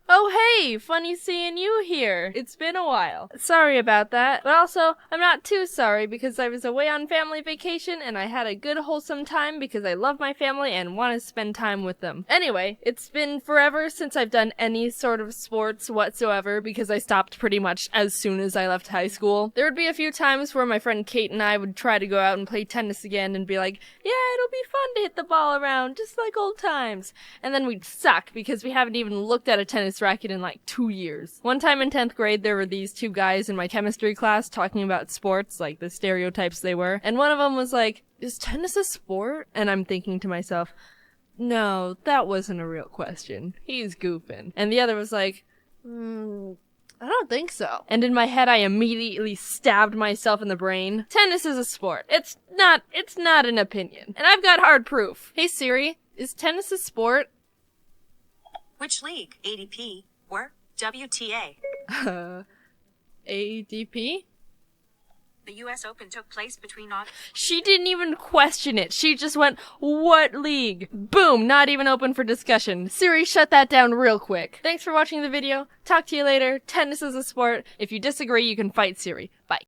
Oh hey, funny seeing you here. It's been a while. Sorry about that, but also, I'm not too sorry because I was away on family vacation and I had a good wholesome time because I love my family and want to spend time with them. Anyway, it's been forever since I've done any sort of sports whatsoever because I stopped pretty much as soon as I left high school. There would be a few times where my friend Kate and I would try to go out and play tennis again and be like, yeah, it'll be fun to hit the ball around, just like old times. And then we'd suck because we haven't even looked at a tennis tennis racket in like 2 years. One time in 10th grade, there were these two guys in my chemistry class talking about sports, like the stereotypes they were. And one of them was like, is tennis a sport? And I'm thinking to myself, no, that wasn't a real question. He's goofing. And the other was like, I don't think so. And in my head, I immediately stabbed myself in the brain. Tennis is a sport. It's not an opinion. And I've got hard proof. Hey Siri, is tennis a sport? Which league? ADP or WTA? ADP? The US Open took place between August. She didn't even question it. She just went, what league? Boom, not even open for discussion. Siri, shut that down real quick. Thanks for watching the video. Talk to you later. Tennis is a sport. If you disagree, you can fight Siri. Bye.